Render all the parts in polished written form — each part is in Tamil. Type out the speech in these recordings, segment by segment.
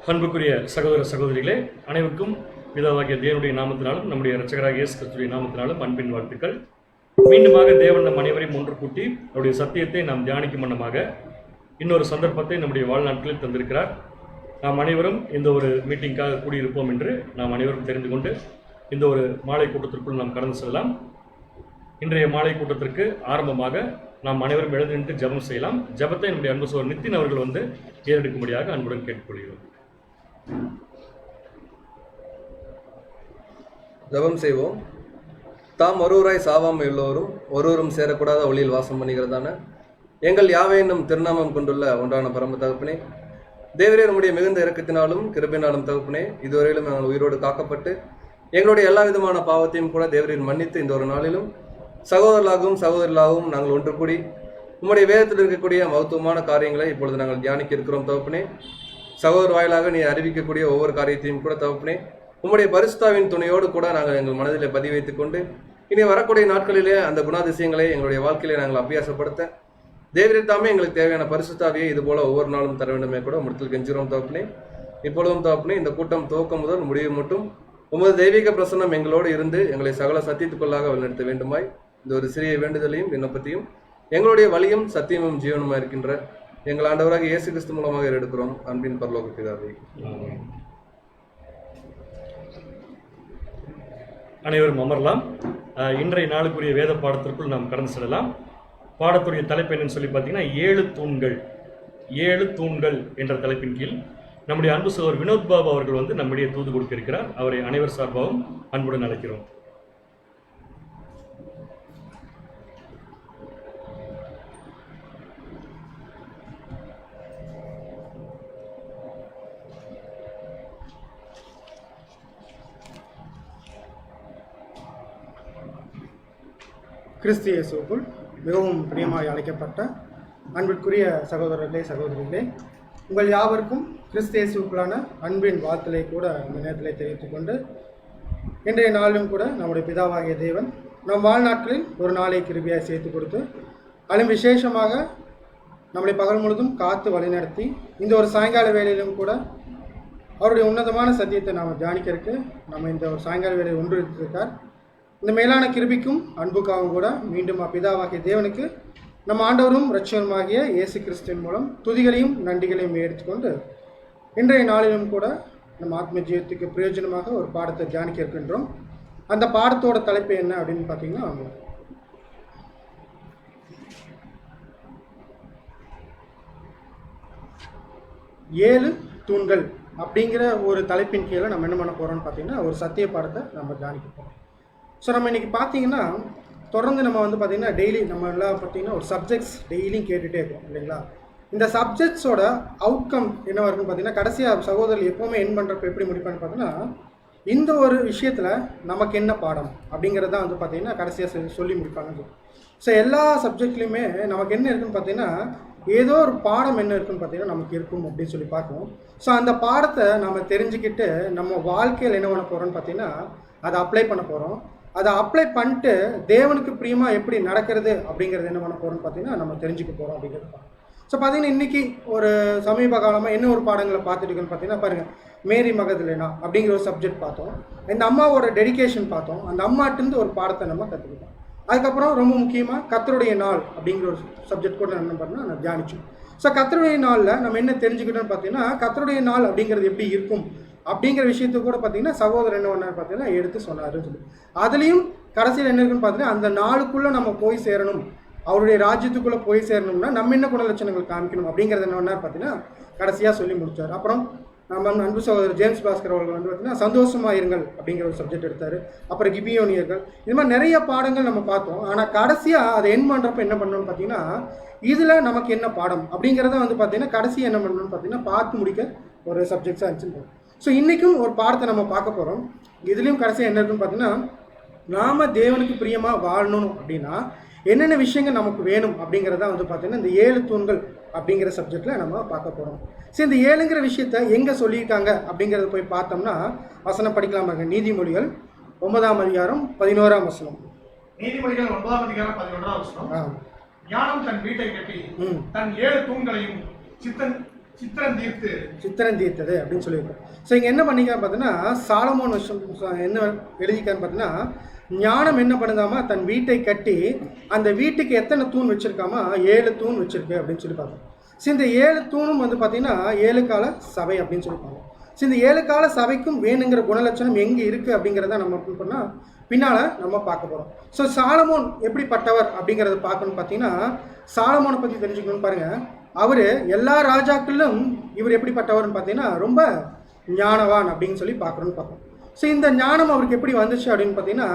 அன்புக்குரிய சகோதர சகோதரிகளே, அனைவருக்கும் பிதாவாகிய தேவனுடைய நாமத்தினாலும் நம்முடைய இரட்சகராகிய இயேசு கிறிஸ்துவின் நாமத்தினாலும் அன்பின் வாழ்த்துக்கள். மீண்டுமாக தேவன் நம் அனைவரையும் ஒன்று கூட்டி அவருடைய சத்தியத்தை நாம் தியானிக்கும் வண்ணமாக இன்னொரு சந்தர்ப்பத்தை நம்முடைய வாழ்நாட்களில் தந்திருக்கிறார். நாம் அனைவரும் இந்த ஒரு மீட்டிங்காக கூடியிருப்போம் என்று நாம் அனைவரும் தெரிந்து கொண்டு இந்த ஒரு மாலை கூட்டத்திற்குள் நாம் கடந்து செல்லலாம். இன்றைய மாலை கூட்டத்திற்கு ஆரம்பமாக நாம் அனைவரும் எழுந்து நின்று ஜெபம் செய்யலாம். ஜெபத்தை நம்முடைய அன்பு சகோதரர் நித்தின் அவர்கள் ஏறெடுக்கும்படியாக அன்புடன் கேட்டுக்கொள்கிறோம். ஜெபம் செய்வோம். தாம் ஒருவராய் சாவாமல் எல்லோரும் ஒருவரும் சேரக்கூடாத ஒளியில் வாசம் பண்ணுகிறதான எங்கள் யாவை என்னும் திருநாமம் கொண்டுள்ள ஒன்றான பரம தகப்பனே, தேவரே நம்முடைய மிகுந்த இரக்கத்தினாலும் கிருபையினாலும் தகப்பனே, இதுவரையிலும் நாங்கள் உயிரோடு காக்கப்பட்டு எங்களுடைய எல்லா விதமான பாவத்தையும் கூட தேவரின் மன்னித்து இந்த ஒரு நாளிலும் சகோதரர்களாகவும் நாங்கள் ஒன்று கூடி உம்முடைய வேதத்தில் இருக்கக்கூடிய மகத்துவமான காரியங்களை இப்பொழுது நாங்கள் தியானிக்க இருக்கிறோம் தகப்பனே. சகோதர வாயிலாக நீ அறிவிக்கக்கூடிய ஒவ்வொரு காரியத்தையும் கூட தகப்பனே, உம்முடைய பரிசுத்தாவின் துணையோடு கூட நாங்கள் எங்கள் மனதில் பதிவு வைத்துக் கொண்டு இனி வரக்கூடிய நாட்களிலே அந்த குணாதிசயங்களை எங்களுடைய வாழ்க்கையிலே நாங்கள் அபியாசப்படுத்த தேவரே தாமே எங்களுக்கு தேவையான பரிசுத்தாவியை இது போல ஒவ்வொரு நாளும் தர வேண்டுமே கூட முடித்தில் கெஞ்சுகிறோம் தகப்பனே. இப்பொழுதும் தகப்பனே, இந்த கூட்டம் துவக்கம் முதல் முடிவு மட்டும் உமது தெய்வீக பிரசன்னம் எங்களோடு இருந்து எங்களை சகல சத்தியத்துக்குள்ளாக வழிநடத்த வேண்டுமாய் இந்த ஒரு சிறிய வேண்டுதலையும் விண்ணப்பத்தையும் எங்களுடைய வழியும் சத்தியமும் ஜீவனுமா இருக்கின்ற எங்கள் ஆண்டவராக இயேசு கிறிஸ்து மூலமாக எடுக்கிறோம். அன்பின் பரலோக பிதாவே. அனைவரும் அமரலாம். இன்றைய நாளுக்குரிய வேத பாடத்திற்குள் நாம் கடந்து செல்லலாம். பாடத்துடைய தலைப்பு என்னன்னு சொல்லி பார்த்தீங்கன்னா 7 தூண்கள் என்ற தலைப்பின் கீழ் நம்முடைய அன்பு சகோதரர் வினோத் பாபு அவர்கள் நம்முடைய தூது கொடுக்க இருக்கிறார். அவரை அனைவர் சார்பாகவும் அன்புடன் அழைக்கிறோம். கிறிஸ்து இயேசுவுக்குள் மிகவும் பிரியமாய் அழைக்கப்பட்ட அன்பிற்குரிய சகோதரர்களே சகோதரிகளே, உங்கள் யாவருக்கும் கிறிஸ்து இயேசுவுக்குள்ளான அன்பின் வாழ்த்தலை கூட இந்த நேரத்தில் தெரிவித்துக் கொண்டு, இன்றைய நாளிலும் கூட நம்முடைய பிதாவாகிய தேவன் நம் வாழ்நாட்களில் ஒரு நாளை கிருபையாய் சேர்த்து கொடுத்து அதிலும் விசேஷமாக நம்முடைய பகல் முழுதும் காத்து வழிநடத்தி இந்த ஒரு சாயங்கால வேளையிலும் கூட அவருடைய உன்னதமான சத்தியத்தை நாம் தியானிக்கிறதுக்கு நம்ம இந்த ஒரு சாயங்கால வேலையை ஒன்றிருக்கார். இந்த மேலான கிருபிக்கும் அன்புக்காகவும் கூட மீண்டும் பிதாவாகிய தேவனுக்கு நம் ஆண்டவரும் இரட்சகருமாகிய இயேசு கிறிஸ்துவின் மூலம் துதிகளையும் நன்றிகளையும் எடுத்துக்கொண்டு இன்றைய நாளிலும் கூட நம்ம ஆத்ம ஜீவத்துக்கு பிரயோஜனமாக ஒரு பாடத்தை தியானிக்க இருக்கின்றோம். அந்த பாடத்தோட தலைப்பு என்ன அப்படின்னு பார்த்தீங்கன்னா 7 தூண்கள் அப்படிங்கிற ஒரு தலைப்பின் கீழே நம்ம என்ன பண்ண போகிறோம்னு பார்த்தீங்கன்னா ஒரு சத்திய பாடத்தை நம்ம தியானிக்க போகிறோம். ஸோ நம்ம இன்றைக்கி பார்த்தீங்கன்னா தொடர்ந்து நம்ம பார்த்தீங்கன்னா டெய்லி நம்ம எல்லாம் பார்த்தீங்கன்னா ஒரு சப்ஜெக்ட்ஸ் டெய்லியும் கேட்டுகிட்டே இருக்கோம் இல்லைங்களா. இந்த சப்ஜெக்ட்ஸோட அவுட்கம் என்னவா இருக்குன்னு பார்த்தீங்கன்னா கடைசியாக சகோதரர் எப்போவுமே என் பண்ணுறப்ப எப்படி முடிப்பான்னு பார்த்தீங்கன்னா இந்த ஒரு விஷயத்தில் நமக்கு என்ன பாடம் அப்படிங்கிறத பார்த்தீங்கன்னா கடைசியாக சொல்லி முடிப்பாங்க. ஸோ எல்லா சப்ஜெக்ட்லேயுமே நமக்கு என்ன இருக்குன்னு பார்த்தீங்கன்னா ஏதோ ஒரு பாடம் என்ன இருக்குன்னு பார்த்தீங்கன்னா நமக்கு இருக்கும் அப்படின்னு சொல்லி பார்க்கணும். ஸோ அந்த பாடத்தை நம்ம தெரிஞ்சுக்கிட்டு நம்ம வாழ்க்கையில் என்ன பண்ண போகிறோம்னு பார்த்தீங்கன்னா அதை அப்ளை பண்ண போகிறோம். அதை அப்ளை பண்ணிட்டு தேவனுக்கு பிரியமாக எப்படி நடக்கிறது அப்படிங்கிறது என்ன பண்ண போகிறோம்னு பார்த்தீங்கன்னா நம்ம தெரிஞ்சுக்க போகிறோம் அப்படிங்கிறது. ஸோ பார்த்தீங்கன்னா இன்றைக்கி ஒரு சமீப காலமாக என்ன ஒரு பாடங்களை பார்த்துட்டு இருக்குன்னு பார்த்தீங்கன்னா பாருங்கள், மேரி மகதலேனா அப்படிங்கிற ஒரு சப்ஜெக்ட் பார்த்தோம். இந்த அம்மாவோட டெடிகேஷன் பார்த்தோம். அந்த அம்மாட்டிருந்து ஒரு பாடத்தை நம்ம கற்றுக்கிட்டோம். அதுக்கப்புறம் ரொம்ப முக்கியமாக கர்த்தருடைய நாள் அப்படிங்கிற ஒரு சப்ஜெக்ட் கூட என்ன பண்ணால் நான் தியானிச்சோம். ஸோ கர்த்தருடைய நாளில் நம்ம என்ன தெரிஞ்சுக்கிட்டோம்னு பார்த்தீங்கன்னா கர்த்தருடைய நாள் அப்படிங்கிறது எப்படி இருக்கும் அப்படிங்கிற விஷயத்துக்கு கூட பார்த்தீங்கன்னா சகோதரர் என்ன பண்ணார் பார்த்தீங்கன்னா எடுத்து சொன்னாருன்னு சொல்லி அதுலேயும் கடைசியில் என்ன இருக்குன்னு பார்த்தீங்கன்னா அந்த நாளுக்குள்ளே நம்ம போய் சேரணும், அவருடைய ராஜ்யத்துக்குள்ளே போய் சேரணும்னா நம்ம என்ன குணலட்சணங்கள் காமிக்கணும் அப்படிங்கிறது என்ன பண்ணார் பார்த்தீங்கன்னா கடைசியாக சொல்லி முடித்தார். அப்புறம் நம்ம அன்பு சகோதரர் ஜேம்ஸ் பாஸ்கர் அவர்கள் பார்த்தீங்கன்னா சந்தோஷமாக இருங்கள் அப்படிங்கிற ஒரு சப்ஜெக்ட் எடுத்தார். அப்புறம் கிபியோனியர்கள், இது மாதிரி நிறைய பாடங்கள் நம்ம பார்த்தோம். ஆனால் கடைசியாக அதை என் பண்ணுறப்ப என்ன பண்ணணும்னு பார்த்தீங்கன்னா இதில் நமக்கு என்ன பாடம் அப்படிங்கிறத பார்த்தீங்கன்னா கடைசியாக என்ன பண்ணணும்னு பார்த்தீங்கன்னா பார்த்து முடிக்க ஒரு சப்ஜெக்ட்ஸாக இருந்துச்சு. ஸோ இன்றைக்கும் ஒரு பாடத்தை நம்ம பார்க்க போகிறோம். இதுலேயும் கடைசியாக என்ன இருக்குன்னு பார்த்தீங்கன்னா நாம் தேவனுக்கு பிரியமாக வாழணும் அப்படின்னா என்னென்ன விஷயங்கள் நமக்கு வேணும் அப்படிங்கிறத பார்த்தீங்கன்னா இந்த 7 தூண்கள் அப்படிங்கிற சப்ஜெக்டில் நம்ம பார்க்க போகிறோம். சரி, இந்த 7ங்கிற விஷயத்த எங்கே சொல்லியிருக்காங்க அப்படிங்கிறத போய் பார்த்தோம்னா வசனம் படிக்கலாம் பாருங்க. நீதிமொழிகள் 9ஆம் அதிகாரம் 11ஆம் வசனம். நீதிமொழிகள் 9ஆம் அதிகாரம் 11ஆம் வசனம். ஞானம் தன் வீட்டை கட்டி தன் 7 தூண்களையும் சித்திரம் தீர்த்தது அப்படின்னு சொல்லியிருக்கோம். ஸோ இங்கே என்ன பண்ணிக்கான்னு பார்த்தீங்கன்னா சாலமோன் விஷயம் என்ன எழுதிக்கான்னு பார்த்தீங்கன்னா ஞானம் என்ன பண்ணுதாமா தன் வீட்டை கட்டி அந்த வீட்டுக்கு எத்தனை தூண் வச்சிருக்காமா 7 தூண் வச்சிருக்கு அப்படின்னு சொல்லி பார்த்தோம். ஸோ இந்த 7 தூணும் வந்து பார்த்தீங்கன்னா 7 கால சபை அப்படின்னு சொல்லிப்பாங்க. ஸோ இந்த 7 கால சபைக்கும் வேணுங்கிற குணலட்சணம் எங்கே இருக்குது அப்படிங்கிறத நம்ம பண்ணால் பின்னால் நம்ம பார்க்க போகிறோம். ஸோ சாலமோன் எப்படிப்பட்டவர் அப்படிங்கிறத பார்க்கணும்னு பார்த்தீங்கன்னா சாலமோனை பற்றி தெரிஞ்சுக்கணும்னு பாருங்கள். அவர் எல்லா ராஜாக்களிலும் இவர் எப்படிப்பட்டவர்னு பார்த்தீங்கன்னா ரொம்ப ஞானவான் அப்படின்னு சொல்லி பார்க்கணும்னு பார்க்கணும். ஸோ இந்த ஞானம் அவருக்கு எப்படி வந்துச்சு அப்படின்னு பார்த்தீங்கன்னா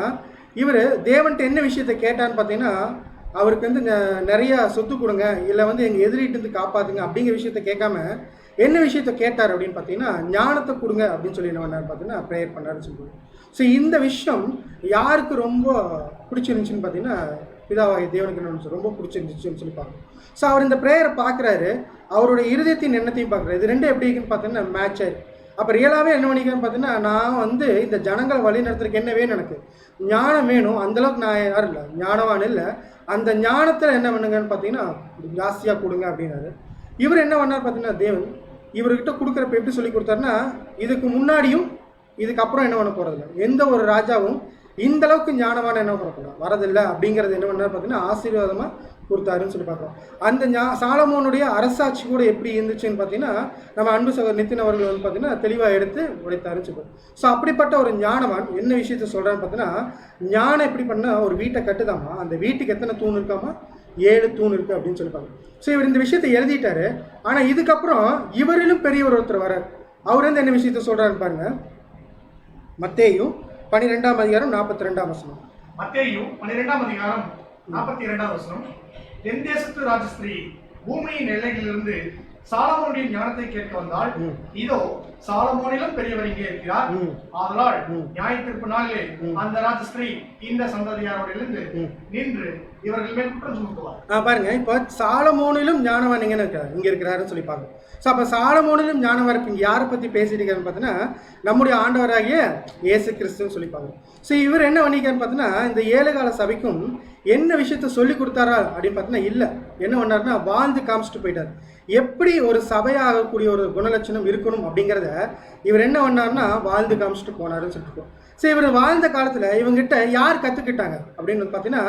இவர் தேவன்ட்டு என்ன விஷயத்தை கேட்டான்னு பார்த்தீங்கன்னா அவருக்கு வந்து நிறைய சொத்து கொடுங்க, இல்லை வந்து எங்கள் எதிரிட்டு காப்பாற்றுங்க அப்படிங்கிற விஷயத்த கேட்காம என்ன விஷயத்த கேட்டார் அப்படின்னு பார்த்தீங்கன்னா ஞானத்தை கொடுங்க அப்படின்னு சொல்லி என்ன பண்ணார் பார்த்தீங்கன்னா ப்ரேயர் பண்ணாருன்னு சொல்லுவாங்க. ஸோ இந்த விஷயம் யாருக்கு ரொம்ப பிடிச்சிருந்துச்சின்னு பார்த்தீங்கன்னா பிதாவாகிய தேவனுக்கு என்ன ரொம்ப பிடிச்சிருந்துச்சுன்னு சொல்லி பார்க்கணும். ஸோ அவர் இந்த ப்ரேயரை பார்க்குறாரு, அவருடைய இருதயத்தின் எண்ணத்தையும் பார்க்குறாரு. இது ரெண்டும் எப்படி இருக்குன்னு பார்த்தீங்கன்னா மேட்ச் ஆயிரு. அப்போ ரியலாகவே என்ன பண்ணிக்கிறேன்னு பார்த்தீங்கன்னா நான் வந்து இந்த ஜனங்களை வழி நடத்துறதுக்கு என்ன வேணும், எனக்கு ஞானம் வேணும். அந்தளவுக்கு நான் யாரும் இல்லை, ஞானவான் இல்லை. அந்த ஞானத்தில் என்ன பண்ணுங்கன்னு பார்த்தீங்கன்னா ஜாஸ்தியாக கொடுங்க அப்படின்னாரு. இவர் என்ன பண்ணார் பார்த்தீங்கன்னா தேவன் இவர்கிட்ட கொடுக்குறப்ப எப்படி சொல்லி கொடுத்தாருன்னா இதுக்கு முன்னாடியும் இதுக்கப்புறம் என்ன பண்ண போகிறதில்ல, எந்த ஒரு ராஜாவும் இந்த அளவுக்கு ஞானமான என்ன பண்ணக்கூடாது வரதில்லை அப்படிங்கிறது என்ன பண்ணார் பார்த்தீங்கன்னா ஆசீர்வாதமாக கொடுத்தாருன்னு சொல்லி பார்க்குறோம். அந்த சாலமோனுடைய அரசாட்சி கூட எப்படி இருந்துச்சுன்னு பார்த்தீங்கன்னா நம்ம அன்பு சகோதரர் நித்தின் அவர்கள் வந்து பார்த்தீங்கன்னா தெளிவாக எடுத்து உடைத்தாருன்னு சொல்லுவோம். ஸோ அப்படிப்பட்ட ஒரு ஞானவான் என்ன விஷயத்த சொல்கிறான்னு பார்த்தீங்கன்னா ஞானம் எப்படி பண்ணால் ஒரு வீட்டை கட்டுதாமா அந்த வீட்டுக்கு எத்தனை தூண் இருக்காமா 7 தூண் இருக்குது அப்படின்னு சொல்லிப்பாங்க. ஸோ இவர் இந்த விஷயத்தை எழுதிட்டாரு. ஆனால் இதுக்கப்புறம் இவரிலும் பெரியவர் ஒருத்தர் வரார். அவர் வந்து என்ன விஷயத்த சொல்கிறாருன்னு பாருங்க. மத்தேயு 12ஆம் அதிகாரம் 42ஆம் வசனம். மத்தேயு 12ஆம் அதிகாரம் 42ஆம் வசனம். தென் தேசத்து ராஜஸ்திரீ பூமியின் எல்லைகளிலிருந்து சாலமோனுடைய ஞானத்தை கேட்க வந்தால் இதோ சாலமோனிலும் பெரியவர் இங்கே இருக்கிறார். ஆதலால் நியாய தீர்ப்பு நாளிலே அந்த ராஜஸ்திரீ இந்த சந்ததியாரோடிலிருந்து நின்று இவர்கள் மேல் குற்றம் சுமத்துவார். பாருங்க, இப்போ சாலமோனிலும் ஞானவான் இங்க இருக்கிறாருன்னு சொல்லி பார்க்கணும். ஸோ அப்போ சாலமோனிலும் ஞானவான் இருக்கு யாரை பற்றி பேசிட்டு இருக்காருன்னு பார்த்தீங்கன்னா நம்முடைய ஆண்டவராகிய இயேசு கிறிஸ்துன்னு சொல்லிப்பாங்க. ஸோ இவர் என்ன பண்ணிக்காருன்னு பார்த்தீங்கன்னா இந்த 7 கால சபைக்கும் என்ன விஷயத்த சொல்லி கொடுத்தாரா அப்படின்னு பார்த்தீங்கன்னா இல்லை, என்ன பண்ணாருன்னா வாழ்ந்து காமிச்சிட்டு போயிட்டார். எப்படி ஒரு சபையாகக்கூடிய ஒரு குணலட்சணம் இருக்கணும் அப்படிங்கிறத இவர் என்ன பண்ணார்னா வாழ்ந்து காமிச்சிட்டு போனாருன்னு சொல்லிட்டு. ஸோ இவர் வாழ்ந்த காலத்தில் இவங்ககிட்ட யார் கற்றுக்கிட்டாங்க அப்படின்னு பார்த்தீங்கன்னா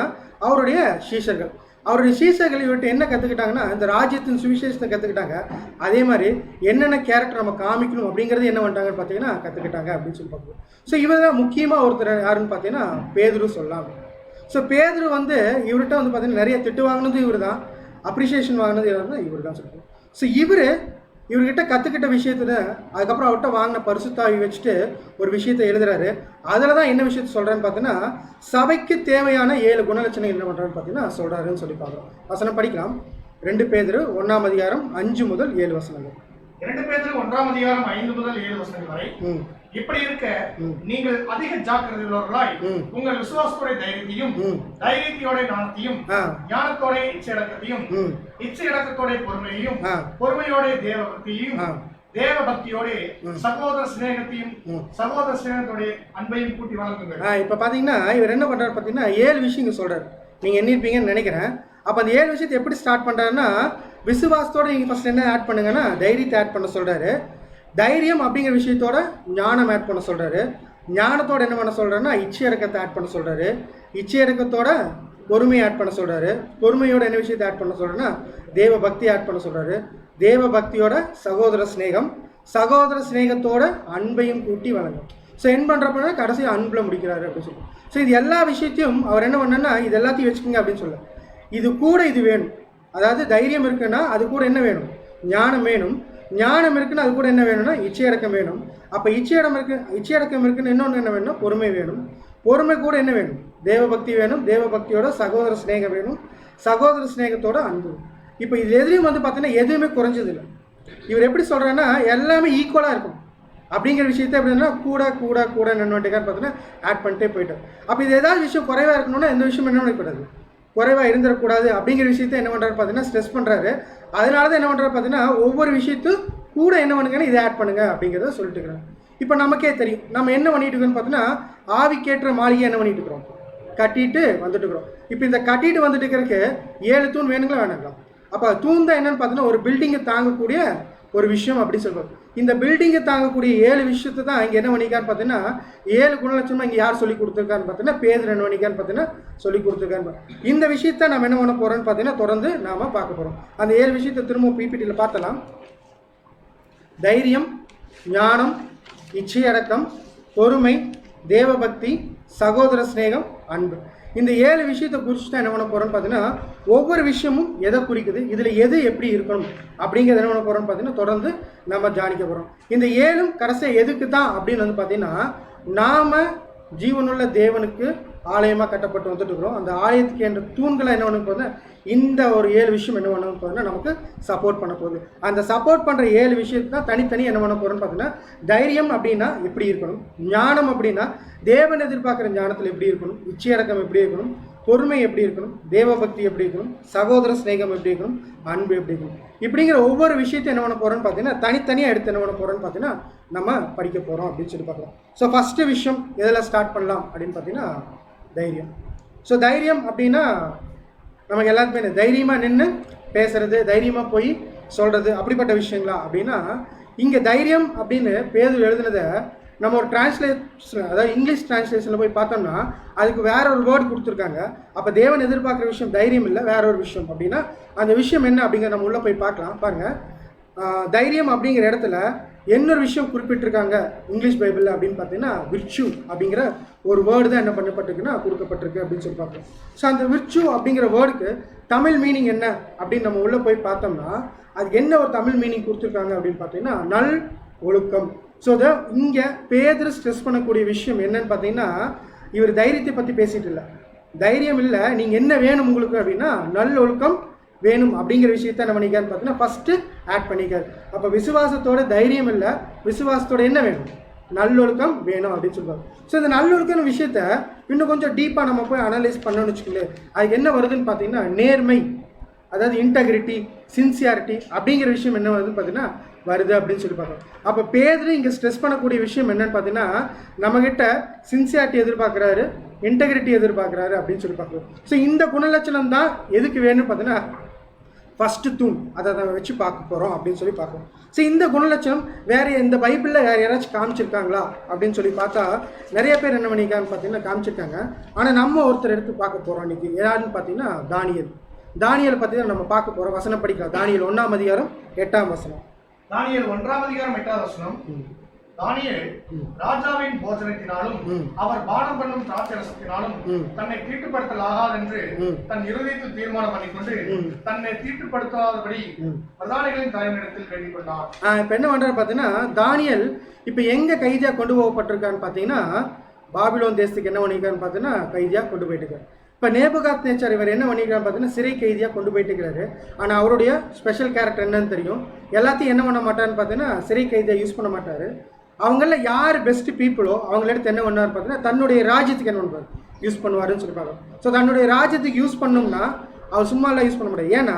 அவருடைய சீஷர்கள். அவருடைய சீஷர்கள் இவர்கிட்ட என்ன கற்றுக்கிட்டாங்கன்னா இந்த ராஜ்யத்தின் சுவிசேஷத்தை கற்றுக்கிட்டாங்க. அதே மாதிரி என்னென்ன கேரக்டர் நம்ம காமிக்கணும் அப்படிங்கிறது என்ன பண்ணிட்டாங்கன்னு பார்த்தீங்கன்னா கற்றுக்கிட்டாங்க அப்படின்னு சொல்லி பார்ப்போம். ஸோ இவர் தான் முக்கியமாக ஒருத்தர் யாருன்னு பார்த்தீங்கன்னா பேதுரு சொல்லலாம். ஸோ பேதுரு வந்து இவர்கிட்ட வந்து பார்த்தீங்கன்னா நிறைய திட்டு வாங்கினது இவர் தான், அப்ரிஷியேஷன் வாங்கினது இவர் தான் சொல்லுவோம். ஸோ இவர்கிட்ட கற்றுக்கிட்ட விஷயத்துல அதுக்கப்புறம் அவர்கிட்ட வாங்கின பரிசுத்தாவி வச்சுட்டு ஒரு விஷயத்தை எழுதுறாரு. அதில் தான் என்ன விஷயத்த சொல்கிறேன்னு பார்த்தீங்கன்னா சபைக்கு தேவையான 7 குணலட்சணம் என்ன பண்ணுறான்னு பார்த்தீங்கன்னா சொல்கிறாருன்னு சொல்லி பார்க்குறோம். வசனம் படிக்கலாம். 2 பேதுரு 1ஆம் அதிகாரம் 5 முதல் 7 வசனங்கள். 2 பேதுரு 1ஆம் அதிகாரம் 5 முதல் 7 வசனங்கள் வரை. இப்படி இருக்க நீங்கள் அதிக ஜாக்கிரதை உள்ளவர்களாய் உங்கள் விசுவாசத்தோட தைரியத்தையும் தைரியத்தோட ஞானத்தையும் ஞானத்தோட இச்சையடக்கத்தையும் இச்சையடக்கத்தோட பொறுமையையும் பொறுமையோட தேவபக்தியையும் தேவபக்தியோட சகோதர சிநேகத்தையும் சகோதர சிநேகத்தோட அன்பையும் கூட்டி வளர்க்குங்க. இப்ப பாத்தீங்கன்னா இவர் என்ன பண்றாரு பாத்தீங்கன்னா 7 விஷயங்கள் சொல்றாரு. நீங்க எண்ணிருப்பீங்கன்னு நினைக்கிறேன். அப்ப அந்த 7 விஷயத்தை எப்படி ஸ்டார்ட் பண்றாருன்னா விசுவாசத்தோட நீங்க ஃபர்ஸ்ட் என்ன ஆட் பண்ணுங்கன்னா தைரியத்தை ஆட் பண்ண சொல்றாரு. தைரியம் அப்படிங்கிற விஷயத்தோட ஞானம் ஆட் பண்ண சொல்றாரு. ஞானத்தோட என்ன பண்ண சொல்றாருன்னா இச்சையடக்கத்தை ஆட் பண்ண சொல்றாரு. இச்சையடக்கத்தோட பொறுமையை ஆட் பண்ண சொல்றாரு. பொறுமையோட என்ன விஷயத்தை ஆட் பண்ண சொல்றேன்னா தேவ பக்தி ஆட் பண்ண சொல்றாரு. தேவ பக்தியோட சகோதர சிநேகம், சகோதர சிநேகத்தோட அன்பையும் கூட்டி வழங்கும். ஸோ என்ன பண்றப்ப கடைசி அன்புல முடிக்கிறாரு அப்படின்னு சொல்லுவோம். ஸோ இது எல்லா விஷயத்தையும் அவர் என்ன பண்ணா இது எல்லாத்தையும் வச்சுக்கோங்க அப்படின்னு சொல்ல இது கூட இது வேணும். அதாவது தைரியம் இருக்குன்னா அது கூட என்ன வேணும், ஞானம் வேணும். ஞானம் இருக்குன்னு அது கூட என்ன வேணும்னா இச்சையடக்கம் வேணும். அப்போ இச்சையடக்கம் இருக்குன்னு இன்னொன்று என்ன வேணும்னா பொறுமை வேணும். பொறுமை கூட என்ன வேணும், தேவபக்தி வேணும். தேவபக்தியோட சகோதர சிநேகம் வேணும். சகோதர சிநேகத்தோட அன்பு. இப்போ இது எதுலையும் வந்து பார்த்தீங்கன்னா எதுவுமே குறைஞ்சது இல்லை. இவர் எப்படி சொல்கிறாருன்னா எல்லாமே ஈக்குவலாக இருக்கும் அப்படிங்கிற விஷயத்த எப்படின்னா கூட கூட கூட நன்வெட்டுக்கார் பார்த்தீங்கன்னா ஆட் பண்ணிட்டே போயிட்டோம். அப்போ இது ஏதாவது விஷயம் குறைவாக இருக்கணும்னா எந்த விஷயம் என்ன பண்ணக்கூடாது, குறைவாக இருந்துடக்கூடாது அப்படிங்கிற விஷயத்த என்ன பண்ணுறாரு பார்த்தீங்கன்னா ஸ்ட்ரெஸ் பண்ணுறாரு. அதனால தான் என்ன பண்ணுறாரு பார்த்தீங்கன்னா ஒவ்வொரு விஷயத்தும் கூட என்ன பண்ணுங்கன்னா இதை ஆட் பண்ணுங்க அப்படிங்கிறத சொல்லிட்டு இருக்கிறாங்க. இப்போ நமக்கே தெரியும் நம்ம என்ன பண்ணிட்டு இருக்கோம்னு பார்த்தீங்கன்னா ஆவிக்கேற்ற மாளிகை என்ன பண்ணிட்டு இருக்கிறோம், கட்டிட்டு வந்துட்டு இருக்கிறோம். இப்போ இந்த கட்டிட்டு வந்துட்டு இருக்கிறதுக்கு 7 தூண் வேணுங்களா வேணாங்களா? அப்போ தூண் தான் என்னன்னு பார்த்தீங்கன்னா ஒரு பில்டிங்கை தாங்கக்கூடிய ஒரு விஷயம் அப்படி சொல்லுவார். இந்த பில்டிங்கை தாங்கக்கூடிய 7 விஷயத்தை தான் இங்கே என்ன பண்ணிக்கான்னு பார்த்தீங்கன்னா 7 குணலட்சணமாக இங்கே யார் சொல்லி கொடுத்துருக்கான்னு பார்த்தீங்கன்னா பேதுரு என்ன பண்ணிக்கான்னு பார்த்தீங்கன்னா சொல்லி கொடுத்துருக்கான்னு. இந்த விஷயத்த நம்ம என்ன பண்ண போகிறோம்னு பார்த்தீங்கன்னா தொடர்ந்து நாம் பார்க்க போகிறோம். அந்த 7 விஷயத்தை திரும்ப பிபிடியில் பார்த்தலாம். தைரியம், ஞானம், இச்சையடக்கம், பொறுமை, தேவபக்தி, சகோதர சிநேகம், அன்பு. இந்த 7 விஷயத்தை குறித்து தான் என்ன பண்ண போகிறோம்னு பார்த்தீங்கன்னா ஒவ்வொரு விஷயமும் எதை குறிக்குது, இதில் எது எப்படி இருக்கணும் அப்படிங்கிறத என்ன பண்ண போகிறோம்னு பார்த்தீங்கன்னா தொடர்ந்து நம்ம தியானிக்க போகிறோம். இந்த 7ம் கடைசியாக எதுக்கு தான் அப்படின்னு வந்து பார்த்தீங்கன்னா நாம் ஜீவனுள்ள தேவனுக்கு ஆலயமாக கட்டப்பட்டு வந்துட்டு இருக்கிறோம். அந்த ஆலயத்துக்கு என்ற தூண்களை என்ன பண்ண போகுது, இந்த ஒரு 7 விஷயம் என்ன பண்ண போகுதுன்னா நமக்கு சப்போர்ட் பண்ண போகுது. அந்த சப்போர்ட் பண்ணுற 7 விஷயத்தை தான் தனித்தனி என்ன பண்ண போகிறோம்னு பார்த்தீங்கன்னா தைரியம் அப்படின்னா எப்படி இருக்கணும், ஞானம் அப்படின்னா தேவன் எதிர்பார்க்குற ஞானத்தில் எப்படி இருக்கணும், இச்சையடக்கம் எப்படி இருக்கணும், பொறுமை எப்படி இருக்கணும், தேவபக்தி எப்படி இருக்கணும், சகோதர சிநேகம் எப்படி இருக்கணும், அன்பு எப்படி இருக்கணும், இப்படிங்கிற ஒவ்வொரு விஷயத்தையும் என்ன பண்ண போகிறோன்னு பார்த்தீங்கன்னா தனித்தனியாக எடுத்து என்ன பண்ண போகிறோன்னு பார்த்தீங்கன்னா நம்ம படிக்க போகிறோம் அப்படின்னு சொல்லி பார்க்கலாம். ஸோ ஃபஸ்ட்டு விஷயம் எதில் ஸ்டார்ட் பண்ணலாம் அப்படின்னு பார்த்தீங்கன்னா தைரியம். ஸோ தைரியம் அப்படின்னா நமக்கு எல்லாத்துக்குமே தைரியமாக நின்று பேசுறது, தைரியமாக போய் சொல்கிறது, அப்படிப்பட்ட விஷயங்களா அப்படின்னா இங்கே தைரியம் அப்படின்னு பேதுரு எழுதுனதை நம்ம ஒரு டிரான்ஸ்லேஷன், அதாவது இங்கிலீஷ் டிரான்ஸ்லேஷனில் போய் பார்த்தோம்னா அதுக்கு வேற ஒரு வேர்டு கொடுத்துருக்காங்க. அப்போ தேவன் எதிர்பார்க்குற விஷயம் தைரியம் இல்லை, வேற ஒரு விஷயம். அப்படின்னா அந்த விஷயம் என்ன அப்படிங்கிற நம்ம உள்ளே போய் பார்க்கலாம். பாருங்கள், தைரியம் அப்படிங்கிற இடத்துல இன்னொரு விஷயம் குறிப்பிட்டிருக்காங்க இங்கிலீஷ் பைபிளில் அப்படின்னு பார்த்தீங்கன்னா விர்ச்சு அப்படிங்கிற ஒரு வேர்டு தான் என்ன பண்ணப்பட்டிருக்குன்னா கொடுக்கப்பட்டிருக்கு அப்படின்னு சொல்லி பார்க்கலாம். ஸோ அந்த விர்ச்சு அப்படிங்கிற வேர்டுக்கு தமிழ் மீனிங் என்ன அப்படின்னு நம்ம உள்ளே போய் பார்த்தோம்னா அதுக்கு என்ன ஒரு தமிழ் மீனிங் கொடுத்துருக்காங்க அப்படின்னு பார்த்தீங்கன்னா நல் ஒழுக்கம். ஸோ அதை இங்கே பேதுரு ஸ்ட்ரெஸ் பண்ணக்கூடிய விஷயம் என்னன்னு பார்த்தீங்கன்னா இவர் தைரியத்தை பற்றி பேசிட்டு இல்லை, தைரியம் இல்லை, நீங்கள் என்ன வேணும் உங்களுக்கு அப்படின்னா நல் ஒழுக்கம் வேணும் அப்படிங்கிற விஷயத்த என்ன பண்ணிக்கான்னு பார்த்தீங்கன்னா ஃபஸ்ட்டு ஆட் பண்ணிக்காரு. அப்போ விசுவாசத்தோட தைரியம் இல்லை, விசுவாசத்தோட என்ன வேணும், நல்லொழுக்கம் வேணும் அப்படின்னு சொல்லுவாங்க. ஸோ இந்த நல்லொழுக்கம் விஷயத்த இன்னும் கொஞ்சம் டீப்பாக நம்ம போய் அனலைஸ் பண்ணணும்னு வச்சுக்கோங்களேன். அதுக்கு என்ன வருதுன்னு பார்த்தீங்கன்னா நேர்மை, அதாவது இன்டெகிரிட்டி, சின்சியாரிட்டி அப்படிங்கிற விஷயம் என்ன வருதுன்னு பார்த்தீங்கன்னா வருது அப்படின்னு சொல்லி பார்க்கலாம். அப்போ பேதுரு இங்கே ஸ்ட்ரெஸ் பண்ணக்கூடிய விஷயம் என்னன்னு பார்த்தீங்கன்னா நம்மகிட்ட சின்சியாரிட்டி எதிர்பார்க்குறாரு, இன்டெகிரிட்டி எதிர்பார்க்குறாரு அப்படின்னு சொல்லி பார்க்குறோம். ஸோ இந்த குணலட்சணம் தான் எதுக்கு வேணும்னு பார்த்தீங்கன்னா ஃபஸ்ட்டு தூண், அதை வச்சு பார்க்க போகிறோம் அப்படின்னு சொல்லி பார்க்குறோம். ஸோ இந்த குணலட்சணம் வேறு இந்த பைபிளில் வேறு யாராச்சும் காமிச்சிருக்காங்களா அப்படின்னு சொல்லி பார்த்தா நிறைய பேர் என்ன பண்ணியிருக்காங்கன்னு பார்த்தீங்கன்னா காமிச்சிருக்காங்க. ஆனால் நம்ம ஒருத்தர் எடுத்து பார்க்க போகிறோம் இன்றைக்கி. யாருன்னு பார்த்தீங்கன்னா தானியேல். தானியேல் பற்றி தான் நம்ம பார்க்க போகிறோம். வசனம் படிக்கலாம். தானியேல் 1ஆம் அதிகாரம் 8ஆம் வசனம். தானியேல் 1ஆம் அதிகாரம் 8ஆம் வசனம். தானியேல் ராஜாவின் போஜனத்தினாலும் அவர் பானம் பண்ணும் திராட்சரசத்தினாலும் தன்னை தீட்டுப்படுத்தலாகாதென்று தன் இருதயத்தில் தீர்மானம் பண்ணிக்கொண்டு தன்னை தீட்டுப்படுத்தாதபடி பிரதானிகளின் தலைவனிடத்தில் வேண்டிக் கொண்டார். இப்ப என்ன பண்றாரு பார்த்தீங்கன்னா தானியேல் இப்ப எங்க கைதியா கொண்டு போகப்பட்டிருக்கான்னு பார்த்தீங்கன்னா பாபிலோன் தேசத்துக்கு என்ன பண்ணிருக்கான்னு பார்த்தீங்கன்னா கைதியா கொண்டு போயிட்டு இருக்காரு. இப்போ நேபுகாத்நேச்சர் இவர் என்ன பண்ணிக்கிறான்னு பார்த்தீங்கன்னா சிறை கைதியாக கொண்டு போயிட்டு இருக்கிறாரு. ஆனால் அவருடைய ஸ்பெஷல் கேரக்டர் என்னன்னு தெரியும். எல்லாத்தையும் என்ன பண்ண மாட்டாருன்னு பார்த்தீங்கன்னா சிறை கைதியாக யூஸ் பண்ண மாட்டார். அவங்களில் யார் பெஸ்ட் பீப்புளோ அவங்கள எடுத்து என்ன பண்ணார் பார்த்தீங்கன்னா தன்னுடைய ராஜ்யத்துக்கு என்ன பண்ணுவார் யூஸ் பண்ணுவாருன்னு சொல்லி பார்க்கலாம். ஸோ தன்னுடைய ராஜ்யத்துக்கு யூஸ் பண்ணோம்னா அவர் சும்மாலாம் யூஸ் பண்ண முடியாது. ஏன்னா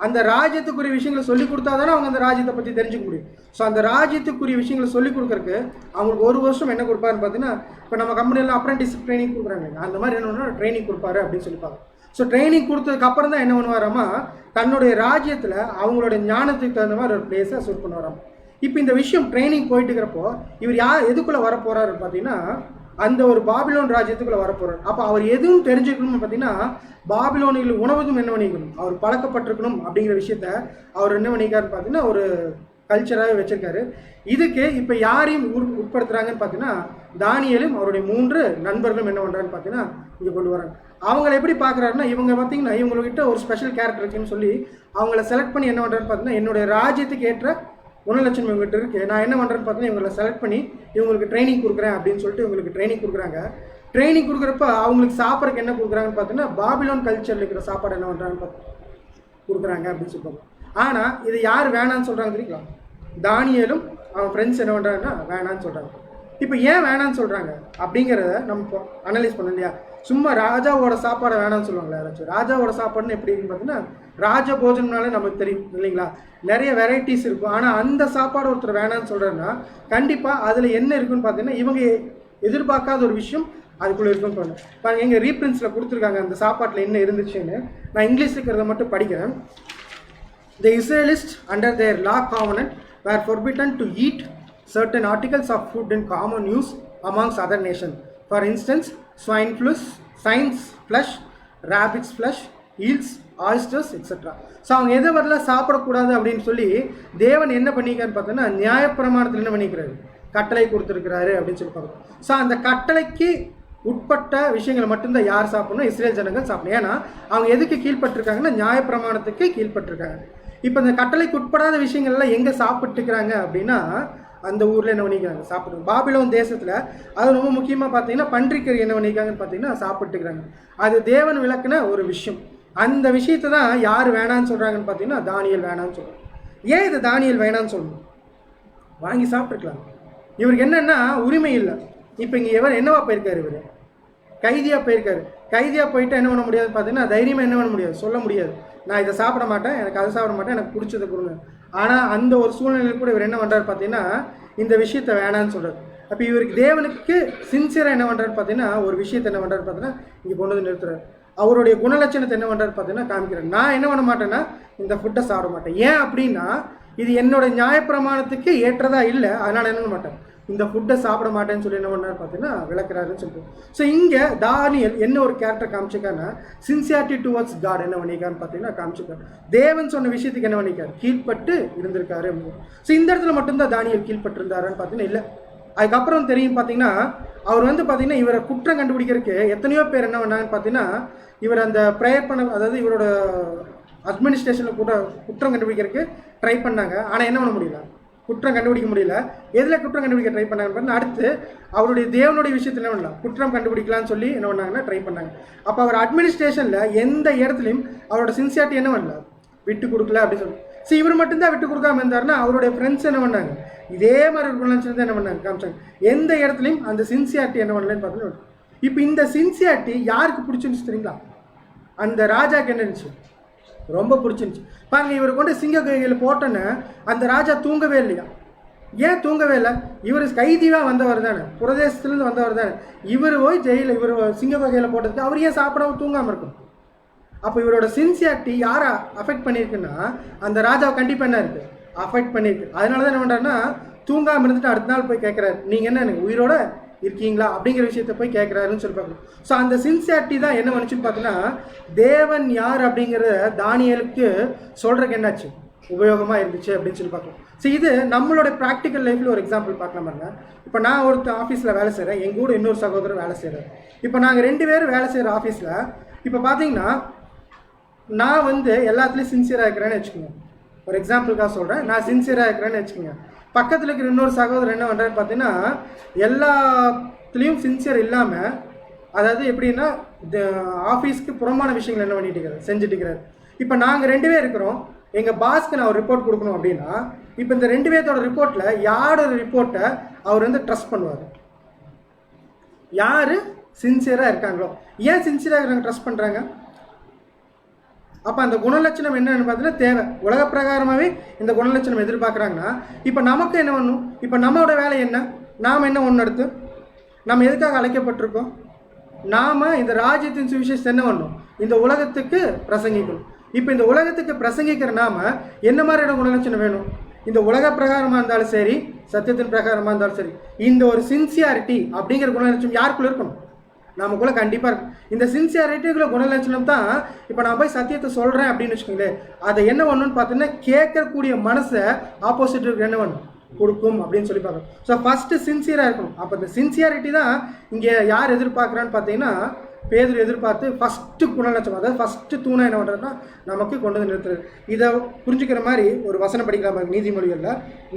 அந்த ராஜ்யத்துக்குரிய விஷயங்களை சொல்லிக் கொடுத்தா தானே அவங்க அந்த ராஜ்யத்தை பற்றி தெரிஞ்சுக்க முடியும். ஸோ அந்த ராஜ்யத்துக்குரிய விஷயங்களை சொல்லிக் கொடுக்கறதுக்கு அவங்களுக்கு 1 வருஷம் என்ன கொடுப்பாருன்னு பார்த்தீங்கன்னா இப்போ நம்ம கம்பெனியில் அப்ரெண்டிஸ் ட்ரைனிங் கொடுக்குறாங்க, அந்த மாதிரி என்ன பண்ணுவார் ட்ரைனிங் கொடுப்பாரு அப்படின்னு சொல்லி பார்க்கலாம். ஸோ ட்ரைனிங் கொடுத்ததுக்கு அப்புறம் தான் என்ன பண்ணுவாராமா தன்னுடைய ராஜ்யத்தில் அவங்களோட ஞானத்துக்கு தகுந்த மாதிரி ஒரு பிளேஸை சூட் பண்ணுவாராம். இப்போ இந்த விஷயம் ட்ரைனிங் போயிட்டு இருக்கிறப்போ இவர் எதுக்குள்ளே வர போகிறாருன்னு பார்த்தீங்கன்னா அந்த ஒரு பாபிலோன் ராஜ்யத்துக்குள்ளே வரப்போகிறார். அப்போ அவர் எதுவும் தெரிஞ்சுக்கணும்னு பார்த்தீங்கன்னா பாபிலோனில் உணவுக்கும் என்ன பண்ணிக்கணும், அவர் பழக்கப்பட்டிருக்கணும் அப்படிங்கிற விஷயத்த அவர் என்ன பண்ணிக்காருன்னு பார்த்தீங்கன்னா ஒரு கல்ச்சராகவே வச்சிருக்காரு. இதுக்கு இப்போ யாரையும் உட்படுத்துறாங்கன்னு பார்த்தீங்கன்னா தானியேலும் அவருடைய 3 நண்பர்களும் என்ன பண்ணுறான்னு பார்த்தீங்கன்னா இங்கே கொண்டு வராங்க. அவங்கள எப்படி பார்க்குறாருன்னா இவங்க பார்த்தீங்கன்னா இவங்ககிட்ட ஒரு ஸ்பெஷல் கேரக்டர் இருக்குன்னு சொல்லி அவங்கள செலக்ட் பண்ணி என்ன பண்ணுறான்னு பார்த்தீங்கன்னா என்னுடைய ராஜ்யத்துக்கு ஏற்ற குணலட்சணம் இவங்ககிட்ட இருக்குது, நான் என்ன பண்ணுறேன்னு பார்த்தீங்கன்னா இவங்களை செலக்ட் பண்ணி இவங்களுக்கு ட்ரைனிங் கொடுக்குறேன் அப்படின்னு சொல்லிட்டு இவங்களுக்கு ட்ரைனிங் கொடுக்குறாங்க. ட்ரைனிங் கொடுக்குறப்ப அவங்களுக்கு சாப்பிட்றதுக்கு என்ன கொடுக்குறாங்கன்னு பார்த்தீங்கன்னா பாபிலோன் கல்ச்சரில் இருக்கிற சாப்பாடு என்ன பண்ணுறாங்கன்னு கொடுக்குறாங்க அப்படின்னு சொல்லுவாங்க. ஆனால் இது யார் வேணான்னு சொல்கிறாங்க தெரியுங்களா? தானியேலும் அவன் ஃப்ரெண்ட்ஸ் என்ன பண்ணுறாங்கன்னா வேணான்னு சொல்கிறாங்க. இப்போ ஏன் வேணான்னு சொல்கிறாங்க அப்படிங்கிறத நம்ம அனலைஸ் பண்ண இல்லையா? சும்மா ராஜாவோட சாப்பாடை வேணான்னு சொல்லுவாங்களா யாராச்சும்? ராஜாவோட சாப்பாடுன்னு எப்படி இருக்குன்னு பார்த்தீங்கன்னா ராஜ போஜனம்னாலே நமக்கு தெரியும் இல்லைங்களா, நிறைய வெரைட்டிஸ் இருக்கும். ஆனால் அந்த சாப்பாடு ஒருத்தர் வேணான்னு சொல்கிறாருன்னா கண்டிப்பாக அதில் என்ன இருக்குன்னு பார்த்தீங்கன்னா இவங்க எதிர்பார்க்காத ஒரு விஷயம் அதுக்குள்ளே இருக்குன்னு சொன்னேன். பாருங்க எங்கள் ரீப்ரின்ஸில் கொடுத்துருக்காங்க அந்த சாப்பாட்டில் என்ன இருந்துச்சுன்னு. நான் இங்கிலீஷ் இருக்கிறத மட்டும் படிக்கிறேன். The Israelites under their law covenant were forbidden to eat certain articles of food in common use amongst other nations. For instance, swine's flesh, rabbit's flesh, eels, oysters, etc. So அவங்க எதை வரல சாப்பிடக்கூடாது அப்படின்னு சொல்லி தேவன் என்ன பண்ணிக்கிறான்னு பார்த்தோன்னா நியாயப்பிரமாணத்தில் என்ன பண்ணிக்கிறாரு, கட்டளை கொடுத்துருக்கிறாரு அப்படின்னு சொல்லி பார்க்கணும். ஸோ அந்த கட்டளைக்கு உட்பட்ட விஷயங்களை மட்டும்தான் யார் சாப்பிடணும், இஸ்ரேல் ஜனங்கள் சாப்பிடணும். ஏன்னா அவங்க எதுக்கு கீழ்பட்டிருக்காங்கன்னா நியாயப்பிரமாணத்துக்கு கீழ்பட்டிருக்காங்க. இப்போ இந்த கட்டளைக்கு உட்படாத விஷயங்கள்லாம் எங்கே சாப்பிட்டுக்கிறாங்க அப்படின்னா அந்த ஊரில் என்ன பண்ணிக்கிறாங்க, சாப்பிடுங்க. பாபிலோன் தேசத்தில் அது ரொம்ப முக்கியமாக பார்த்தீங்கன்னா பன்றிக்கறி என்ன பண்ணிக்கிறாங்கன்னு பார்த்தீங்கன்னா சாப்பிட்டுக்கிறாங்க. அது தேவன் விளக்குன ஒரு விஷயம். அந்த விஷயத்தை தான் யார் வேணான்னு சொல்கிறாங்கன்னு பார்த்தீங்கன்னா தானியேல் வேணான்னு சொல்கிறாங்க. ஏன் இது தானியேல் வேணான்னு சொல்லணும், வாங்கி சாப்பிட்டுக்கலாம். இவருக்கு என்னென்னா உரிமை இல்லை. இப்போ இங்கே இவர் என்னவா போயிருக்காரு, இவர் கைதியாக போயிருக்காரு. கைதியாக போயிட்டு என்ன பண்ண முடியாது பார்த்தீங்கன்னா தைரியமாக என்ன பண்ண முடியாது, சொல்ல முடியாது நான் இதை சாப்பிட மாட்டேன், எனக்கு அதை சாப்பிட மாட்டேன், எனக்கு பிடிச்சதை கொடுங்க. ஆனால் அந்த ஒரு சூழ்நிலையில் கூட இவர் என்ன பண்ணுறாரு பார்த்தீங்கன்னா இந்த விஷயத்தை வேணான்னு சொல்கிறார். அப்போ இவருக்கு தேவனுக்கு சின்சியராக என்ன பண்ணுறாரு பார்த்தீங்கன்னா ஒரு விஷயத்தை என்ன பண்ணுறாரு பார்த்தீங்கன்னா இங்கே கொண்டு வந்து நிறுத்துறாரு. அவருடைய குணலட்சணத்தை என்ன பண்ணுறாரு பார்த்தீங்கன்னா காமிக்கிறார். நான் என்ன பண்ண மாட்டேன்னா இந்த ஃபுட்டை சாப்பிட மாட்டேன். ஏன் அப்படின்னா இது என்னோட நியாயப்பிரமாணத்துக்கு ஏற்றதா இல்லை, அதனால் என்ன பண்ண மாட்டேன், இந்த ஃபுட்டை சாப்பிட மாட்டேன்னு சொல்லி என்ன பண்ணார் பார்த்தீங்கன்னா விளக்குறாருன்னு சொல்லிட்டு. ஸோ இங்கே தானியேல் என்ன ஒரு கேரக்டர் காமிச்சிருக்காருன்னா சின்சியாரிட்டி டுவர்ட்ஸ் காட் என்ன பண்ணிக்கான்னு பார்த்தீங்கன்னா காமிச்சிருக்காரு. தேவன் சொன்ன விஷயத்துக்கு என்ன பண்ணிக்காரு, கீழ்பட்டு இருந்திருக்காரு. ஸோ இந்த இடத்துல மட்டும்தான் தானியேல் கீழ்பட்டு இருந்தாருன்னு பார்த்தீங்கன்னா இல்லை. அதுக்கப்புறம் தெரியும் பார்த்தீங்கன்னா அவர் வந்து பார்த்தீங்கன்னா இவரை குற்றம் கண்டுபிடிக்கிறதுக்கு எத்தனையோ பேர் என்ன பண்ணாங்கன்னு பார்த்தீங்கன்னா இவர் அந்த ப்ரேயர் பண்ண, அதாவது இவரோட அட்மினிஸ்ட்ரேஷனில் கூட குற்றம் கண்டுபிடிக்கிறதுக்கு ட்ரை பண்ணாங்க. ஆனால் என்ன பண்ண முடியல, குற்றம் கண்டுபிடிக்க முடியல. எதில் குற்றம் கண்டுபிடிக்க ட்ரை பண்ணாங்கன்னு அடுத்து அவருடைய தேவனுடைய விஷயத்தில் என்ன பண்ணலாம், குற்றம் கண்டுபிடிக்கலான்னு சொல்லி என்ன பண்ணாங்கன்னா ட்ரை பண்ணாங்க. அப்போ அவர் அட்மினிஸ்ட்ரேஷனில் எந்த இடத்துலையும் அவரோட சின்சியாரிட்டி என்ன பண்ணல, விட்டு கொடுக்கல அப்படின்னு சொல்லி. ஸோ இவர் மட்டும்தான் விட்டு கொடுக்காம இருந்தாருன்னா அவருடைய ஃப்ரெண்ட்ஸ் என்ன பண்ணாங்க, இதே மாதிரி ஒரு குணலட்சணத்தை என்ன பண்ணாங்க காமிச்சாங்க. எந்த இடத்துலையும் அந்த சின்சியாரிட்டி என்ன பண்ணலன்னு பார்த்தீங்கன்னா இப்போ இந்த சின்சியாரிட்டி யாருக்கு பிடிச்சிருந்துச்சு தெரியுங்களா, அந்த ராஜாக்கு என்ன இருந்துச்சு, ரொம்ப பிடிச்சிருந்துச்சு. பாருங்க இவர் கொண்டு சிங்க கையில் போட்டோன்னு அந்த ராஜா தூங்கவே இல்லையா. ஏன் தூங்கவே இல்லை, இவர் கைதியாக வந்தவர் தானே, பிரதேசத்துலேருந்து வந்தவர் தானே. இவர் போய் ஜெயிலில் இவர் சிங்க கையில் போட்டதுக்கு அவர் ஏன் சாப்பிடாம தூங்காமல் இருக்கும். அப்போ இவரோட சின்சியாரிட்டி யாரை அஃபெக்ட் பண்ணியிருக்குன்னா அந்த ராஜாவை கண்டிப்பாக என்ன இருக்குது, அஃபெக்ட் பண்ணியிருக்கு. அதனால தான் என்ன பண்ணுறாருன்னா தூங்காமல் இருந்துட்டு அடுத்த நாள் போய் கேட்குறாரு, நீங்கள் என்ன எனக்கு உயிரோட இருக்கீங்களா அப்படிங்கிற விஷயத்த போய் கேட்குறாருன்னு சொல்லி பார்க்கணும். ஸோ அந்த சின்சியாரிட்டி தான் என்ன பண்ணுச்சுன்னு பார்த்தீங்கன்னா தேவன் யார் அப்படிங்கிறத தானியேலுக்கு சொல்கிறதுக்கு என்னாச்சு, உபயோகமாக இருந்துச்சு அப்படின்னு சொல்லி பார்க்கலாம். ஸோ இது நம்மளோட ப்ராக்டிக்கல் லைஃப்பில் ஒரு எக்ஸாம்பிள் பார்க்கலாம் பாருங்க. இப்போ நான் ஒருத்தர் ஆஃபீஸில் வேலை செய்கிறேன், எங்கள் கூட இன்னொரு சகோதரர் வேலை செய்கிறார். இப்போ நாங்கள் 2 பேரும் வேலை செய்கிற ஆஃபீஸில் இப்போ பார்த்தீங்கன்னா நான் வந்து எல்லாத்துலேயும் சின்சியராக இருக்கிறேன்னு வச்சுக்கோங்க. ஒரு எக்ஸாம்பிளுக்காக சொல்கிறேன், நான் சின்சியராக இருக்கிறேன்னு வச்சுக்கோங்க. பக்கத்தில் இருக்கிற இன்னொரு சகோதரர் என்ன பண்ணுறாரு பார்த்தீங்கன்னா எல்லாத்துலேயும் சின்சியர் இல்லாமல், அதாவது எப்படின்னா ஆஃபீஸ்க்கு புறமான விஷயங்கள் என்ன பண்ணிட்டு இருக்கிறார், செஞ்சுட்டு இருக்கிறார். இப்போ நாங்கள் 2 பேர் இருக்கிறோம், எங்கள் பாஸ்க்கு நான் ஒரு ரிப்போர்ட் கொடுக்கணும் அப்படின்னா இப்போ இந்த 2 பேர்த்தோட ரிப்போர்ட்டில் யாரோட ரிப்போர்ட்டை அவர் வந்து ட்ரஸ்ட் பண்ணுவார், யார் சின்சியராக இருக்காங்களோ. ஏன் சின்சியராக இருக்காங்க ட்ரஸ்ட் பண்ணுறாங்க, அப்போ அந்த குணலட்சணம் என்னன்னு பார்த்தீங்கன்னா தேவை. உலக பிரகாரமாகவே இந்த குணலட்சணம் எதிர்பார்க்குறாங்கன்னா இப்போ நமக்கு என்ன பண்ணணும், இப்போ நம்மளோட வேலை என்ன, நாம் என்ன ஒன்று எடுத்து நம்ம எதுக்காக அழைக்கப்பட்டிருக்கோம், நாம் இந்த ராஜ்யத்தின் சுவிசேஷத்தை என்ன பண்ணணும், இந்த உலகத்துக்கு பிரசங்கிக்கணும். இப்போ இந்த உலகத்துக்கு பிரசங்கிக்கிற நாம என்ன மாதிரியான குணலட்சணம் வேணும், இந்த உலக பிரகாரமாக இருந்தாலும் சரி சத்தியத்தின் பிரகாரமாக இருந்தாலும் சரி இந்த ஒரு சின்சியாரிட்டி அப்படிங்கிற குணலட்சணம் யாருக்குள்ள இருக்கணும், நமக்குள்ள கண்டிப்பாக இருக்கும். இந்த சின்சியாரிட்டிக்குள்ள குணலட்சணம் தான் இப்போ நான் போய் சத்தியத்தை சொல்கிறேன் அப்படின்னு வச்சுக்கோங்களேன், அதை என்ன பண்ணணும்னு பார்த்தீங்கன்னா கேட்கக்கூடிய மனசை ஆப்போசிட்டுக்கு என்ன பண்ணணும் கொடுக்கும் அப்படின்னு சொல்லி பார்க்கணும். ஸோ ஃபஸ்ட்டு சின்சியராக இருக்கணும். அப்போ இந்த சின்சியாரிட்டி தான் இங்கே யார் எதிர்பார்க்குறான்னு பார்த்தீங்கன்னா பேதுரு எதிர்பார்த்து ஃபஸ்ட்டு குணலட்சணம், அதாவது ஃபஸ்ட்டு தூணை என்ன பண்ணுறதுன்னா நமக்கு கொண்டு வந்து நிறுத்துறது. இதை புரிஞ்சுக்கிற மாதிரி ஒரு வசனம் படிக்கலாம்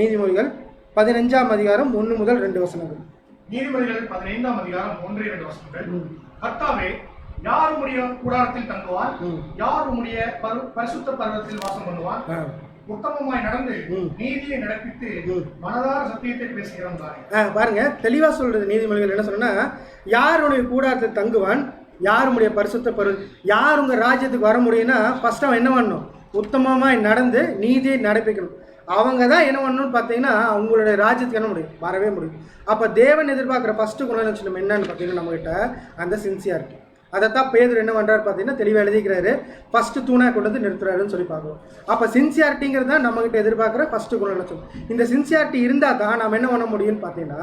நீதிமொழிகள் 15ஆம் அதிகாரம் 1 முதல் 2 வசனங்கள். நீதிமொழிகள் 15ஆம் அதிகாரம் 1-2 வசனங்கள். கர்த்தாவே, யார் உம்முடைய கூடாரத்தில் தங்குவான், யார் உம்முடைய பரிசுத்த பர்வதத்தில் வாசம் பண்ணுவான், உத்தமமாய் நடந்து நீதியை நடப்பித்து மனதார சத்தியத்தை பேசுகிறோம். பாருங்க தெளிவா சொல்றது நீதிமொழிகள் என்ன சொன்னா, யாருடைய கூடாரத்தில் தங்குவான், யாருடைய பரிசுத்த பர்வதம், யார் உங்க ராஜ்யத்துக்கு வர முடியும்னா ஃபர்ஸ்ட் அவன் என்ன பண்ணணும், உத்தமமாய் நடந்து நீதியை நடப்பிக்கணும். அவங்க தான் என்ன பண்ணணும்னு பார்த்தீங்கன்னா அவங்களுடைய ராஜ்யத்துக்கு என்ன முடியும், வரவே முடியும். அப்போ தேவன் எதிர்பார்க்குற ஃபஸ்ட்டு குணலட்சணம் என்னன்னு பார்த்தீங்கன்னா நம்மகிட்ட அந்த சின்சியாரிட்டி. அதைத்தான் பேதுரு என்ன பண்ணுறாரு பார்த்தீங்கன்னா தெளிவாக எழுதிக்கிறாரு. ஃபஸ்ட்டு தூணாக கொண்டு வந்து நிறுத்துறாருன்னு சொல்லி பார்க்குறோம். அப்போ சின்சியாரிட்டிங்கிறது தான் நம்மகிட்ட எதிர்பார்க்குற ஃபஸ்ட்டு குணலட்சணம். இந்த சின்சியாரிட்டி இருந்தால் தான் நம்ம என்ன பண்ண முடியும்னு பார்த்தீங்கன்னா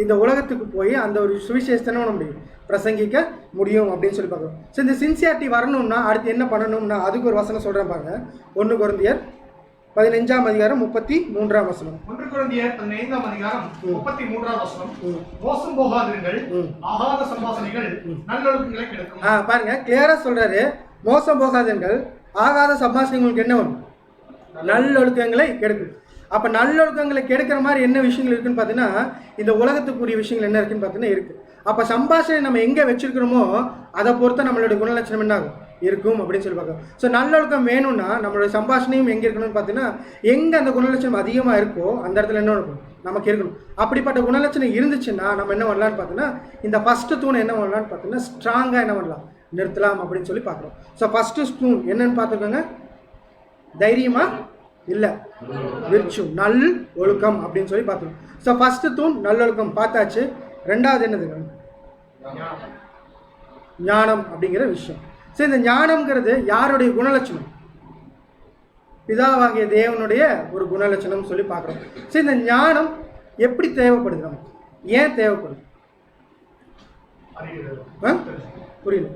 இந்த உலகத்துக்கு போய் அந்த ஒரு சுவிசேஷத்தை என்ன பண்ண முடியும், பிரசங்கிக்க முடியும் அப்படின்னு சொல்லி பார்க்குறோம். ஸோ இந்த சின்சியாரிட்டி வரணும்னா அடுத்து என்ன பண்ணணும்னா அதுக்கு ஒரு வசனம் சொல்கிறேன் பாருங்க. 1 கொரிந்தியர் 15ஆம் அதிகாரம் 33ஆம் வசனம். 1 கொரிந்தியர் 15ஆம் அதிகாரம் 33ஆம் வசனம். மோசம் போகாதீர்கள், ஆகாத சம்பாஷணைகள் நல்லொழுக்கங்களை கெடுக்கும். பாருங்க கிளியரா சொல்றாரு. மோசம் போகாதீர்கள், ஆகாத சம்பாஷணைகளுக்கு என்ன வரும், நல்லொழுக்கங்களை கெடுக்கும். அப்ப நல்லொழுக்கங்களை கெடுக்கிற மாதிரி என்ன விஷயங்கள் இருக்குன்னு பார்த்தீங்கன்னா இந்த உலகத்துக்குரிய விஷயங்கள் என்ன இருக்குன்னு பார்த்தீங்கன்னா இருக்கு. அப்ப சம்பாஷணை நம்ம எங்க வச்சிருக்கிறோமோ அதை பொறுத்த நம்மளுடைய குணலட்சணம் என்ன ஆகும் இருக்கும் அப்படின்னு சொல்லி பார்க்கணும். ஸோ நல்லொழுக்கம் வேணும்னா நம்மளுடைய சம்பாஷணையும் எங்கே இருக்கணும்னு பார்த்தீங்கன்னா எங்கே அந்த குணலட்சணம் அதிகமாக இருக்கோ அந்த இடத்துல என்ன இருக்கும் நமக்கு இருக்கணும். அப்படிப்பட்ட குணலட்சணம் இருந்துச்சுன்னா நம்ம என்ன பண்ணலான்னு பார்த்தீங்கன்னா இந்த ஃபஸ்ட்டு தூணை என்ன பண்ணலான்னு பார்த்தீங்கன்னா ஸ்ட்ராங்காக என்ன பண்ணலாம், நிறுத்தலாம் அப்படின்னு சொல்லி பார்க்குறோம். ஸோ ஃபஸ்ட்டு தூண் என்னன்னு பார்த்துக்கோங்க, தைரியமா இல்லை விர்ச்சு நல் ஒழுக்கம் அப்படின்னு சொல்லி பார்த்துக்கோங்க. ஸோ ஃபஸ்ட்டு தூண் நல்லொழுக்கம் பார்த்தாச்சு. ரெண்டாவது என்னது, ஞானம் அப்படிங்கிற விஷயம். சரி, இந்த ஞானம்ங்கிறது யாருடைய குணலட்சணம், பிதாவாகிய தேவனுடைய ஒரு குணலட்சணம் சொல்லி பார்க்குறோம். சரி, இந்த ஞானம் எப்படி தேவைப்படுது, நமக்கு ஏன் தேவைப்படுது, புரியல,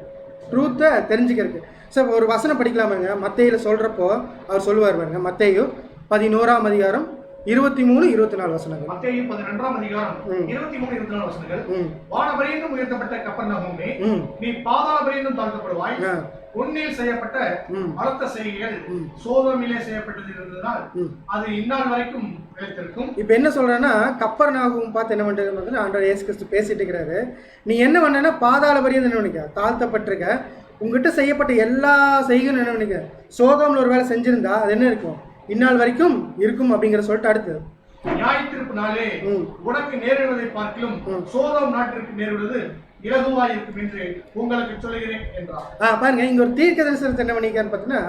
ட்ரூத்தை தெரிஞ்சுக்கிறதுக்கு. சார் ஒரு வசனம் படிக்கலாமாங்க, மத்தேயில சொல்றப்போ அவர் சொல்லுவார் பாருங்க. மத்தேயு 11ஆம் அதிகாரம் 23-24 வசனங்கள். மத்தேயு 11ஆம் அதிகாரம் 23-24 வசனங்கள். வானபரியந்தம் உயர்த்தப்பட்ட கப்பர்நகூமே, நீ பாதாள பரியந்தம் தாழ்த்தப்படுவாய். உன்னில் செய்யப்பட்ட பலத்த செய்கைகள் சோதோமிலே செய்யப்பட்டது இருந்ததால் அது இந்நாள் வரைக்கும் நிலைத்திருக்கும். இப்ப என்ன சொல்றேன்னா கப்பர்நகூம் பார்த்து என்ன பண்றது, ஆண்டவர் இயேசு கிறிஸ்து பேசிட்டு இருக்கிறாரு. நீ என்ன பண்ணனா பாதாள பரியந்தம் என்ன பண்ணிக்க, தாழ்த்தப்பட்டிருக்க. உங்ககிட்ட செய்யப்பட்ட எல்லா செய்கையும் என்ன பண்ணிக்க, சோதோம்ல ஒரு வேலை செஞ்சிருந்தா அது என்ன இருக்கும், இந்நாள் வரைக்கும் இருக்கும் அப்படிங்கிற சொல்லிட்டு அடுத்து நியாயத்தீர்ப்பு நாளே உனக்கு நேரிடுவதை பார்க்கிலும் சோதோம் நாட்டிற்கு நேரிடுவது இலகுவாய் இருக்கும் என்று உங்களுக்கு சொல்லுகிறேன் என்றார். பாருங்க இங்க ஒரு தீர்க்க தரிசனத்தை என்ன பண்ணிக்கான்னு பார்த்தீங்கன்னா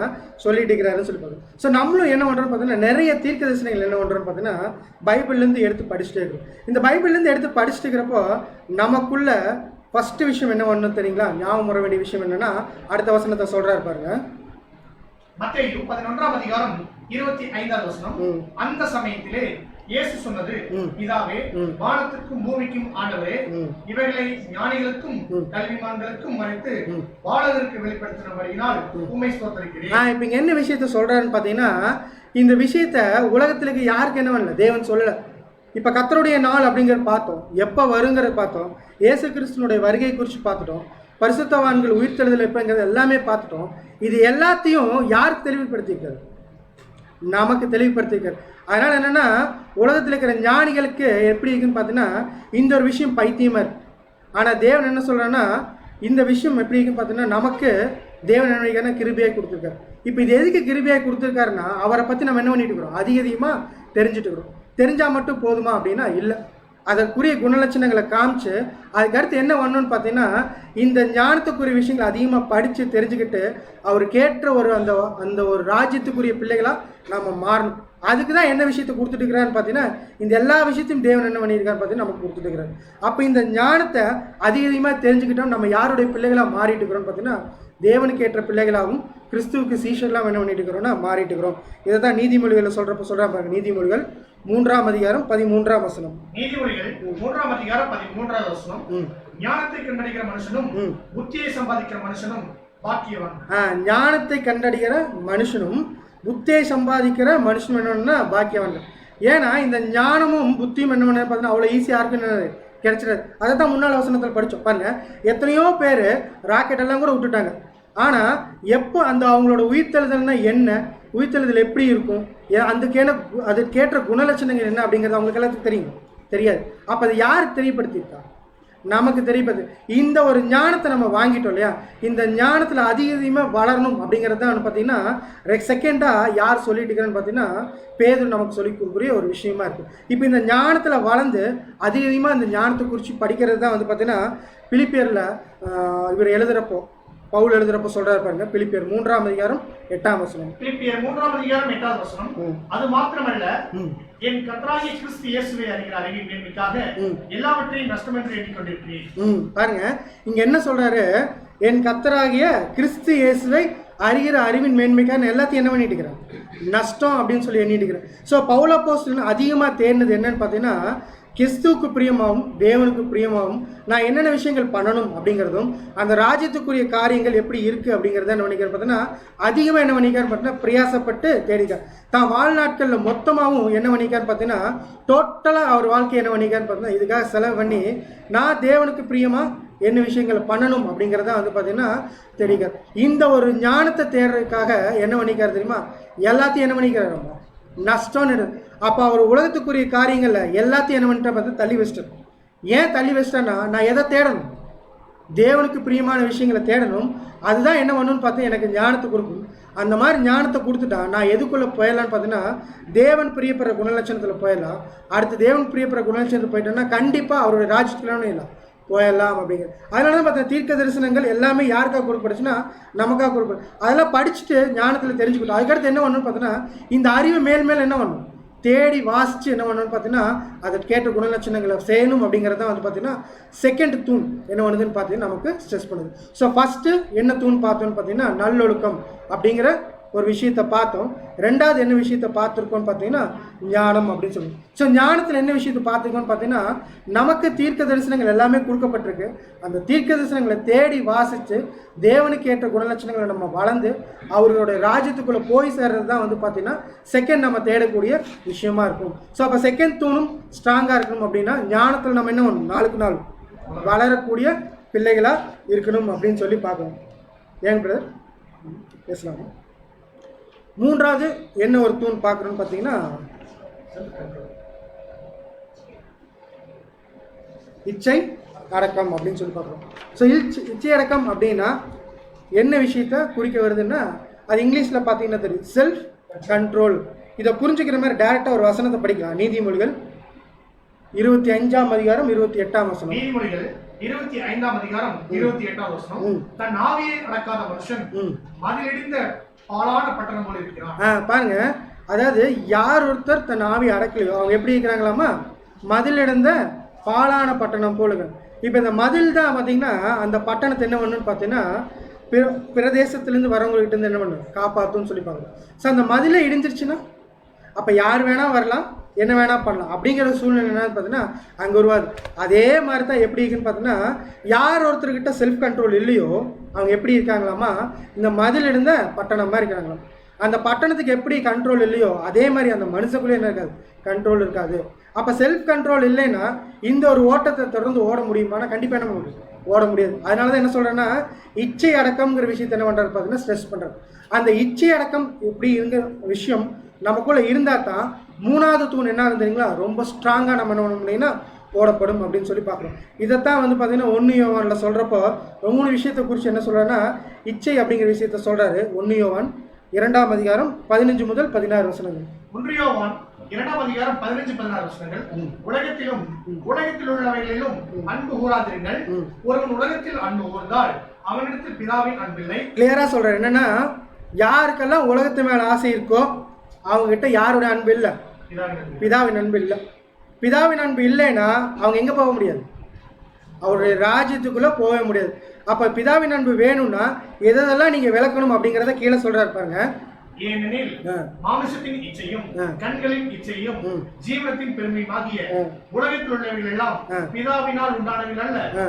சொல்லிட்டு இருக்கிறாருன்னு சொல்லி பாருங்க. ஸோ நம்மளும் என்ன பண்றோம்னு பார்த்தீங்கன்னா நிறைய தீர்க்க தரிசனங்கள் என்ன பண்றோம்னு பார்த்தீங்கன்னா பைபிள்ல இருந்து எடுத்து படிச்சுட்டே இருக்கிறோம். இந்த பைபிள்ல இருந்து எடுத்து படிச்சுட்டு இருக்கிறப்போ நமக்குள்ள ஃபர்ஸ்ட் விஷயம் என்ன பண்ணணும் தெரியுங்களா, ஞாபகம் வர வேண்டிய விஷயம் என்னன்னா அடுத்த வசனத்தை சொல்றாரு பாருங்க. மத்தேயு 11ஆம் அதிகாரம் 25ஆவது வசனம். அந்த சமயத்திலே இயேசு சொன்னது, பிதாவே, வானத்திற்கும் பூமிக்கும் ஆண்டவரே, இவைகளை ஞானிகளுக்கும் கல்விமான்களுக்கும் மறைத்து பாலகருக்கு வெளிப்படுத்தினபடியினால் உம்மை ஸ்தோத்திரிக்கிறேன். இப்ப இங்க என்ன விஷயத்த சொல்றாருன்னு பாத்தீங்கன்னா இந்த விஷயத்த உலகத்திற்கு யாருக்கு என்ன பண்ணல, தேவன் சொல்லல. இப்ப கர்த்தருடைய நாள் அப்படிங்கறத பார்த்தோம், எப்ப வருங்கிறத பார்த்தோம், இயேசு கிறிஸ்துனுடைய வருகை குறித்து பார்த்துட்டோம், பரிசுத்தவான்கள் உயிர்த்தெழுதல் எப்பங்கிறது எல்லாமே பார்த்துட்டோம். இது எல்லாத்தையும் யாருக்கு தெளிவுபடுத்திக்கிறது, நமக்கு தெளிவுபடுத்திக்கிறது. அதனால என்னன்னா உலகத்தில் இருக்கிற ஞானிகளுக்கு எப்படி இருக்குன்னு பார்த்தீங்கன்னா இந்த ஒரு விஷயம் பைத்தியமா இருக்கு. ஆனால் தேவன் என்ன சொல்றேன்னா இந்த விஷயம் எப்படி இருக்குன்னு பார்த்தீங்கன்னா நமக்கு தேவன் என்ன கிருபையாக கொடுத்துருக்காரு. இப்போ இது எதுக்கு கிருபையாக கொடுத்துருக்காருன்னா அவரை பற்றி நம்ம என்ன பண்ணிட்டு இருக்கிறோம், அதிகமாக தெரிஞ்சுட்டு இருக்கிறோம். தெரிஞ்சால் மட்டும் போதுமா அப்படின்னா இல்லை, அதற்குரிய குணலட்சணங்களை காமிச்சு அதுக்கடுத்து என்ன பண்ணணும்னு பார்த்தீங்கன்னா இந்த ஞானத்துக்குரிய விஷயங்களை அதிகமாக படித்து தெரிஞ்சுக்கிட்டு அவருக்கு ஏற்ற ஒரு அந்த ஒரு ராஜ்யத்துக்குரிய பிள்ளைகளாக நம்ம மாறணும். அதுக்கு தான் என்ன விஷயத்தை கொடுத்துட்டு இருக்கிறான்னு பார்த்தீங்கன்னா இந்த எல்லா விஷயத்தையும் தேவன் என்ன பண்ணியிருக்காரு பார்த்தீங்கன்னா நமக்கு கொடுத்துட்டு இருக்கிறாரு. அப்போ இந்த ஞானத்தை அதிகமாக தெரிஞ்சுக்கிட்டோம் நம்ம யாருடைய பிள்ளைகளாக மாறிட்டு இருக்கிறோம்னு பார்த்தீங்கன்னா தேவனுக்கு ஏற்ற பிள்ளைகளாகவும் கிறிஸ்துவுக்கு சீஷர்களாக என்ன பண்ணிட்டு இருக்கிறோம்னா மாறிட்டு இருக்கிறோம். இதை தான் நீதிமொழிகளை சொல்கிறேன் பாருங்க. நீதிமொழிகள் 3ஆம் அதிகாரம் 13ஆம் வசனம். நீதிமொழிகள் 3ஆம் அதிகாரம் 13ஆம் வசனம். ஞானத்தை கண்டடைகிற மனுஷனும் புத்தியை சம்பாதிக்கிற மனுஷனும் பாக்கியவான். ஞானத்தை கண்டடைகிற மனுஷனும் புத்தியை சம்பாதிக்கிற மனுஷனும் என்னன்னா பாக்கியவான். ஏன்னா இந்த ஞானமும் புத்தியும் என்ன பண்ண பார்த்தீங்கன்னா அவ்வளோ ஈஸியாக இருக்குன்னு கிடைச்சிடாது. அதை தான் முன்னாள் வசனத்தில் படித்தோம் பாருங்க. எத்தனையோ பேர் ராக்கெட் எல்லாம் கூட விட்டுட்டாங்க. ஆனால் எப்போ அந்த அவங்களோட உயிர்த்தெழுதல்னா என்ன, உயிர்த்தெழுதல் எப்படி இருக்கும், அதுக்கேற்ற குணலட்சணங்கள் என்ன அப்படிங்கிறது அவங்களுக்கு எல்லாத்துக்கும் தெரியும் தெரியாது. அப்போ அதை யாருக்கு தெரியப்படுத்தியிருக்கா, நமக்கு தெரியப்படுது. இந்த ஒரு ஞானத்தை நம்ம வாங்கிட்டோம் இல்லையா, இந்த ஞானத்தில் அதிகமாக வளரணும் அப்படிங்கிறது தான் பார்த்தீங்கன்னா செகண்டாக யார் சொல்லிட்டு இருக்கிறேன்னு பார்த்தீங்கன்னா பேதுரு நமக்கு சொல்லி கொடுக்குற ஒரு விஷயமா இருக்குது. இப்போ இந்த ஞானத்தில் வளர்ந்து அதிகமாக இந்த ஞானத்தை குறித்து படிக்கிறது தான் பார்த்தீங்கன்னா பிலிப்பியரில் இவர் எழுதுகிறப்போ பவுல் எழுதுறப்ப சொல்றாரு பாருங்க. பிலிப்பியர் 3ஆம் அதிகாரம் 8ஆம் வசனம். பிலிப்பியர் 3ஆம் அதிகாரம் 8ஆம் வசனம். அது மாத்திரமல்ல, என் கர்த்தராகிய கிறிஸ்து இயேசுவை அறிகிற அறிவின் மேன்மைக்காக எல்லாவற்றையும் நஷ்டம் என்று எண்ணிக்கொண்டிருக்கிறேன். பாருங்க இங்க என்ன சொல்றாரு, என் கர்த்தராகிய கிறிஸ்து இயேசுவை அறிகிற அறிவின் மேன்மைக்கான எல்லாத்தையும் என்ன பண்ணிட்டு இருக்கிறேன், நஷ்டம் அப்படின்னு சொல்லி எண்ணிட்டு இருக்கிறேன். ஸோ பவுல் அப்போஸ்தலன் அதிகமாக தேடினது என்னன்னு பார்த்தீங்கன்னா, கிறிஸ்துவுக்கு பிரியமாகவும் தேவனுக்கு பிரியமாகவும் நான் என்னென்ன விஷயங்கள் பண்ணணும் அப்படிங்கிறதும், அந்த ராஜ்யத்துக்குரிய காரியங்கள் எப்படி இருக்குது அப்படிங்கிறத என்ன பண்ணிக்கிறேன் பார்த்தீங்கன்னா, அதிகமாக என்ன பண்ணிக்கான்னு பார்த்தீங்கன்னா பிரயாசப்பட்டு தேடிக்கார். தான் வாழ்நாட்களில் மொத்தமாகவும் என்ன பண்ணிக்கான்னு பார்த்தீங்கன்னா, டோட்டலாக அவர் வாழ்க்கையை என்ன பண்ணிக்கான்னு பார்த்தீங்கன்னா இதுக்காக செலவு பண்ணி நான் தேவனுக்கு பிரியமாக என்ன விஷயங்களை பண்ணணும் அப்படிங்கிறத வந்து பார்த்தீங்கன்னா தேடிக்கார். இந்த ஒரு ஞானத்தை தேடுறதுக்காக என்ன பண்ணிக்கார் தெரியுமா, எல்லாத்தையும் என்ன பண்ணிக்கிறார், நம்ம நஷ்டம்னு. அப்போ அவர் உலகத்துக்குரிய காரியங்களில் எல்லாத்தையும் என்ன பண்ணிட்டா பார்த்து தள்ளி வச்சிட்டார். ஏன் தள்ளி வச்சிட்டேன்னா, நான் எதை தேடணும், தேவனுக்கு பிரியமான விஷயங்களை தேடணும். அதுதான் என்ன பண்ணணும்னு பார்த்து எனக்கு ஞானத்தை கொடுக்கும். அந்த மாதிரி ஞானத்தை கொடுத்துட்டா நான் எதுக்குள்ளே போயிடலான்னு பார்த்தீங்கன்னா, தேவன் பிரியப்படுற குணலட்சணத்தில் போயிடலாம். அடுத்து தேவன் பிரியப்படுற குணலட்சணத்தில் போயிட்டோன்னா கண்டிப்பாக அவருடைய ராஜ்யத்துக்குள்ளே இல்லை போயிடலாம் அப்படிங்கிற. அதனால தான் பார்த்தா தீர்க்க தரிசனங்கள் எல்லாமே யாருக்காக கொடுப்படுச்சுன்னா நமக்காக கொடுப்பது. அதெல்லாம் படிச்சுட்டு ஞானத்தில் தெரிஞ்சுக்கிட்டோம். அதுக்கடுத்து என்ன பண்ணணும்னு பார்த்தீங்கன்னா, இந்த அறிவு மேல் என்ன பண்ணணும், தேடி வாசித்து என்ன பண்ணணும்னு பார்த்தீங்கன்னா அதை கேட்ட குணலட்சணங்களை செய்யணும் அப்படிங்கிறது தான் வந்து பார்த்தீங்கன்னா செகண்ட் தூண் என்ன பண்ணுதுன்னு பார்த்தீங்கன்னா நமக்கு ஸ்ட்ரெஸ் பண்ணுது. ஸோ ஃபஸ்ட்டு என்ன தூண் பார்த்தோன்னு பார்த்தீங்கன்னா நல்லொழுக்கம் அப்படிங்கிற ஒரு விஷயத்தை பார்த்தோம். ரெண்டாவது என்ன விஷயத்தை பார்த்துருக்கோன்னு பார்த்தீங்கன்னா ஞானம் அப்படின்னு சொல்லி. ஸோ ஞானத்தில் என்ன விஷயத்தை பார்த்துருக்கோன்னு பார்த்தீங்கன்னா, நமக்கு தீர்க்க தரிசனங்கள் எல்லாமே கொடுக்கப்பட்டிருக்கு. அந்த தீர்க்க தரிசனங்களை தேடி வாசித்து தேவனுக்கு ஏற்ற குணலட்சணங்களை நம்ம வளர்ந்து அவர்களுடைய ராஜ்யத்துக்குள்ளே போய் சேர்றது தான் வந்து பார்த்தீங்கன்னா செகண்ட் நம்ம தேடக்கூடிய விஷயமா இருக்கும். ஸோ அப்போ செகண்ட் தூணும் ஸ்ட்ராங்காக இருக்கணும் அப்படின்னா ஞானத்தில் நம்ம என்ன பண்ணணும், நாளுக்கு நாள் வளரக்கூடிய பிள்ளைகளாக இருக்கணும் அப்படின்னு சொல்லி பார்க்கணும். ஏங்க பிரதர் பேசலாமா? மூன்றாவது என்ன ஒரு தூண் பார்க்குறோன்னு பார்த்தீங்கன்னா இச்சை அடக்கம் அப்படின்னு சொல்லி பார்க்குறோம். ஸோ இச்சை அடக்கம் அப்படின்னா என்ன விஷயத்த குறிக்க வருதுன்னா, அது இங்கிலீஷில் பார்த்தீங்கன்னா தெரியும், செல்ஃப் கண்ட்ரோல். இதை புரிஞ்சுக்கிற மாதிரி டேரெக்டாக ஒரு வசனத்தை படிக்கலாம். நீதிமொழிகள் 25ஆம் அதிகாரம் 28ஆம் வசனம். நீதிமொழிகள் 25ஆம் அதிகாரம் 28ஆம் வசனம். தன் ஆவியை அடக்காத மனுஷன் மதிலிடிந்த பாழான பட்டணம் போல இருக்கிறான். பாருங்க, அதாவது யார் ஒருத்தர் தன் ஆவி அடக்கலையோ அவங்க எப்படி இருக்கிறாங்களாமா, மதில் இழந்த பாழான பட்டணம் போலுங்க. இப்போ இந்த மதில் தான் பார்த்தீங்கன்னா அந்த பட்டணத்தை என்ன பண்ணுன்னு பார்த்தீங்கன்னா பிரதேசத்துலேருந்து வரவங்ககிட்ட இருந்து என்ன பண்ணும், காப்பாற்றுன்னு சொல்லி பார்க்குறோம். ஸோ அந்த மதிலை இடிஞ்சிருச்சுன்னா அப்போ யார் வேணால் வரலாம், என்ன வேணால் பண்ணலாம் அப்படிங்கிற சூழ்நிலை என்னன்னு பார்த்தீங்கன்னா அங்கே உருவாது. அதே மாதிரி தான் எப்படி இருக்குன்னு பார்த்தீங்கன்னா, யார் ஒருத்தர்கிட்ட செல்ஃப் கண்ட்ரோல் இல்லையோ அவங்க எப்படி இருக்காங்களாமா, இந்த மதில் இருந்த பட்டணம் மாதிரி இருக்கிறாங்களாம். அந்த பட்டணத்துக்கு எப்படி கண்ட்ரோல் இல்லையோ அதே மாதிரி அந்த மனுஷக்குள்ளே என்ன இருக்காது, கண்ட்ரோல் இருக்காது. அப்போ செல்ஃப் கண்ட்ரோல் இல்லைன்னா இந்த ஒரு ஓட்டத்தை தொடர்ந்து ஓட முடியுமானா கண்டிப்பாக என்ன முடியும், ஓட முடியாது. அதனால தான் என்ன சொல்கிறேன்னா, இச்சை அடக்கம்ங்கிற விஷயத்தை என்ன பண்ணுறது பார்த்தீங்கன்னா ஸ்ட்ரெஸ் பண்ணுறது. அந்த இச்சை அடக்கம் இப்படி இருக்கிற விஷயம் நமக்குள்ளே இருந்தால் தான் மூணாவது தூண் என்ன இருந்தீங்களா ரொம்ப ஸ்ட்ராங்காக நம்ம என்ன பண்ண முடியும்னா போடப்படும் அப்படின்னு சொல்லி பார்க்குறோம். இதைத்தான் வந்து பார்த்தீங்கன்னா 1 யோவானில் சொல்கிறப்போ 3 விஷயத்தை குறித்து என்ன சொல்கிறேன்னா இச்சை அப்படிங்கிற விஷயத்த சொல்கிறாரு. 1 யோவான் 2ஆம் அதிகாரம் 15 முதல் 16 வசனங்கள். 1 யோவான் 2ஆம் அதிகாரம் 15-16 வசனங்கள். உலகத்திலும் உலகத்தில் உள்ளவைகளிலும் அன்பு கூறாதிருங்கள். ஒருவன் உலகத்தில் அன்பு கூர்ந்தால் அவனிடத்தில் பிதாவின் அன்பில்லை. கிளியரா சொல்றாரு. என்னன்னா, யாருக்கெல்லாம் உலகத்து மேல ஆசை இருக்கோ அவங்க கிட்ட யாருடைய அன்பு இல்லை, பிதாவின் அன்பு இல்லை. பிதாவின் அன்பு இல்லைன்னா அவங்க எங்க போக முடியாது, அவருடைய ராஜ்யத்துக்குள்ள போக முடியாது. அப்ப பிதாவின் அன்பு வேணும்னா எதெல்லாம் நீங்க விளக்கணும் அப்படிங்கறத கீழே சொல்றாரு பாருங்க. ஏனெனில் மாமிசத்தின் இச்சையும் கண்களின் இச்சையும் ஜீவனத்தின் பெருமையுமாகிய உலகத்தில் உள்ளவைகள் எல்லாம் பிதாவினால் உண்டானவைகள் அல்ல,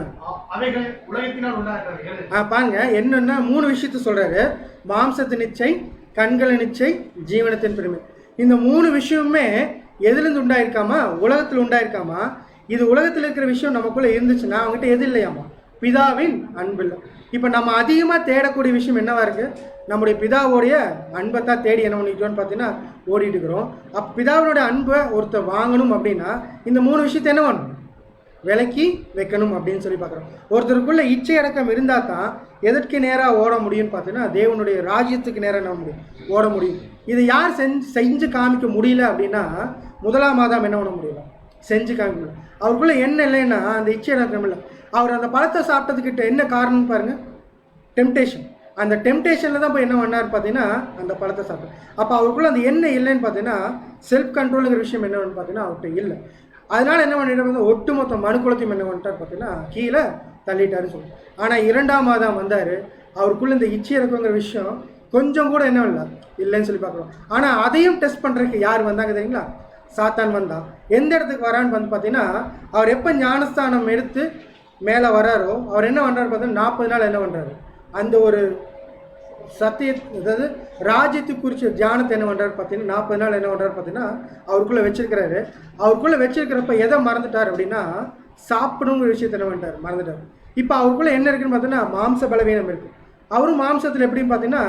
அவைகள் உலகத்தினால் உண்டானவைகள். பாருங்க, என்னன்னா 3 விஷயத்த சொல்றாரு. மாம்சத்தின் இச்சை, கண்களின் இச்சை, ஜீவனத்தின் பெருமை. இந்த 3 விஷயமுமே எதுலேருந்து உண்டாயிருக்காமா, உலகத்தில் உண்டாயிருக்காமா. இது உலகத்தில் இருக்கிற விஷயம் நமக்குள்ள இருந்துச்சுன்னா அவங்ககிட்ட எது இல்லையாமா, பிதாவின் அன்பு இல்லை. இப்போ நம்ம அதிகமாக தேடக்கூடிய விஷயம் என்னவா இருக்கு, நம்முடைய பிதாவோடைய அன்பை தான் தேடி என்ன பண்ணிட்டோம்னு பார்த்தீங்கன்னா ஓடிட்டு இருக்கிறோம். அப்போ பிதாவினுடைய அன்பை ஒருத்தர் வாங்கணும் அப்படின்னா இந்த 3 விஷயத்தை என்ன பண்ணணும், விலக்கி வைக்கணும் அப்படின்னு சொல்லி பார்க்குறோம். ஒருத்தருக்குள்ள இச்சை அடக்கம் இருந்தால் தான் எதற்கு நேராக ஓட முடியும்னு பார்த்தீங்கன்னா தேவனுடைய ராஜ்யத்துக்கு நேராக என்ன முடியும், ஓட முடியும். இது யார் செஞ்சு காமிக்க முடியல அப்படின்னா முதலாம் ஆதாம் என்ன பண்ண முடியல, செஞ்சு காமிக்க முடியல. அவருக்குள்ள என்ன இல்லைன்னா அந்த இச்சை அடக்கம் இல்லை. அவர் அந்த பழத்தை சாப்பிட்டதுக்கிட்ட என்ன காரணம்னு பாருங்க, டெம்டேஷன். அந்த டெம்டேஷனில் தான் போய் என்ன பண்ணார் பார்த்தீங்கன்னா அந்த பழத்தை சாப்பிட்டார். அப்போ அவருக்குள்ள அந்த என்ன இல்லைன்னு பார்த்தீங்கன்னா செல்ஃப் கண்ட்ரோலுங்கிற விஷயம் என்னன்னு பார்த்தீங்கன்னா அவர்கிட்ட இல்லை. அதனால என்ன பண்ணிட்டு ஒட்டுமொத்த மனுக்குலத்தையும் என்ன பண்ணிட்டார் பார்த்தீங்கன்னா கீழே தள்ளிட்டாருன்னு சொல்லுவோம். ஆனால் 2ஆம் ஆதாம் வந்தார், அவருக்குள்ள இந்த இச்சை இருக்குங்கிற விஷயம் கொஞ்சம் கூட என்ன இல்லை இல்லைன்னு சொல்லி பார்க்குறோம். ஆனால் அதையும் டெஸ்ட் பண்ணுறதுக்கு யார் வந்தாங்க தெரியுங்களா? சாத்தான் வந்தான். எந்த இடத்துக்கு வரான்னு வந்து பார்த்தீங்கன்னா, அவர் எப்போ ஞானஸ்தானம் எடுத்து மேலே வராரோ அவர் என்ன பண்ணுறாரு பார்த்தீங்கன்னா 40 நாள் என்ன பண்ணுறாரு, அந்த ஒரு சத்திய, அதாவது ராஜ்யத்துக்கு குறித்த தியானத்தை என்ன பண்ணுறாரு பார்த்தீங்கன்னா 40 நாள் என்ன பண்ணுறாரு பார்த்தீங்கன்னா அவருக்குள்ளே வச்சிருக்கிறாரு. அவருக்குள்ளே வச்சிருக்கிறப்ப எதை மறந்துட்டார் அப்படின்னா, சாப்பிடணுங்கிற விஷயத்தை என்ன பண்ணிட்டார், மறந்துட்டார். இப்போ அவருக்குள்ளே என்ன இருக்குன்னு பார்த்தீங்கன்னா மாம்ச பலவீனம் இருக்குது. அவரும் மாம்சத்தில் எப்படின்னு பார்த்தீங்கன்னா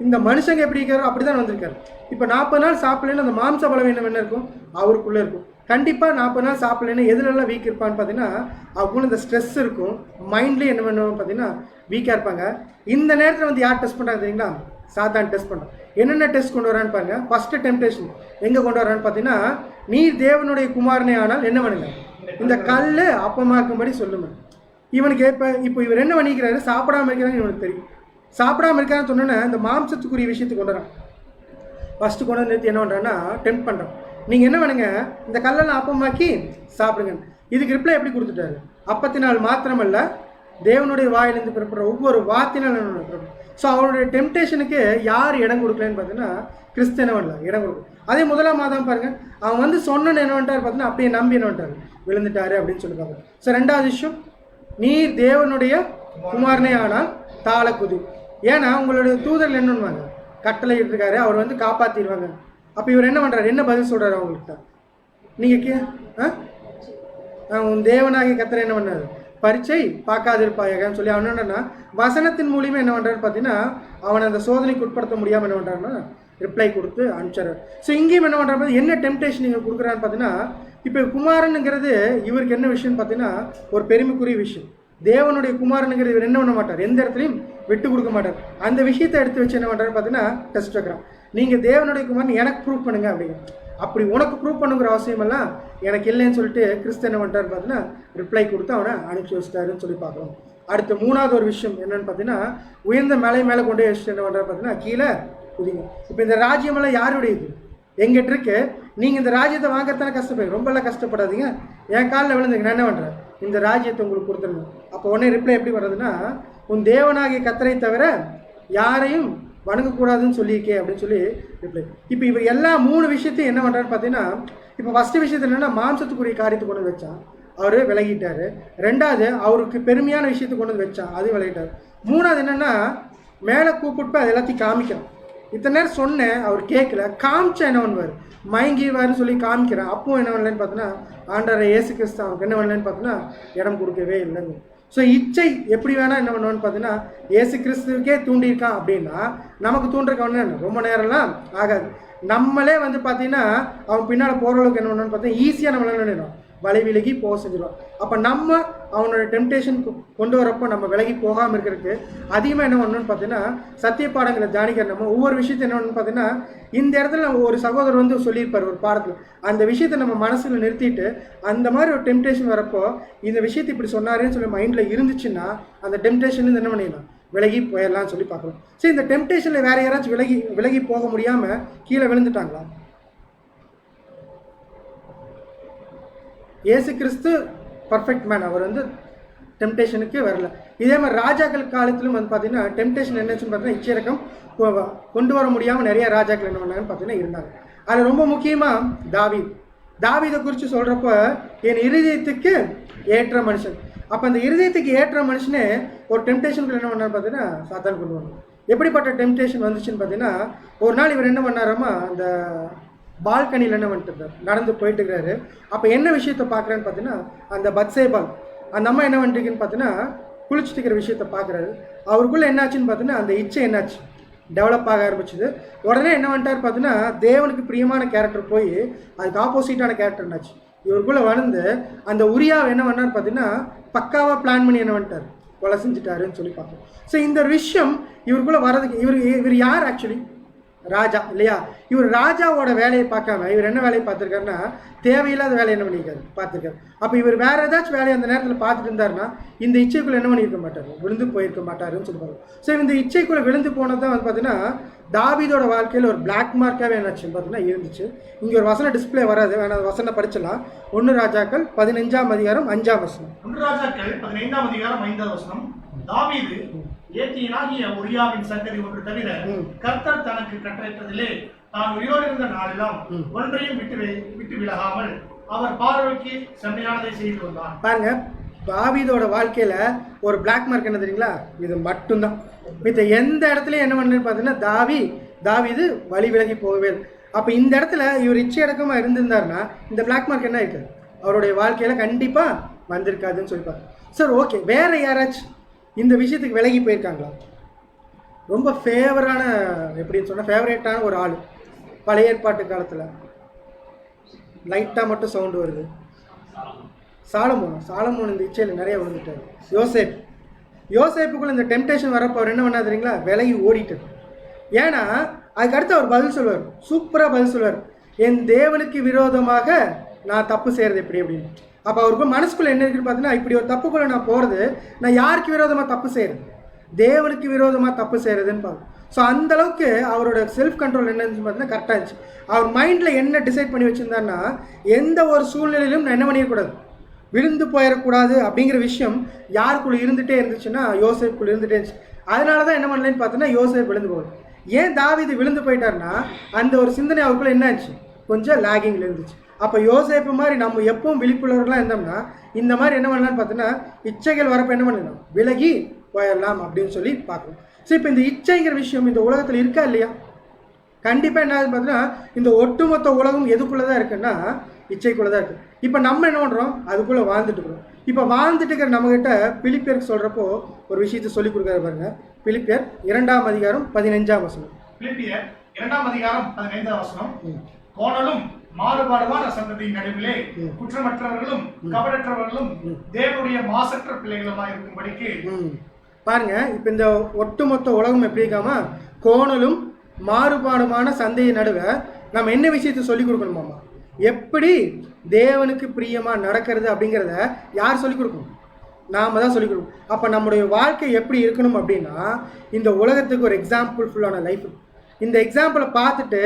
இந்த மனுஷங்க எப்படி இருக்காரோ அப்படி தான் வந்திருக்காரு. இப்போ 40 நாள் சாப்பிடலன்னு அந்த மாம்ச பலவீனம் என்ன இருக்கும், அவருக்குள்ளே இருக்கும். கண்டிப்பாக 40 நாள் சாப்பிடலன்னு எதுலெல்லாம் வீக் இருப்பான்னு பார்த்தீங்கன்னா அவருக்குள்ள இந்த ஸ்ட்ரெஸ் இருக்கும், மைண்ட்லேயும் என்ன பண்ணுவோம் பார்த்தீங்கன்னா வீக்காக இருப்பாங்க. இந்த நேரத்தில் வந்து யார் டெஸ்ட் பண்ணுறாங்க தெரியுங்களா? சாத்தான் டெஸ்ட் பண்ணுறான். என்னென்ன டெஸ்ட் கொண்டு வரான்னு பாருங்க. ஃபஸ்ட்டு டெம்டேஷன் எங்கே கொண்டு வரான்னு பார்த்தீங்கன்னா, நீ தேவனுடைய குமாரனே ஆனால் என்ன பண்ணுங்க, இந்த கல் அப்பமாக்கும்படி சொல்லுங்க. இவனுக்கு இப்போ இவர் என்ன பண்ணிக்கிறாரு, சாப்பிடாம இருக்கிறான்னு இவனுக்கு தெரியும். சாப்பிடாம இருக்கான்னு சொன்னோன்னே இந்த மாம்சத்துக்குரிய விஷயத்துக்கு கொண்டு வரான். ஃபஸ்ட்டு கொண்டு வந்து நிறுத்தி என்ன பண்ணுறான்னா டெம்ப் பண்ணுறான். நீங்கள் என்ன பண்ணுங்க, இந்த கல்லெல்லாம் அப்பமாக்கி சாப்பிடுங்க. இதுக்கு ரிப்ளை எப்படி கொடுத்துட்டாரு, அப்பத்தினால் மாத்திரமல்ல தேவனுடைய வாயிலிருந்து பிறப்படுற ஒவ்வொரு வார்த்தையினாலும் பிறப்படும். ஸோ அவருடைய டெம்டேஷனுக்கு யார் இடம் கொடுக்கலன்னு பார்த்தீங்கன்னா கிறிஸ்து என்ன பண்ணல, இடம் கொடுக்கும். அதே 1ஆம் மாதம் பாருங்க, அவன் வந்து சொன்னன்னு என்ன பண்ணிட்டார் பார்த்தீங்கன்னா அப்படியே நம்பி என்ன பண்ணிட்டாரு, விழுந்துட்டாரு அப்படின்னு சொல்லி பார்க்குறோம். ஸோ 2வது விஷயம், நீர் தேவனுடைய குமாரனே ஆனால் தாள குதி. ஏன்னா உங்களுடைய தூதர்கள் என்ன பண்ணுவாங்க, கட்டளை இருக்காரு, அவர் வந்து காப்பாற்றிடுவாங்க. அப்போ இவர் என்ன பண்ணுறாரு, என்ன பதில் சொல்கிறாரு அவங்கள்ட்ட, நீங்கள் உன் தேவனாகி கத்தரை என்ன பண்ணாரு, பரீட்சை பார்க்காதிருப்பாயகன்னு சொல்லி அவன் என்னன்னா வசனத்தின் மூலியமாக என்ன பண்ணுறாரு பார்த்தீங்கன்னா அவனை அந்த சோதனைக்கு உட்படுத்த முடியாமல் என்ன பண்ணுறாருன்னா ரிப்ளை கொடுத்து அனுப்பிச்சாரு. ஸோ இங்கேயும் என்ன பண்ணுறாரு, என்ன டெம்டேஷன் நீங்கள் கொடுக்குறான்னு பார்த்தீங்கன்னா, இப்போ குமாரனுங்கிறது இவருக்கு என்ன விஷயம்னு பார்த்தீங்கன்னா ஒரு பெருமைக்குரிய விஷயம். தேவனுடைய குமாரனுங்கிறது இவர் என்ன பண்ண மாட்டார், எந்த இடத்துலையும் விட்டு கொடுக்க மாட்டார். அந்த விஷயத்தை எடுத்து வச்சு என்ன பண்ணுறாரு பார்த்தீங்கன்னா டெஸ்ட் வைக்கிறான். நீங்கள் தேவனுடைய குமாரன் எனக்கு ப்ரூவ் பண்ணுங்க அப்படிங்க. அப்படி உனக்கு ப்ரூவ் பண்ணுங்கிற அவசியமெல்லாம் எனக்கு இல்லைன்னு சொல்லிட்டு கிறிஸ்து என்ன பண்ணுறாரு பார்த்தீங்கன்னா ரிப்ளை கொடுத்து அவனை அனுப்பிச்சி வச்சிட்டாருன்னு சொல்லி பார்க்குறோம். அடுத்து 3வது ஒரு விஷயம் என்னன்னு பார்த்தீங்கன்னா, உயர்ந்த மலை மேலே கொண்டு போய் வச்சுட்டு என்ன பண்ணுறாரு பார்த்தீங்கன்னா கீழே குதிங்க. இப்போ இந்த ராஜ்யமெல்லாம் யாருடையது, எங்கிட்ட இருக்கு, நீங்கள் இந்த ராஜ்யத்தை வாங்கத்தானே கஷ்டப்படுங்க, ரொம்பலாம் கஷ்டப்படாதீங்க, என் காலில் விழுந்துங்க, நான் என்ன பண்ணுறேன், இந்த ராஜ்யத்தை உங்களுக்கு கொடுத்துருங்க. அப்போ உடனே ரிப்ளை எப்படி வர்றதுன்னா, உன் தேவனாகிய கர்த்தரை தவிர யாரையும் வணங்கக்கூடாதுன்னு சொல்லியிருக்கே அப்படின்னு சொல்லி ரிப்ளை. இப்போ இவர் எல்லா 3 விஷயத்தையும் என்ன பண்ணுறாரு பார்த்தீங்கன்னா, இப்போ ஃபஸ்ட்டு விஷயத்தில் என்னென்னா மாம்சத்துக்குரிய காரியத்தை கொண்டு வந்து வச்சான், அவர் விலகிட்டார். 2வது அவருக்கு பெருமையான விஷயத்தை கொண்டு வந்து வச்சான், அது விலகிட்டார். 3வது என்னென்னா மேலே கூப்பிட்டு அது எல்லாத்தையும் காமிக்கிறான். இத்தனை நேரம் சொன்னேன், அவர் கேட்கல, காமிச்சா என்ன பண்ணுவார், மயங்கிடுவார்னு சொல்லி காமிக்கிறேன். அப்பவும் என்ன பண்ணலன்னு பார்த்தீங்கன்னா ஆண்டவரை இயேசு கிறிஸ்து அவனுக்கு என்ன பண்ணலன்னு பார்த்தீங்கன்னா இடம் கொடுக்கவே இல்லைங்க. ஸோ இச்சை எப்படி வேணால் என்ன பண்ணுவான்னு பார்த்தீங்கன்னா இயேசு கிறிஸ்துவுக்கே தூண்டியிருக்கான் அப்படின்னா நமக்கு தூண்டுறக்க ஒன்று ரொம்ப நேரம்லாம் ஆகாது. நம்மளே வந்து பார்த்தீங்கன்னா அவன் பின்னால் போகிற அளவுக்கு என்ன பண்ணணும்னு பார்த்தீங்கன்னா ஈஸியாக நம்மளால நினைடும் வலை விலகி போக செஞ்சிடுவான். அப்போ நம்ம அவனோட டெம்டேஷன் கொண்டு வரப்போ நம்ம விலகி போகாமல் இருக்கிறதுக்கு அதிகமாக என்ன பண்ணணும்னு பார்த்தீங்கன்னா சத்திய பாடங்களை தியானிக்கிற நம்ம ஒவ்வொரு விஷயத்தை என்ன பண்ணணும்னு பார்த்தீங்கன்னா இந்த இடத்துல நம்ம ஒரு சகோதரர் வந்து சொல்லியிருப்பார் ஒரு பாடத்தில், அந்த விஷயத்தை நம்ம மனசில் நிறுத்திட்டு அந்த மாதிரி ஒரு டெம்டேஷன் வரப்போ இந்த விஷயத்தை இப்படி சொன்னாருன்னு சொல்லி மைண்டில் இருந்துச்சுன்னா அந்த டெம்டேஷன் என்ன பண்ணிடலாம், விலகி போயிடலாம்னு சொல்லி பார்க்கலாம். சரி, இந்த டெம்டேஷனில் வேறு யாராச்சும் விலகி போக முடியாமல் கீழே விழுந்துட்டாங்களா? இயேசு கிறிஸ்து பர்ஃபெக்ட் மேன், அவர் வந்து டெம்டேஷனுக்கு வரல. இதே மாதிரி ராஜாக்கள் காலத்திலும் வந்து பார்த்தீங்கன்னா டெம்டேஷன் என்னச்சுன்னு பார்த்தீங்கன்னா இச்சைரக்கம் கொண்டு வர முடியாமல் நிறைய ராஜாக்கள் என்ன பண்ணாங்கன்னு பார்த்தீங்கன்னா இருந்தாங்க. அதில் ரொம்ப முக்கியமாக தாவீதை குறித்து சொல்கிறப்ப என் இருதயத்துக்கு ஏற்ற மனுஷன். அப்போ அந்த இருதயத்துக்கு ஏற்ற மனுஷனே ஒரு டெம்டேஷனுக்கு என்ன பண்ணார் பார்த்தீங்கன்னா சாத்தான் கொண்டு வரணும். எப்படிப்பட்ட டெம்டேஷன் வந்துச்சுன்னு பார்த்தீங்கன்னா ஒரு நாள் இவர் என்ன பண்ணாராமா அந்த பால்கனியில் என்ன பண்ணிட்டு இருந்தார், நடந்து போயிட்டு இருக்கிறாரு. அப்போ என்ன விஷயத்தை பார்க்குறேன்னு பார்த்தீங்கன்னா அந்த பத்சேபால் அந்த அம்மா என்ன பண்ணிட்டுருக்குன்னு பார்த்தீங்கன்னா குளிச்சுட்டு இருக்கிற விஷயத்தை பார்க்குறாரு. அவருக்குள்ளே என்னாச்சுன்னு பார்த்தீங்கன்னா அந்த இச்சை என்னாச்சு டெவலப் ஆக ஆரம்பிச்சுது. உடனே என்ன பண்ணிட்டார் பார்த்தீங்கன்னா தேவனுக்கு பிரியமான கேரக்டர் போய் அதுக்கு ஆப்போசிட்டான கேரக்டர் என்னாச்சு இவருக்குள்ளே வளர்ந்து அந்த உரியாவை என்ன பண்ணார் பார்த்தீங்கன்னா பக்காவாக பிளான் பண்ணி என்ன பண்ணிட்டார் கொலை செஞ்சுட்டாருன்னு சொல்லி பார்ப்போம். ஸோ இந்த விஷயம் இவருக்குள்ளே வர்றதுக்கு இவர் யார் ஆக்சுவலி ராஜா இல்லையா? இவர் ராஜாவோட வேலையை பார்க்காம இவர் என்ன வேலையை பார்த்துருக்காருன்னா தேவையில்லாத வேலையை என்ன பண்ணியிருக்காரு பார்த்துருக்காரு. அப்போ இவர் வேற ஏதாச்சும் வேலையை அந்த நேரத்தில் பார்த்துட்டு இருந்தாருன்னா இந்த இச்சைக்குள்ளே என்ன பண்ணியிருக்க மாட்டார், விழுந்து போயிருக்க மாட்டாருன்னு சொல்லுவாங்க. ஸோ இந்த இச்சைக்குள்ளே விழுந்து போனது தான் வந்து பார்த்தீங்கன்னா தாவீதோட வாழ்க்கையில் ஒரு பிளாக் மார்க்காகவே என்னாச்சுன்னு பார்த்தீங்கன்னா இருந்துச்சு. இங்கே ஒரு வசனம் டிஸ்பிளே வராது, வேணா வசனம் படிச்சலாம். 1 ராஜாக்கள் 15ஆம் அதிகாரம் 5ஆம் வசனம். 1 ராஜாக்கள் 15ஆம் அதிகாரம் 5ஆம் வசனம். தாவீது ஏத்தியனாகிய உரியாவின் சங்கதி ஒன்று தவிர கர்த்தர் தனக்கு கட்டளையிட்டதிலே தான் உயிரோடு இருந்த நாளெல்லாம் ஒன்றையும் விட்டு விலகாமல் அவர் பார்வைக்கு செம்மையானதை செய்து வந்தார். பாருங்க, தாவீதோட வாழ்க்கையில ஒரு பிளாக் மார்க் என்ன தெரியுங்களா? இது மட்டும்தான். மித்த எந்த இடத்துலயும் என்ன பண்ணுன்னு பார்த்தீங்கன்னா தாவீது வழி விலகி போகவே இல்லை. அப்ப இந்த இடத்துல இவர் இச்சையடக்கமா இருந்திருந்தாருன்னா இந்த பிளாக் மார்க் என்ன இருக்காது, அவருடைய வாழ்க்கையில கண்டிப்பா வந்திருக்காதுன்னு சொல்லிப்பாரு. சார் ஓகே, வேற யாராச்சும் இந்த விஷயத்துக்கு விலகி போயிருக்காங்களா? ரொம்ப ஃபேவரான எப்படின்னு சொன்னா ஃபேவரேட்டான ஒரு ஆள் பழைய ஏற்பாட்டு காலத்துல லைட்டா மட்டும் சவுண்ட் வருது. சாலமோன் இந்த இச்சையில் நிறைய விழுந்துட்டாரு. யோசேப்புக்குள்ள இந்த டெம்டேஷன் வரப்போ அவர் என்ன பண்ணா தெரியுங்களா? விலகி ஓடிட்டார். ஏன்னா அதுக்கு அடுத்து அவர் பதில் சொல்லுவார், சூப்பராக பதில் சொல்லுவார், என் தேவனுக்கு விரோதமாக நான் தப்பு செய்கிறது எப்படி அப்படின்னு. அப்போ அவருக்கு மனசுக்குள்ளே என்ன இருக்குன்னு பார்த்தீங்கன்னா, இப்படி ஒரு தப்புக்குள்ளே நான் போகிறது, நான் யாருக்கு விரோதமாக தப்பு செய்கிறது? தேவனுக்கு விரோதமாக தப்பு செய்கிறதுன்னு பார்க்கும். ஸோ அந்தளவுக்கு அவரோட செல்ஃப் கண்ட்ரோல் என்னன்னு பார்த்தீங்கன்னா கரெக்டாக இருந்துச்சு. அவர் மைண்டில் என்ன டிசைட் பண்ணி வச்சுருந்தாருன்னா, எந்த ஒரு சூழ்நிலையிலும் நான் என்ன பண்ணிடக்கூடாது, விழுந்து போயிடக்கூடாது அப்படிங்கிற விஷயம் யாருக்குள்ளே இருந்துகிட்டே இருந்துச்சுன்னா யோசேப்புக்குள்ளே இருந்துகிட்டே இருந்துச்சு. அதனால தான் என்ன பண்ணலன்னு பார்த்தீங்கன்னா யோசேப் விழுந்து போகுது. ஏன் தாவீது விழுந்து போயிட்டாருன்னா அந்த ஒரு சிந்தனை அவருக்குள்ள என்ன ஆச்சு, கொஞ்சம் லேகிங்கில் இருந்துச்சு. அப்போ யோசேப்பு மாதிரி நம்ம எப்பவும் விழிப்புள்ளவர்களாக இருந்தோம்னா இந்த மாதிரி என்ன பண்ணலான்னு பார்த்தீங்கன்னா இச்சைகள் வரப்போ என்ன பண்ணலாம், விலகி போயிடலாம் அப்படின்னு சொல்லி பார்க்கணும். ஸோ இப்போ இந்த இச்சைங்கிற விஷயம் இந்த உலகத்தில் இருக்கா இல்லையா? கண்டிப்பாக என்ன ஆகுதுன்னு பார்த்தீங்கன்னா இந்த ஒட்டுமொத்த உலகம் எதுக்குள்ளே தான் இருக்குன்னா இச்சைக்குள்ளே தான் இருக்குது. இப்போ நம்ம என்ன பண்ணுறோம், அதுக்குள்ளே வாழ்ந்துட்டு இருக்கிறோம். இப்போ வாழ்ந்துட்டு இருக்கிற நம்மகிட்ட பிலிப்பியருக்கு சொல்கிறப்போ ஒரு விஷயத்தை சொல்லிக் கொடுக்குறாரு பாருங்க. பிலிப்பியர் 2:15. பிலிப்பியர் 2:15. கோணலும் மாறுபாடுமான சந்ததியின் நடுவிலே குற்றமற்றவர்களும் கபடற்றவர்களும் தேவனுடைய மாசற்ற பிள்ளைகளுமா இருக்கும்படிக்கு பாருங்க. இப்ப இந்த ஒட்டுமொத்த உலகம் எப்படி இருக்காமா, கோணலும் மாறுபாடுமான சந்தையின் நடுவே நம்ம என்ன விஷயத்தை சொல்லிக் கொடுக்கணுமாமா, எப்படி தேவனுக்கு பிரியமா நடக்கிறது அப்படிங்கிறத யார் சொல்லிக் கொடுக்கணும்? நாம தான் சொல்லிக் கொடுக்கணும். அப்ப நம்முடைய வாழ்க்கை எப்படி இருக்கணும் அப்படின்னா இந்த உலகத்துக்கு ஒரு எக்ஸாம்பிள் ஃபுல்லான லைஃப். இந்த எக்ஸாம்பிளை பார்த்துட்டு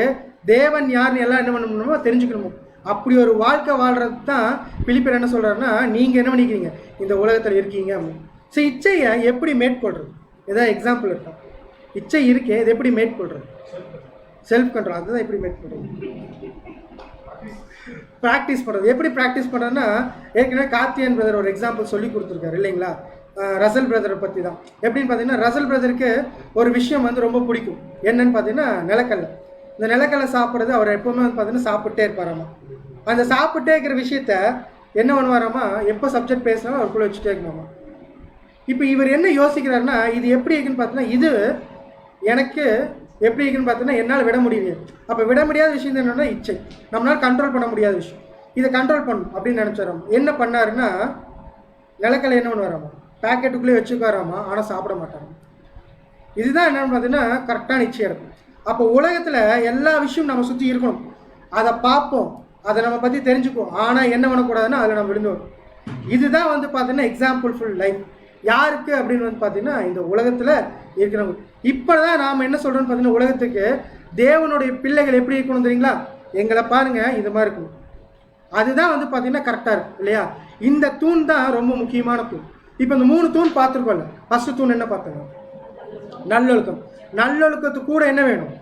தேவன் யாருன்னு எல்லாம் என்ன பண்ணணுமோ தெரிஞ்சுக்கணுமோ. அப்படி ஒரு வாழ்க்கை வாழ்றது தான் பிலிப்பியர் என்ன சொல்றாருன்னா, நீங்க என்ன பண்ணிக்கிறீங்க, இந்த உலகத்தில் இருக்கீங்க அப்படின்னு. ஸோ இச்சையை எப்படி மேற்கொள்றது, ஏதாவது எக்ஸாம்பிள் இருக்கா? இச்சை இருக்கே, இது எப்படி மேற்கொள்றது? Self control. அதுதான் எப்படி மேற்கொள்றது, ப்ராக்டிஸ் பண்ணுறது. எப்படி ப்ராக்டிஸ் பண்ணுறதுன்னா ஏற்கனவே கார்த்தியன் பிரதர் ஒரு எக்ஸாம்பிள் சொல்லி கொடுத்துருக்காரு இல்லைங்களா, ரசல் பிரதரை பற்றி தான். எப்படின்னு பார்த்தீங்கன்னா ரசல் பிரதருக்கு ஒரு விஷயம் வந்து ரொம்ப பிடிக்கும். என்னன்னு பார்த்தீங்கன்னா நிலக்கல்லை. இந்த நிலக்கல்லை சாப்பிட்றது அவர் எப்போவுமே வந்து பார்த்தீங்கன்னா சாப்பிட்டே இருப்பாராமா. அந்த சாப்பிட்டே இருக்கிற விஷயத்த என்ன பண்ணுவாராமா, எப்போ சப்ஜெக்ட் பேசினாலும் அவருக்குள்ளே வச்சுட்டே இருக்கணுமா. இப்போ இவர் என்ன யோசிக்கிறாருன்னா, இது எப்படி இருக்குன்னு பார்த்தீங்கன்னா இது எனக்கு எப்படி இருக்குன்னு பார்த்தீங்கன்னா என்னால் விட முடியலையே. அப்போ விட முடியாத விஷயம் என்னென்னா இச்சை, நம்மளால் கண்ட்ரோல் பண்ண முடியாத விஷயம், இதை கண்ட்ரோல் பண்ணணும் அப்படின்னு நினச்சாராமா. என்ன பண்ணாருன்னா நிலக்கல்லை என்ன பண்ணுவாராமா, பேக்கெட்டுக்குள்ளே வச்சுக்காராமா, ஆனால் சாப்பிட மாட்டாராமா. இதுதான் என்னென்னு பார்த்தீங்கன்னா கரெக்டான இச்சையாக இருக்கும். அப்போ உலகத்தில் எல்லா விஷயமும் நம்ம சுற்றி இருக்கணும், அதை பார்ப்போம், அதை நம்ம பற்றி தெரிஞ்சுக்குவோம், ஆனால் என்ன பண்ணக்கூடாதுன்னா அதில் நம்ம விழுந்து வரும். இதுதான் வந்து பார்த்தீங்கன்னா எக்ஸாம்பிள் ஃபுல் லைஃப். யாருக்கு அப்படின்னு வந்து பார்த்தீங்கன்னா இந்த உலகத்தில் இருக்கிறவங்க. இப்போ தான் நாம் என்ன சொல்கிறோன்னு பார்த்தீங்கன்னா உலகத்துக்கு தேவனுடைய பிள்ளைகள் எப்படி இருக்கணும் தெரியுங்களா, எங்களை பாருங்கள் இது மாதிரி இருக்கணும். அதுதான் வந்து பார்த்தீங்கன்னா கரெக்டாக இருக்கும் இல்லையா. இந்த தூண் தான் ரொம்ப முக்கியமான தூண். இப்போ இந்த 3 தூண் பார்த்துருக்கோம்ல. ஃபஸ்ட்டு தூண் என்ன பார்த்தோங்க, நல்லொழுக்கம். நல்லொழுக்கத்துக்கு கூட என்ன வேணும்,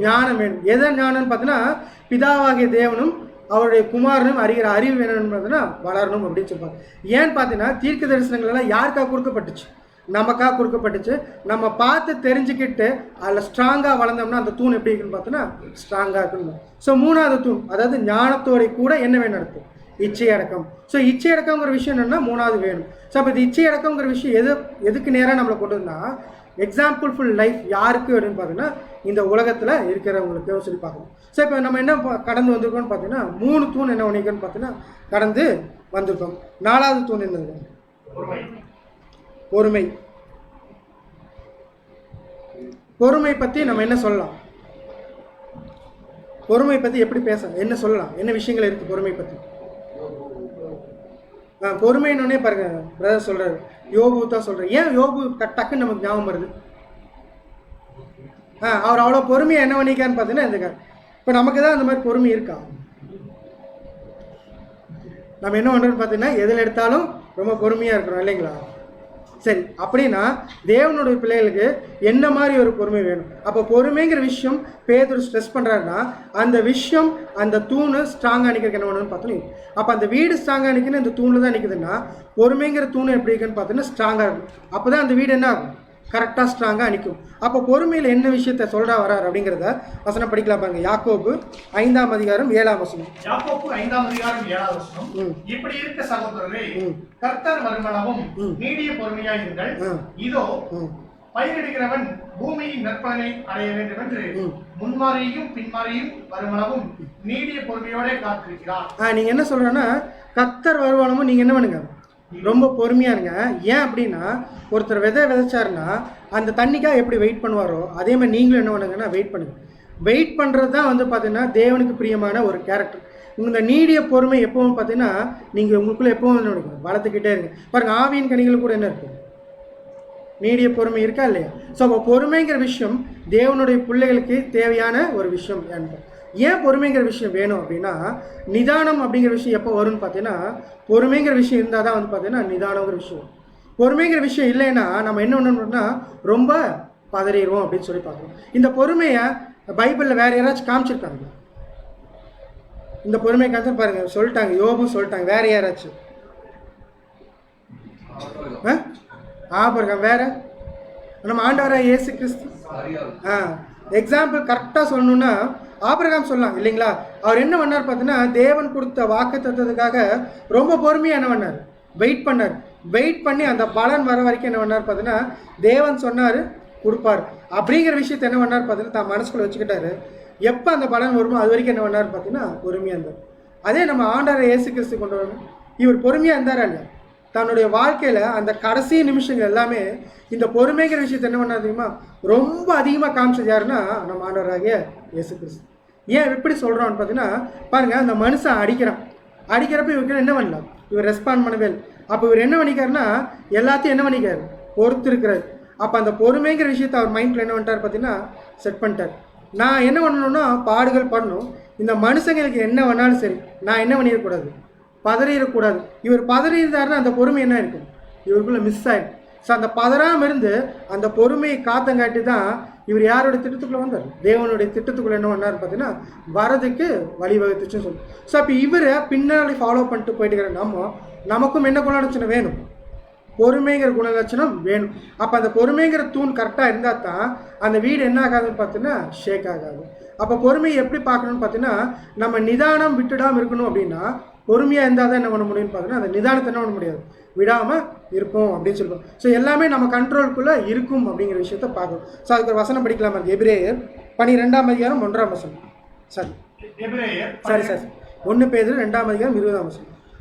ஞானம் வேணும். எதை ஞானம்னு பார்த்தீங்கன்னா பிதாவாகிய தேவனும் அவருடைய குமாரனும் அறிகிற அறிவு வேணும்னு பார்த்தீங்கன்னா வளரணும் அப்படின்னு சொல்லுவாங்க. ஏன்னு பார்த்தீங்கன்னா தீர்க்க தரிசனங்கள் எல்லாம் யாருக்காக கொடுக்கப்பட்டுச்சு, நமக்காக கொடுக்கப்பட்டுச்சு. நம்ம பார்த்து தெரிஞ்சுக்கிட்டு அதில் ஸ்ட்ராங்காக வளர்ந்தோம்னா அந்த தூண் எப்படி இருக்குன்னு பார்த்தோன்னா ஸ்ட்ராங்காக இருக்கணும். ஸோ 3வது தூண் அதாவது ஞானத்தோட கூட என்ன வேணும் அடுத்து, இச்சை அடக்கம். ஸோ இச்சை அடக்கங்கிற விஷயம் என்னென்னா 3வது வேணும். ஸோ அப்போ இது இச்சை அடக்கங்கிற விஷயம் எதுக்கு நேராக நம்மளை கொண்டு வந்தால் எக்ஸாம்பிள் ஃபுல் லைஃப் யாருக்கு அப்படின்னு பார்த்தீங்கன்னா இந்த உலகத்தில் இருக்கிறவங்களுக்கு சொல்லி பார்க்கணும். ஸோ இப்போ நம்ம என்ன கடந்து வந்திருக்கோம்னு பார்த்தீங்கன்னா 3 தூண் என்ன பண்ணிக்கோன்னு பார்த்தீங்கன்னா கடந்து வந்திருக்கோம். 4வது தூண் என்னது, பொறுமை. பொறுமை பற்றி நம்ம என்ன சொல்லலாம், பொறுமை பற்றி எப்படி பேச என்ன சொல்லலாம், என்ன விஷயங்கள் இருக்குது பொறுமை பற்றி? பொறுமைன்னொன்னே பாருங்க பிரதர் சொல்கிறாரு, யோபு தான் சொல்கிறார். ஏன் யோபு டக்குன்னு நமக்கு ஞாபகம் வருது? அவர் அவ்வளோ பொறுமையாக என்ன பண்ணிக்கான்னு பார்த்தீங்கன்னா இந்த இப்போ நமக்கு தான் அந்த மாதிரி பொறுமை இருக்கா? நம்ம என்ன பண்ணுறோன்னு பார்த்தீங்கன்னா எதில் எடுத்தாலும் ரொம்ப பொறுமையாக இருக்கிறோம் இல்லைங்களா. சரி, அப்படின்னா தேவனுடைய பிள்ளைகளுக்கு என்ன மாதிரி ஒரு பொறுமை வேணும்? அப்போ பொறுமைங்கிற விஷயம் பேதுரு ஸ்ட்ரெஸ் பண்ணுறாருன்னா, அந்த விஷயம் அந்த தூணு ஸ்ட்ராங்காக நிற்கிறதுக்கு என்ன பண்ணணும்னு பார்த்தோம். அப்போ அந்த வீடு ஸ்ட்ராங்காக நிற்கணும், இந்த தூணில் தான் நிற்குதுன்னா பொறுமைங்கிற தூணு எப்படி இருக்குன்னு பார்த்தோன்னா ஸ்ட்ராங்காக இருக்கும். அப்போ தான் அந்த வீடு என்ன ஆகும்? கரெக்டாக ஸ்ட்ராங்காக நிற்கும். அப்போ பொறுமையில் என்ன விஷயத்த சொல்கிறா வரார் அப்படிங்கிறத வசனம் படிக்கலாம் பாருங்க. யாக்கோபு 5:7. யாக்கோபு 5:7. இப்படி இருக்க சகோதரரே, கர்த்தர் வருமளவும் நீடிய பொறுமையாயிருங்கள். இதோ பயிரிடுகிறவன் பூமியின் நற்பலனை அடைய வேண்டும் என்று முன்மாறியும் பின்மாறியும் வருமளவும் நீடிய பொறுமையோட காத்திருக்கிறார். நீங்க என்ன சொல்றேன்னா, கர்த்தர் வருவானமும் நீங்க என்ன பண்ணுங்க, ரொம்ப பொறுமையா இருங்க. ஏன் அப்படின்னா, ஒருத்தர் விதைச்சாருன்னா அந்த தண்ணிக்காக எப்படி வெயிட் பண்ணுவாரோ அதே மாதிரி நீங்களும் என்ன பண்ணுங்கன்னா வெயிட் பண்ணுங்க. வெயிட் பண்ணுறது தான் வந்து பார்த்தீங்கன்னா தேவனுக்கு பிரியமான ஒரு கேரக்டர். இந்த நீடிய பொறுமை எப்பவும் பார்த்தீங்கன்னா நீங்கள் உங்களுக்குள்ளே எப்பவும் என்ன நினைக்கணும், வளர்த்துக்கிட்டே இருங்க. பாருங்கள், ஆவியின் கனிகள் கூட என்ன இருக்குது, நீடிய பொறுமை இருக்கா இல்லையா? ஸோ அப்போ பொறுமைங்கிற விஷயம் தேவனுடைய பிள்ளைகளுக்கு தேவையான ஒரு விஷயம். ஏன் பொறுமைங்கிற விஷயம் வேணும் அப்படின்னா, நிதானம் அப்படிங்கிற விஷயம் எப்போ வரும்னு பார்த்தீங்கன்னா, பொறுமைங்கிற விஷயம் இருந்தால் தான் வந்து பார்த்தீங்கன்னா நிதானங்கிற விஷயம். பொறுமைங்கிற விஷயம் இல்லைன்னா நம்ம என்ன பண்ணணும்னா ரொம்ப பதறிடுவோம் அப்படின்னு சொல்லி பார்க்கணும். இந்த பொறுமையை பைபிளில் வேறு யாராச்சும் காமிச்சிருக்காங்க? இந்த பொறுமை காமிச்சு பாருங்க, சொல்லிட்டாங்க, யோபு சொல்லிட்டாங்க. வேற யாராச்சும் ஆபரகம் வேற? நம்ம ஆண்டவராக இயேசு கிறிஸ்து. எக்ஸாம்பிள் கரெக்டாக சொல்லணும்னா ஆபிரகாம் சொல்லலாம் இல்லைங்களா? அவர் என்ன பண்ணார் பார்த்தீங்கன்னா, தேவன் கொடுத்த வாக்கு தத்துவத்துக்காக ரொம்ப பொறுமையாக என்ன பண்ணார், வெயிட் பண்ணார். வெயிட் பண்ணி அந்த பலன் வர வரைக்கும் என்ன பண்ணார் பார்த்தீங்கன்னா, தேவன் சொன்னார் கொடுப்பார் அப்படிங்கிற விஷயத்தை என்ன பண்ணார் பார்த்தீங்கன்னா தான் மனசுக்குள்ள வச்சுக்கிட்டாரு. எப்போ அந்த பலன் வருமோ அது வரைக்கும் என்ன பண்ணார் பார்த்தீங்கன்னா பொறுமையாக இருந்தார். அதே நம்ம ஆண்டவரை இயேசு கிறிஸ்து கொண்டு வரணும். இவர் பொறுமையாக இருந்தாரா இல்லையா? தன்னுடைய வாழ்க்கையில் அந்த கடைசி நிமிஷங்கள் எல்லாமே இந்த பொறுமைங்கிற விஷயத்தை என்ன பண்ணார் தெரியுமா, ரொம்ப அதிகமாக காமிச்சது யாருன்னா நம்ம ஆண்டவராகிய இயேசு கிறிஸ்து. ஏன் எப்படி சொல்கிறோன்னு பார்த்தீங்கன்னா, பாருங்கள், அந்த மனுஷன் அடிக்கிறப்ப இவருக்கு என்ன பண்ணலாம், இவர் ரெஸ்பாண்ட் பண்ணவே இல்லை. அப்போ இவர் என்ன பண்ணிக்காருன்னா எல்லாத்தையும் என்ன பண்ணிக்காரு, பொறுத்து இருக்கிறார். அப்போ அந்த பொறுமைங்கிற விஷயத்தை அவர் மைண்டில் என்ன பண்ணிட்டார் பார்த்தீங்கன்னா செட் பண்ணிட்டார். நான் என்ன பண்ணணும்னா பாடுகள் பண்ணணும், இந்த மனுஷங்களுக்கு என்ன வேணாலும் சரி, நான் என்ன பண்ணிடக்கூடாது, பதறிடக்கூடாது. இவர் பதறி இருந்தாருன்னா அந்த பொறுமை என்ன இருக்கும், இவருக்குள்ளே மிஸ் ஆகிடும். ஸோ அந்த பதறாமல் இருந்து அந்த பொறுமையை காத்தங்காட்டி தான் இவர் யாரோட திட்டத்துக்குள்ளே வந்தார், தேவனுடைய திட்டத்துக்குள்ளே என்ன பண்ணார் பார்த்தீங்கன்னா வரதுக்கு வழிவகுத்துச்சுன்னு சொல்லி. ஸோ அப்போ இவரை பின்னாடி ஃபாலோ பண்ணிட்டு போயிட்டு இருக்கிற நமக்கும் என்ன குணலட்சணம் வேணும், பொறுமைங்கிற குணலட்சணம் வேணும். அப்போ அந்த பொறுமைங்கிற தூண் கரெக்டாக இருந்தால் தான் அந்த வீடு என்ன ஆகாதுன்னு பார்த்தீங்கன்னா ஷேக் ஆகாது. அப்போ பொறுமையை எப்படி பார்க்கணும்னு பார்த்தீங்கன்னா, நம்ம நிதானம் விட்டுடாமல் இருக்கணும் அப்படின்னா பொறுமையாக இருந்தால் தான் என்ன பண்ண முடியும்னு பார்த்தீங்கன்னா அந்த நிதானத்தை என்ன பண்ண முடியாது, விடாமல் இருப்போம் அப்படின்னு சொல்லுவோம். ஸோ எல்லாமே நம்ம கண்ட்ரோலுக்குள்ளே இருக்கும் அப்படிங்கிற விஷயத்த பார்க்கணும். ஸோ அதுக்கு ஒரு வசனம் படிக்கலாமா இருக்கு, எபிரேயர் 12:1 சரி சரி சார் 1 பேதுரு 2:20.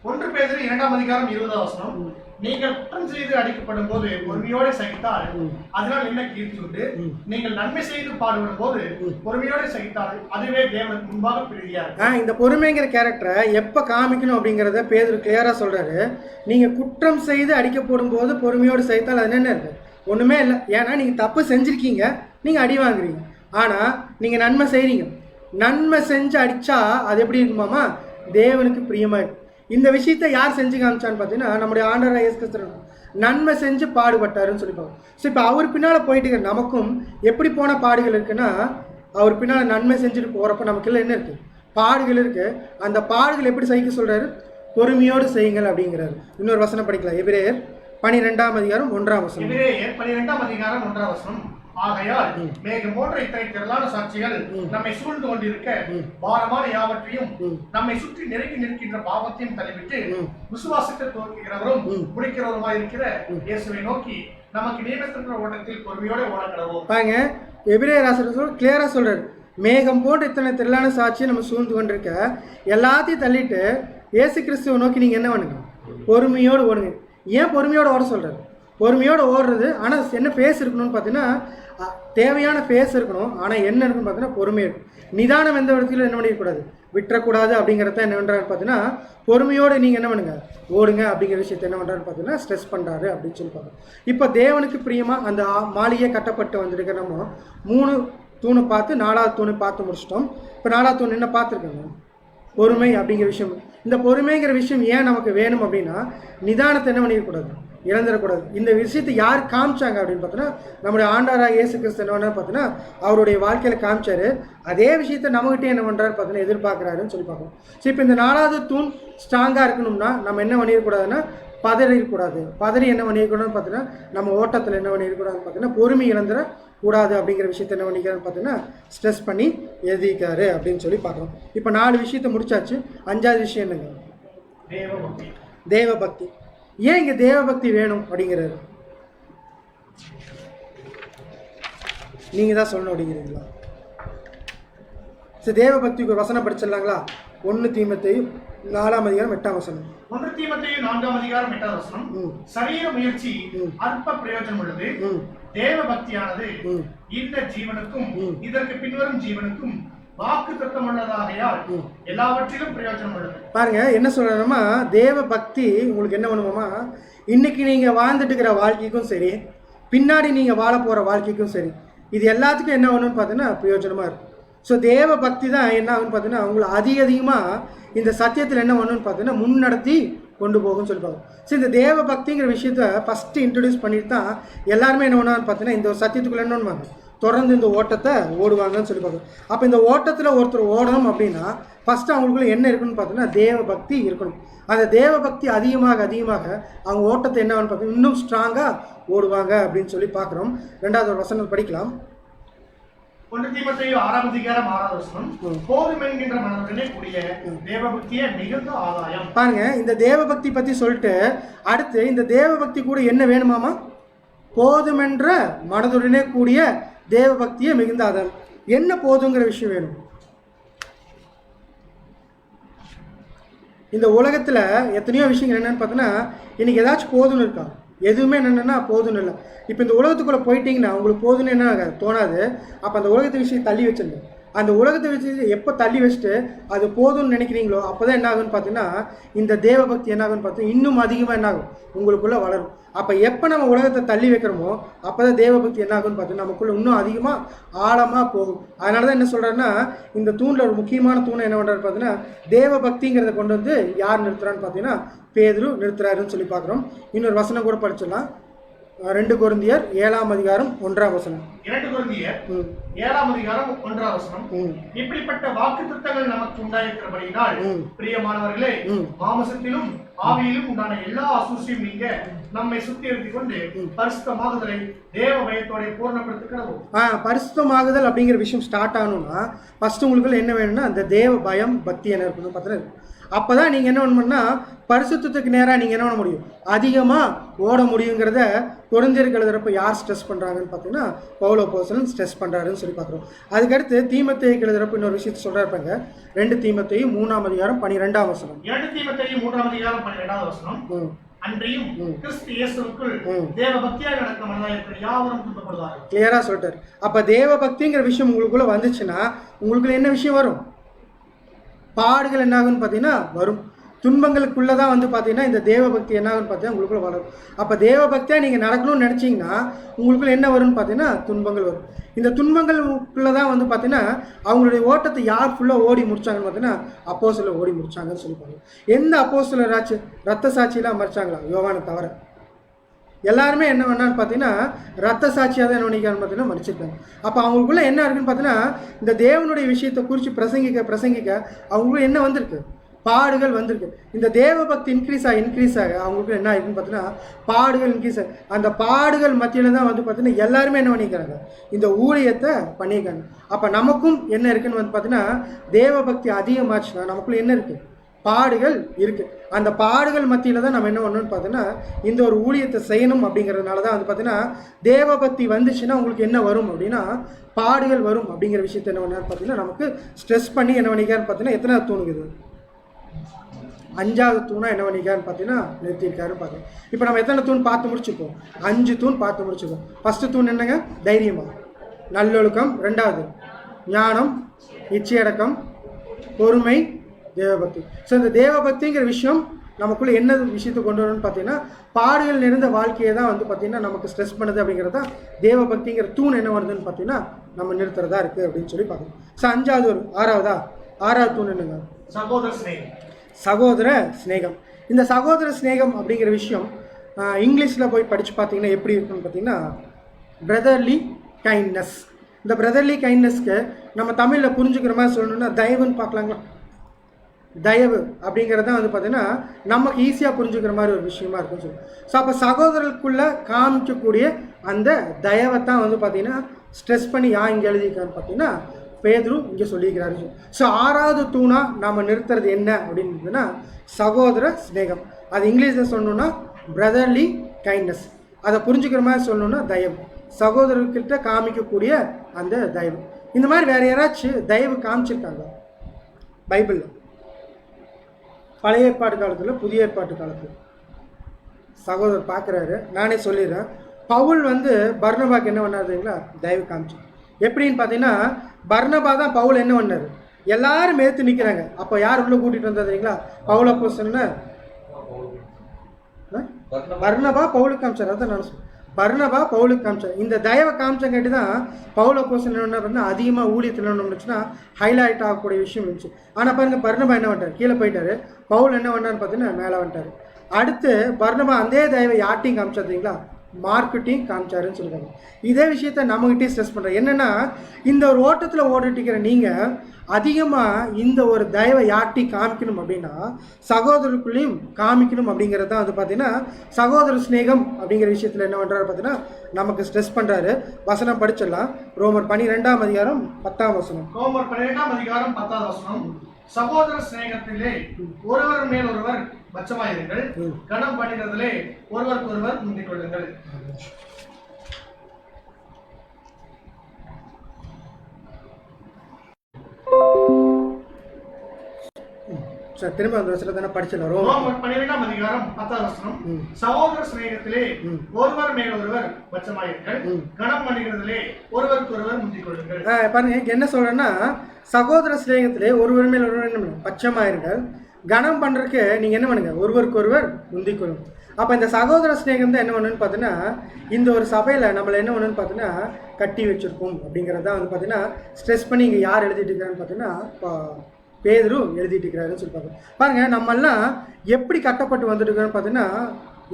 1 பேதுரு 2:20. நீங்கள் குற்றம் செய்து அடிக்கப்படும் போது பொறுமையோடு சகித்தால் அதனால் என்ன கீர்த்தி உண்டு? நீங்கள் நன்மை செய்து பாடுபடும் போது பொறுமையோடு சகித்தால் அதுவே தேவனுக்கு முன்பாக பிரிதியா இருக்கு. இந்த பொறுமைங்கிற கேரக்டரை எப்ப காமிக்கணும் அப்படிங்கறத பேதுரு கிளியரா சொல்றாரு. நீங்க குற்றம் செய்து அடிக்கப்படும் போது பொறுமையோடு சகித்தால் அது என்ன இருக்கு, ஒண்ணுமே இல்லை. ஏன்னா நீங்க தப்பு செஞ்சிருக்கீங்க, நீங்க அடி வாங்குறீங்க. ஆனா நீங்க நன்மை செய்றீங்க, நன்மை செஞ்சு அடிச்சா அது எப்படி இருக்குமாமா, தேவனுக்கு பிரியமா இருக்கு. இந்த விஷயத்தை யார் செஞ்சு காமிச்சான்னு பார்த்தீங்கன்னா நம்முடைய ஆண்டவராகிய இயேசு கிறிஸ்து நன்மை செஞ்சு பாடுபட்டாருன்னு சொல்லிப்பாங்க. ஸோ இப்போ அவர் பின்னால் போயிட்டு இருக்க நமக்கும் எப்படி போன பாடுகள் இருக்குன்னா, அவர் பின்னால் நன்மை செஞ்சுட்டு போகிறப்ப நமக்குள்ள என்ன இருக்குது, பாடுகள் இருக்குது. அந்த பாடுகள் எப்படி சகிக்க சொல்கிறாரு, பொறுமையோடு செய்யுங்கள் அப்படிங்கிறாரு. இன்னொரு வசனம் படிக்கலாம், எபிரேயர் 12:1. எபிரேயர் 12:1. ஆகையால் மேகம் போன்ற இத்தனை திரளான சாட்சிகள் நம்மை சூழ்ந்து கொண்டிருக்க பாரமான யாவற்றையும் நம்மை சுற்றி நெருங்கி நிற்கின்ற பாவத்தையும் தள்ளிவிட்டு விசுவாசத்தை துவக்குகிறவரும் முடிக்கிறவருமாய் இருக்கிற இயேசுவை நோக்கி நமக்கு நியமித்திருக்கிற ஓட்டத்தில் பொறுமையோட ஓடக்கடவோம். பாருங்க, எபிரேயர் ஆசிரியர் கிளியரா சொல்றாரு, மேகம் போன்ற இத்தனை திரளான சாட்சியை நம்ம சூழ்ந்து கொண்டிருக்க எல்லாத்தையும் தள்ளிட்டு இயேசு கிறிஸ்துவை நோக்கி நீங்க என்ன பண்ணுங்க, பொறுமையோடு ஓடுங்க. ஏன் பொறுமையோடு ஓட சொல்றாரு, பொறுமையோடு ஓடுறது. ஆனால் என்ன ஃபேஸ் இருக்கணும்னு பார்த்தீங்கன்னா தேவையான ஃபேஸ் இருக்கணும். ஆனால் என்ன இருக்குன்னு பார்த்தீங்கன்னா பொறுமை இருக்கும். நிதானம் எந்த இடத்துல என்ன பண்ணிடக்கூடாது, விட்டுறக்கூடாது அப்படிங்கிறத என்ன பண்ணுறாரு பார்த்தீங்கன்னா பொறுமையோடு நீங்கள் என்ன பண்ணுங்க ஓடுங்க அப்படிங்கிற விஷயத்தை என்ன பண்ணுறாரு பார்த்தீங்கன்னா ஸ்ட்ரெஸ் பண்ணுறாரு அப்படின்னு சொல்லி பார்க்கணும். இப்போ தேவனுக்கு பிரியமாக அந்த மாளிகை கட்டப்பட்டு வந்திருக்க நம்ம 3 தூணை பார்த்து 4வது தூணை பார்த்து முடிச்சிட்டோம். இப்போ 4வது தூண் என்ன பார்த்துருக்கோங்க, பொறுமை அப்படிங்கிற விஷயம். இந்த பொறுமைங்கிற விஷயம் ஏன் நமக்கு வேணும் அப்படின்னா நிதானத்தை என்ன பண்ணிடக்கூடாது, இழந்துடக்கூடாது. இந்த விஷயத்தை யார் காமிச்சாங்க அப்படின்னு பார்த்தோன்னா நம்முடைய ஆண்டவராக இயேசு கிறிஸ்து என்ன பார்த்தீங்கன்னா அவருடைய வாழ்க்கையில் காமிச்சாரு. அதே விஷயத்தை நம்மகிட்டே என்ன பண்ணுறாரு பார்த்தீங்கன்னா எதிர்பார்க்குறாருன்னு சொல்லி பார்க்கணும். சரி, இப்போ இந்த 4வது தூண் ஸ்ட்ராங்காக இருக்கணும்னா நம்ம என்ன பண்ணிடக்கூடாதுன்னா பதறிடக்கூடாது. பதறி என்ன பண்ணிடக்கூடாதுன்னு பார்த்தீங்கன்னா நம்ம ஓட்டத்தில் என்ன பண்ணிடக்கூடாதுன்னு பார்த்தீங்கன்னா பொறுமை இழந்துடக்கூடாது அப்படிங்கிற விஷயத்த என்ன பண்ணிக்கிறான்னு பார்த்தீங்கன்னா ஸ்ட்ரெஸ் பண்ணி எழுதிக்காரு அப்படின்னு சொல்லி பார்க்கணும். இப்போ 4 விஷயத்தை முடிச்சாச்சு. 5வது விஷயம் என்னங்க? தேவபக்தி. ஏன் இங்கே தேவபக்தி வேணும் அப்படிங்கிறாரு? நீங்கள் தான் சொல்லணும் அப்படிங்கிறீங்களா? சரி, தேவபக்திக்கு ஒரு வசனம் படிச்சிடலாங்களா? 1 தீமோத்தேயு 4:8. 1 தீமோத்தேயு 4:8. சரீர முயற்சி அற்ப பிரயோஜனம் உள்ளது, தேவ பக்தியானது இந்த ஜீவனுக்கும் இதற்கு பின்வரும் ஜீவனுக்கும் வாக்கு தத்தம் உள்ளதாகையால் எல்லாவற்றிலும் பிரயோஜனம் உள்ளது. பாருங்க என்ன சொல்றோம்னா, தேவ பக்தி உங்களுக்கு என்ன பண்ணுவோமா, இன்னைக்கு நீங்க வாழ்ந்துட்டு இருக்கிற வாழ்க்கைக்கும் சரி, பின்னாடி நீங்க வாழ போற வாழ்க்கைக்கும் சரி, இது எல்லாத்துக்கும் என்ன வேணும்னு பார்த்தீங்கன்னா பிரயோஜனமா இருக்கும். ஸோ தேவ பக்தி தான் என்ன ஆகுன்னு பார்த்தீங்கன்னா அவங்கள அதிகமாக இந்த சத்தியத்தில் என்ன பண்ணணும்னு பார்த்தீங்கன்னா முன்னடத்தி கொண்டு போகும்னு சொல்லிப்பாங்க. ஸோ இந்த தேவ பக்திங்கிற விஷயத்த ஃபஸ்ட்டு இன்ட்ரடியூஸ் பண்ணிட்டு தான் எல்லாருமே என்ன பண்ணான்னு பார்த்தீங்கன்னா இந்த ஒரு சத்தியத்துக்குள்ள என்ன பண்ணுவாங்க, தொடர்ந்து இந்த ஓட்டத்தை ஓடுவாங்கன்னு சொல்லி பார்க்கணும். அப்போ இந்த ஓட்டத்தில் ஒருத்தர் ஓடணும் அப்படின்னா ஃபஸ்ட்டு அவங்களுக்குள்ள என்ன இருக்குன்னு பார்த்தீங்கன்னா தேவ பக்தி இருக்கணும். அந்த தேவ பக்தி அதிகமாக அவங்க ஓட்டத்தை என்ன பார்த்தீங்கன்னா இன்னும் ஸ்ட்ராங்காக ஓடுவாங்க அப்படின்னு சொல்லி பார்க்குறோம். 2வது ஒரு வசனம் படிக்கலாம். 1 தீமோத்தேயு 6:6. போதும் என்கின்ற மனதுடனே கூடிய தேவபக்தியே மிகுந்த ஆதாயம். பாருங்க, இந்த தேவபக்தி பற்றி சொல்லிட்டு அடுத்து இந்த தேவபக்தி கூட என்ன வேணுமாமா, போதுமென்ற மனதுடனே கூடிய தேவபக்தியே மிகுந்த ஆதாயம். என்ன போதுங்கிற விஷயம் வேணும்? இந்த உலகத்தில் எத்தனையோ விஷயங்கள் என்னென்னு பார்த்தோன்னா இன்றைக்கி ஏதாச்சும் போதும்னு இருக்கா? எதுவுமே என்னென்னா போதும்னு இல்லை. இப்போ இந்த உலகத்துக்குள்ளே போயிட்டீங்கன்னா உங்களுக்கு போதும்னு என்ன தோணாது. அப்போ அந்த உலகத்தை விஷயம் தள்ளி வச்சிருங்க. அந்த உலகத்தை வச்சு எப்போ தள்ளி வச்சுட்டு அது போதும்னு நினைக்கிறீங்களோ அப்போ தான் என்ன ஆகுன்னு பார்த்தீங்கன்னா இந்த தேவபக்தி என்ன ஆகுன்னு பார்த்தீங்கன்னா இன்னும் அதிகமாக என்ன ஆகும், உங்களுக்குள்ளே வளரும். அப்போ எப்போ நம்ம உலகத்தை தள்ளி வைக்கிறோமோ அப்போ தான் தேவபக்தி என்ன ஆகுன்னு பார்த்தீங்கன்னா நமக்குள்ளே இன்னும் அதிகமாக ஆழமாக போகும். அதனால தான் என்ன சொல்கிறேன்னா இந்த தூணில் ஒரு முக்கியமான தூணை என்ன பண்ணுறாரு பார்த்தீங்கன்னா தேவபக்திங்கிறத கொண்டு வந்து யார் நிறுத்துறான்னு பார்த்தீங்கன்னா பேதுரு நிறுத்துறாருன்னு சொல்லி பார்க்குறோம். இன்னொரு வசனம் கூட படிச்சிடலாம். 2 கொரிந்தியர் 7:1. 2 கொரிந்தியர் 7:1. இப்படிப்பட்ட வாக்குத்தத்தங்கள் நமக்கு உண்டாயிருக்கிறபடியினால் பிரியமானவர்களே, மாம்சத்திலும் ஆவியிலும் உண்டான எல்லா அசூசியும் நீங்க நம்மை சுத்திகரித்துக் கொண்டு பரிசுத்தமாகுதலை தேவ பயத்தோட பூர்ணப்படுத்துகிறோம். பரிசுத்தமாகுதல் அப்படிங்கிற விஷயம் ஸ்டார்ட் ஆகணும்னா ஃபர்ஸ்ட் உங்களுக்கு என்ன வேணும்னா அந்த தேவ பயம் பக்தி என்ன இருக்கணும் பார்த்தீங்கன்னா அப்போ தான் நீங்கள் என்ன பண்ணணும்னா பரிசுத்தத்துக்கு நேராக நீங்கள் என்ன பண்ண முடியும், அதிகமாக ஓட முடியுங்கிறத தொடர்ந்து எழுதுறப்ப யார் ஸ்ட்ரெஸ் பண்ணுறாங்கன்னு பார்த்தீங்கன்னா பவுல் அப்போஸ்தலன் ஸ்ட்ரெஸ் பண்ணுறாருன்னு சொல்லி பார்க்குறோம். அதுக்கடுத்து தீமோத்தேயுக்கு எழுதுறப்ப இன்னொரு விஷயத்தை சொல்கிறாருப்பாங்க. 2 தீமோத்தேயு 3:12. 2 தீமோத்தேயு 3:12. அன்றையும் கிறிஸ்து இயேசுவுக்குள் தேவ பக்தியாக நடக்க மனதாயிருக்கிற யாவரும் துன்பப்படுவார்கள். கிளியரா சொல்லிட்டாரு. அப்ப தேவ பக்திங்கிற விஷயம் உங்களுக்குள்ள வந்துச்சுன்னா உங்களுக்குள்ள என்ன விஷயம் வரும், பாடுகள் என்ன ஆகுன்னு பார்த்தீங்கன்னா வரும். துன்பங்களுக்குள்ளதான் வந்து பார்த்தீங்கன்னா இந்த தேவ பக்தி என்ன ஆகுன்னு பார்த்தீங்கன்னா உங்களுக்குள்ள வளரும். அப்போ தேவ பக்தியாக நீங்கள் நடக்கணும்னு நினச்சிங்கன்னா உங்களுக்குள்ள என்ன வரும்னு பார்த்தீங்கன்னா துன்பங்கள் வரும். இந்த துன்பங்களுக்குள்ளதான் வந்து பார்த்தீங்கன்னா அவங்களுடைய ஓட்டத்தை யார் ஃபுல்லாக ஓடி முடிச்சாங்கன்னு பார்த்தீங்கன்னா அப்போஸ்தலர் ஓடி முடிச்சாங்கன்னு சொல்லிப்பாங்க. எந்த அப்போஸ்தலராச்சு ரத்த சாட்சியெல்லாம் மறிச்சாங்களா? யோவானை தவிர எல்லாருமே என்ன பண்ணான்னு பார்த்தீங்கன்னா ரத்த சாட்சியாக தான் என்ன பண்ணிக்கான்னு பார்த்தீங்கன்னா மறிச்சிருக்காங்க. அப்போ அவங்களுக்குள்ள என்ன இருக்குன்னு பார்த்தீங்கன்னா இந்த தேவனுடைய விஷயத்தை குறித்து பிரசங்கிக்க அவங்களுக்குள்ள என்ன வந்திருக்கு, பாடுகள் வந்திருக்கு. இந்த தேவ பக்தி இன்க்ரீஸ் ஆக அவங்களுக்கு என்ன ஆகிருக்குன்னு பார்த்தீங்கன்னா பாடுகள் இன்க்ரீஸ் ஆகி அந்த பாடுகள் மத்தியில் தான் வந்து பார்த்தீங்கன்னா எல்லாருமே என்ன பண்ணிக்கிறாங்க, இந்த ஊழியத்தை பண்ணியிருக்காங்க. அப்போ நமக்கும் என்ன இருக்குன்னு வந்து பார்த்தீங்கன்னா தேவ பக்தி அதிகமாச்சுன்னா நமக்குள்ள என்ன இருக்குது, பாடுகள் இருக்குது. அந்த பாடுகள் மத்தியில் தான் நம்ம என்ன பண்ணணும்னு பார்த்தீங்கன்னா இந்த ஒரு ஊழியத்தை செய்யணும். அப்படிங்கிறதுனால தான் வந்து பார்த்தீங்கன்னா தேவபக்தி வந்துச்சுன்னா உங்களுக்கு என்ன வரும் அப்படின்னா பாடுகள் வரும். அப்படிங்கிற விஷயத்தை என்ன பண்ணான்னு பார்த்தீங்கன்னா நமக்கு ஸ்ட்ரெஸ் பண்ணி என்ன பண்ணிக்கான்னு பார்த்தீங்கன்னா எத்தனை தூணுக்குது, 5வது தூணாக என்ன பண்ணிக்கான்னு பார்த்தீங்கன்னா நிறுத்தியிருக்காருன்னு பார்க்கணும். இப்போ நம்ம எத்தனை தூண் பார்த்து முடிச்சுப்போம், 5 தூண் பார்த்து முடிச்சுப்போம். ஃபஸ்ட்டு தூண் என்னங்க, தைரியமா, நல்லொழுக்கம். 2வது ஞானம், இச்சையடக்கம், பொறுமை, தேவபக்தி. ஸோ இந்த தேவபக்திங்கிற விஷயம் நமக்குள்ளே என்ன விஷயத்தை கொண்டு வரணும்னு பார்த்தீங்கன்னா பாடுகள் நிறைந்த வாழ்க்கையை தான் வந்து பார்த்தீங்கன்னா நமக்கு ஸ்ட்ரெஸ் பண்ணுது. அப்படிங்கிறது தான் தேவபக்திங்கிற தூண் என்ன வருதுன்னு பார்த்தீங்கன்னா நம்ம நிறுத்துறதா இருக்குது அப்படின்னு சொல்லி பார்க்கணும். ஸோ 5வது ஒரு 6வது தூண் என்னங்க, சகோதர ஸ்நேகம். இந்த சகோதர ஸ்நேகம் அப்படிங்கிற விஷயம் இங்கிலீஷில் போய் படித்து பார்த்தீங்கன்னா எப்படி இருக்குன்னு பார்த்தீங்கன்னா பிரதர்லி கைண்ட்னஸ். இந்த பிரதர்லி கைண்ட்னஸ்க்கு நம்ம தமிழில் புரிஞ்சுக்கிற மாதிரி சொல்லணும்னா தயவுன்னு பார்க்கலாங்களா? தயவு அப்படிங்கிறத வந்து பார்த்தீங்கன்னா நமக்கு ஈஸியாக புரிஞ்சுக்கிற மாதிரி ஒரு விஷயமா இருக்குன்னு சொல்லுவோம். ஸோ அப்போ சகோதரர்களுக்குள்ளே காமிக்கக்கூடிய அந்த தயவை தான் வந்து பார்த்தீங்கன்னா ஸ்ட்ரெஸ் பண்ணி இங்கே எழுதியிருக்கான்னு பார்த்தீங்கன்னா பேதுரு இங்கே சொல்லியிருக்கிறாரு. ஸோ 6வது தூணா நாம் நிறுத்துறது என்ன அப்படின்றதுன்னா சகோதர ஸ்நேகம். அது இங்கிலீஷில் சொல்லணுன்னா பிரதர்லி கைண்ட்னஸ். அதை புரிஞ்சுக்கிற மாதிரி சொல்லணுன்னா தயவு, சகோதரர்கிட்ட காமிக்கக்கூடிய அந்த தயவு. இந்த மாதிரி வேறு யாராச்சும் தயவு காமிச்சிருக்காங்க பைபிளில்? பழைய ஏற்பாட்டு காலத்தில், புதிய ஏற்பாட்டு காலத்தில் சகோதரர் பார்க்குறாரு. நானே சொல்லிடுறேன். பவுல் வந்து பர்னபாக்கு என்ன பண்ணாருங்களா? தயவு காமிச்சு. எப்படின்னு பார்த்தீங்கன்னா பர்னபா தான் பவுல் என்ன பண்ணார்? எல்லாரும் மேற்று நிற்கிறாங்க. அப்போ யார் உள்ளே கூட்டிகிட்டு வந்தாருங்களா? பவுல் அப்போஸ்தலனை பர்னபா பவுலுக்கு காமிச்சார். அதான் நான் சொல்றேன், பர்னபா பவுலுக்கு காமிச்சார். இந்த தயவை காமிச்சங்காட்டி தான் பவுல் அப்போஸ்தலன் என்ன பண்ணா அதிகமாக ஊழியத்தில் என்ன பண்ணுச்சுன்னா ஹைலைட் ஆகக்கூடிய விஷயம் இருந்துச்சு. ஆனால் பாருங்க, பர்னபா என்ன பண்ணிட்டார்? கீழே போயிட்டாரு. பவுல் என்ன பண்ணான்னு பார்த்தீங்கன்னா மேலே வந்துட்டார். அடுத்து பர்னபா அதே தயவை யார்ட்டையும் காமிச்சாருங்களா? மார்க்கெட்டிங் காமிச்சாருன்னு சொல்லுவாங்க. இதே விஷயத்த நம்மகிட்டே ஸ்ட்ரெஸ் பண்ணுறேன். என்னென்னா இந்த ஒரு ஓட்டத்தில் ஓடிட்டுக்கிற நீங்கள் அதிகமாக இந்த ஒரு தயவை யார்ட்டையும் காமிக்கணும் அப்படின்னா சகோதரருக்குள்ளேயும் காமிக்கணும் அப்படிங்கிறது தான் வந்து பார்த்தீங்கன்னா சகோதர ஸ்நேகம் அப்படிங்கிற விஷயத்தில் என்ன பண்ணுறாரு பார்த்தீங்கன்னா நமக்கு ஸ்ட்ரெஸ் பண்ணுறாரு. வசனம் படிச்சிடலாம். ரோமர் 12ஆம் அதிகாரம் 10ஆம் வசனம். ரோமர் 12ஆம் அதிகாரம் 10ஆம் வசனம். சகோதர சிநேகத்திலே ஒருவர் மேல் ஒருவர் பட்சமாயிருங்கள், கனம் பண்ணுகிறதிலே ஒருவருக்கு ஒருவர் முந்திக் கொள்ளுங்கள். சார் திரும்ப அந்த வசனத்தை தானே படிச்சிடலாம். ரோமர் 12ஆம் அதிகாரம் 10ஆம் வசனம். சகோதர சிநேகத்திலே ஒருவர் மேல் ஒருவர் பட்சமாயிருங்கள், கனம் பண்ணுகிறதிலே ஒருவருக்கு ஒருவர் முந்திக் கொள்ளுங்கள். பாருங்க என்ன சொல்றேன்னா சகோதர சிநேகத்திலே ஒருவர் மேல் ஒருவர் என்ன பட்சமாயிருங்கள், கனம் பண்ணுறதுக்கு நீங்கள் என்ன பண்ணுங்க? ஒருவருக்கு ஒருவர் முந்திக் கொள்ளுங்க. அப்போ இந்த சகோதர ஸ்நேகம் தான் என்ன பண்ணுன்னு பார்த்தீங்கன்னா இந்த ஒரு சபையில் நம்மளை என்ன பண்ணுன்னு பார்த்தீங்கன்னா கட்டி வச்சுருக்கோம் அப்படிங்கிறது தான் வந்து பார்த்தீங்கன்னா ஸ்ட்ரெஸ் பண்ணி இங்கே யார் எழுதிட்டு இருக்கிறான்னு பார்த்தீங்கன்னா பேதுரு எழுதிட்டு இருக்கிறாருன்னு சொல்லி பார்க்கணும். பாருங்கள், நம்மெல்லாம் எப்படி கட்டப்பட்டு வந்துட்டு இருக்கிறோன்னு பார்த்தீங்கன்னா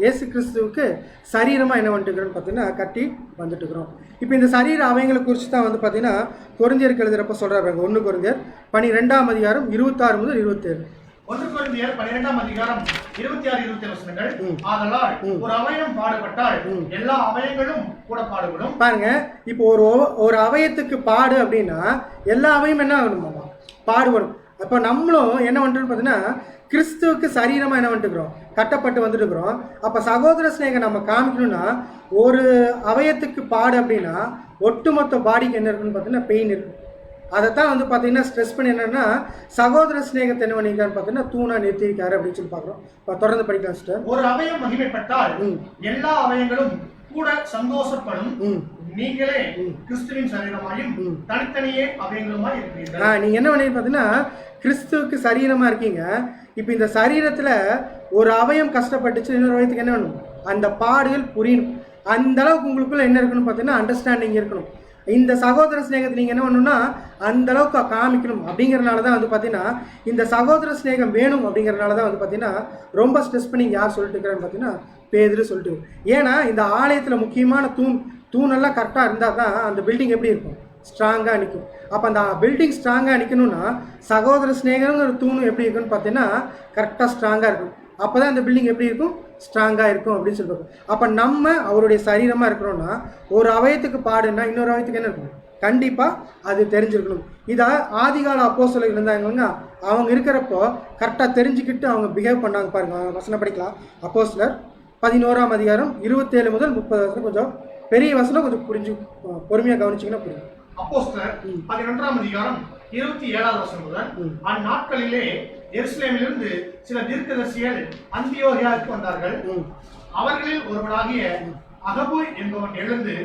இயேசு கிறிஸ்துவுக்கு சரீரமாக என்ன வந்துட்டுருக்கிறோன்னு பார்த்தீங்கன்னா கட்டி வந்துட்டுருக்குறோம். இப்போ இந்த சரீர அவங்களை குறித்து தான் வந்து பார்த்தீங்கன்னா கொரிந்தியருக்கு எழுதுகிறப்ப சொல்கிறாங்க. 1 கொரிந்தியர் 12ஆம் அதிகாரம் 26 முதல் 27. 1 கொரிந்தியர் 12ஆம் அதிகாரம் 26-27 வசனங்கள். ஆதலால் ஒரு அவயம் பாடுபட்டால் எல்லா அவயங்களும் கூட பாடுபடும். பாருங்க, இப்போ ஒரு அவயத்துக்கு பாடு அப்படின்னா எல்லா அவயம் என்ன ஆகணுமா? பாடுபடும். அப்போ நம்மளும் என்ன பண்ணுறோம்னு பார்த்தீங்கன்னா கிறிஸ்துவுக்கு சரீரமாக என்ன வந்துட்டுருக்குறோம்? கட்டப்பட்டு வந்துட்டுருக்குறோம். அப்போ சகோதர ஸ்நேகம் நம்ம காமிக்கணும்னா ஒரு அவயத்துக்கு பாடு அப்படின்னா ஒட்டுமொத்த பாடிக்கு என்ன இருக்குன்னு பார்த்தீங்கன்னா பெயின் இருக்கும். அதைத்தான் வந்து பார்த்தீங்கன்னா ஸ்ட்ரெஸ் பண்ணி என்னன்னா சகோதர ஸ்நேகத்தை என்ன பண்ணியிருக்காருன்னு பார்த்தீங்கன்னா தூணா நிறுத்தியிருக்காரு அப்படின்னு சொல்லி பார்க்குறோம். இப்போ தொடர்ந்து படிக்கலாம் சிஸ்டர். ஒரு அவயம் மகிமைப்பட்டால் எல்லா அவயங்களும் கூட சந்தோஷப்படும். நீங்களே கிறிஸ்துவின் சரீரமாயும் தனித்தனியே அவயங்களுமாய் இருக்கிறீர்கள். நீங்க என்ன பண்ணி பார்த்தீங்கன்னா கிறிஸ்துவுக்கு சரீரமா இருக்கீங்க. இப்போ இந்த சரீரத்துல ஒரு அவயம் கஷ்டப்பட்டுச்சு, இன்னொரு அவயத்துக்கு என்ன வேணும்? அந்த பாடுகள் புரியணும். அந்த அளவுக்கு உங்களுக்குள்ள என்ன இருக்கணும் பார்த்தீங்கன்னா அண்டர்ஸ்டாண்டிங் இருக்கணும். இந்த சகோதர ஸ்நேகத்தை நீங்கள் என்ன பண்ணணும்னா அந்த அளவுக்கு காமிக்கணும். அப்படிங்கிறனால தான் வந்து பார்த்தீங்கன்னா இந்த சகோதர ஸ்நேகம் வேணும். அப்படிங்கிறனால தான் வந்து பார்த்தீங்கன்னா ரொம்ப ஸ்ட்ரெஸ் பண்ணி யார் சொல்லிட்டு இருக்கிறேன்னு பார்த்தீங்கன்னா பேதுரு சொல்லிட்டு. ஏன்னா இந்த ஆலயத்தில் முக்கியமான தூணெல்லாம் கரெக்டாக இருந்தால் தான் அந்த பில்டிங் எப்படி இருக்கும்? ஸ்ட்ராங்காக நிற்கும். அப்போ அந்த பில்டிங் ஸ்ட்ராங்காக நிற்கணும்னா சகோதர ஸ்நேகங்கிற தூணும் எப்படி இருக்குன்னு பார்த்தீங்கன்னா கரெக்டாக ஸ்ட்ராங்காக இருக்கும். அப்போ தான் அந்த பில்டிங் எப்படி இருக்கும்? ஸ்ட்ராங்காக இருக்கும் அப்படின்னு சொல்லுவாங்க. அப்போ நம்ம அவருடைய சரீரமாக இருக்கிறோன்னா ஒரு அவயத்துக்கு பாடுன்னா இன்னொரு அவயத்துக்கு என்ன இருக்கும்? கண்டிப்பாக அது தெரிஞ்சிருக்கணும். இதை ஆதிகால அப்போஸ்தலர்கள் இருந்தாங்க, அவங்க இருக்கிறப்போ கரெக்டாக தெரிஞ்சுக்கிட்டு அவங்க பிஹேவ் பண்ணாங்க. பாருங்க, வசனம் படிக்கலாம். அப்போஸ்தலர் 11ஆம் அதிகாரம் 27 முதல் 30 வசனம். கொஞ்சம் பெரிய வசனம், கொஞ்சம் பொறுமையாக கவனிச்சிங்கன்னா புரியும். அப்போஸ்தலர் 11ஆம் அதிகாரம் 27வது வசனம் முதல். அந்நாட்களிலே எருசலேமிலிருந்து சில தீர்க்கதரிசிகள் அந்தியோகியாவுக்கு வந்தார்கள். அவர்களில் ஒருவனாகிய அகபு என்பவன் எழுந்து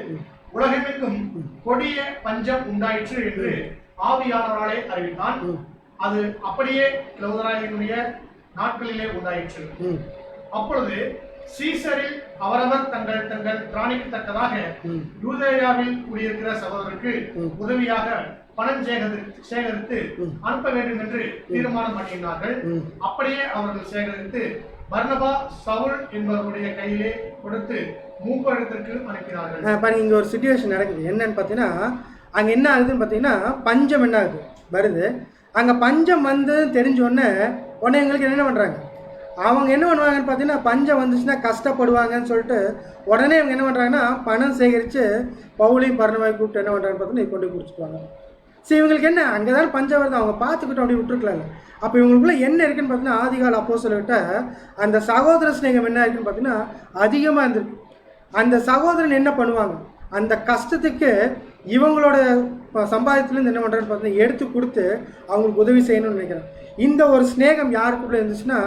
உலகமெங்கும் கொடிய பஞ்சம் உண்டாயிற்று என்று ஆவியானவராலே அறிவித்தான். அது அப்படியே கிலௌதராயனுடைய நாட்களிலே உண்டாயிற்று. அப்பொழுது சீசரில் அவரவர் தங்கள் தங்கள் பிராணிக்கு யூதேயாவில் குடியிருக்கிற சகோதரருக்கு உதவியாக பணம் சேகரித்து அனுப்ப வேண்டும் என்று தீர்மானம் பண்ணினார்கள். அப்படியே அவர்கள் சேகரித்து பர்னபா சவுல் என்பவருடைய கையிலே கொடுத்து மூப்பரிடத்திற்கு அனுப்பினார்கள். பாருங்க, இங்கே ஒரு சுச்சுவேஷன் நடக்குது. என்னன்னு பார்த்தீங்கன்னா, அங்கே என்ன ஆகுதுன்னு பார்த்தீங்கன்னா, பஞ்சம் என்ன ஆகுது வருது. அங்கே பஞ்சம் வந்து தெரிஞ்சோடனே எங்களுக்கு என்ன பண்ணுறாங்க, அவங்க என்ன பண்ணுவாங்கன்னு பார்த்தீங்கன்னா, பஞ்சம் வந்துச்சுன்னா கஷ்டப்படுவாங்கன்னு சொல்லிட்டு உடனே அவங்க என்ன பண்ணுறாங்கன்னா, பணம் சேகரித்து பவுலையும் பர்னபாவையும் கூப்பிட்டு என்ன பண்ணுறாங்கன்னு பார்த்தீங்கன்னா கொண்டு குடிச்சுக்குவாங்க. சரி, இவங்களுக்கு என்ன, அங்கே தான் பஞ்சம் வருது, அவங்க பார்த்துக்கிட்டோம் அப்படி விட்டுருக்கலாங்க. அப்போ இவங்களுக்குள்ள என்ன இருக்குன்னு பார்த்தீங்கன்னா, ஆதிகால அப்போஸ்தலர்கிட்ட அந்த சகோதர சிநேகம் என்ன இருக்குன்னு பார்த்தீங்கன்னா அதிகமாக இருந்திருக்கு. அந்த சகோதரன் என்ன பண்ணுவாங்க, அந்த கஷ்டத்துக்கு இவங்களோட சம்பாதித்துலேருந்து என்ன பண்ணுறான்னு பார்த்தீங்கன்னா எடுத்து கொடுத்து அவங்களுக்கு உதவி செய்யணும்னு நினைக்கிறேன். இந்த ஒரு ஸ்நேகம் யாருக்குள்ளே இருந்துச்சுன்னா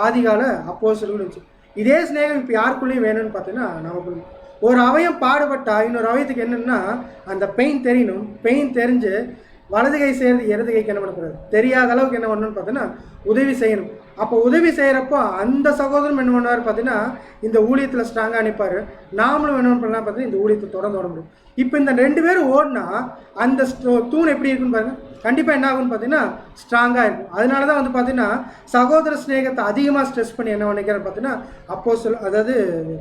ஆதிகால அப்போஸ்தலர்கள் இருந்துச்சு. இதே ஸ்நேகம் இப்போ யாருக்குள்ளேயும் வேணும்னு பார்த்தீங்கன்னா நமக்குள்ள. ஒரு அவயம் பாடுபட்டா இன்னொரு அவயத்துக்கு என்னென்னா அந்த பெயின் தெரியணும். பெயின் தெரிஞ்சு வலது கை செய்கிறது இடது கைக்கு என்ன பண்ணக்கூடாது, தெரியாத அளவுக்கு என்ன பண்ணணும்னு பார்த்தீங்கன்னா உதவி செய்யணும். அப்போ உதவி செய்கிறப்போ அந்த சகோதரன் என்ன பண்ணுவார் பார்த்தீங்கன்னா இந்த ஊழியத்தில் ஸ்ட்ராங்காக அனுப்பார். நாமளும் என்ன பண்ணலாம் பார்த்தீங்கன்னா இந்த ஊழியத்தை தொடர்ந்து ஓட முடியும். இப்போ இந்த 2 பேரும் ஓடினா அந்த தூண் எப்படி இருக்குன்னு பாருங்கள், கண்டிப்பாக என்ன ஆகுன்னு பார்த்தீங்கன்னா ஸ்ட்ராங்காக இருக்கும். அதனால தான் வந்து பார்த்தீங்கன்னா சகோதர ஸ்நேகத்தை அதிகமாக ஸ்ட்ரெஸ் பண்ணி என்ன நினைக்கிறேன் பார்த்தீங்கன்னா அதாவது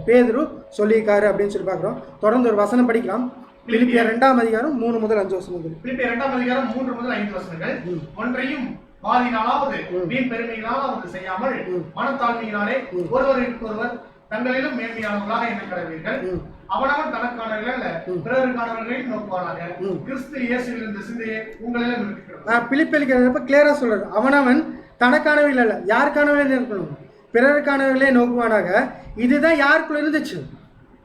பேதுரு சொல்லியிருக்காரு அப்படின்னு சொல்லி பார்க்குறோம். தொடர்ந்து ஒரு வசனம் படிக்கலாம். பிலிப்பியர் 2ஆம் அதிகாரம் 3 முதல் 5 வசனங்கள். பிலிப்பியர் 2ஆம் அதிகாரம் 3 முதல் 5 வசனங்கள். ஒன்றையும் பாதினாலாவது வீண் பெருமையினாலாவது செய்யாமல் மனத்தாழ்மையினாலே ஒருவருக்கொருவர் தங்களிலும் மேன்மையானவர்களாக எண்ண கடவீர்கள். அவனவன் தனக்கானவர்கள் அல்ல பிறருக்கானவர்களையும் நோக்குவானாக. கிறிஸ்து இயேசுவில் இந்த சிந்தையை உங்களிடம் இருக்கிறது. பிலிப்பியர் கிளியரா சொல்றாரு, அவனவன் தனக்கானவர்கள் அல்ல, யாருக்கானவர்களே இருக்கணும், பிறருக்கானவர்களே நோக்குவானாக. இதுதான் யாருக்குள்ள இருந்துச்சு,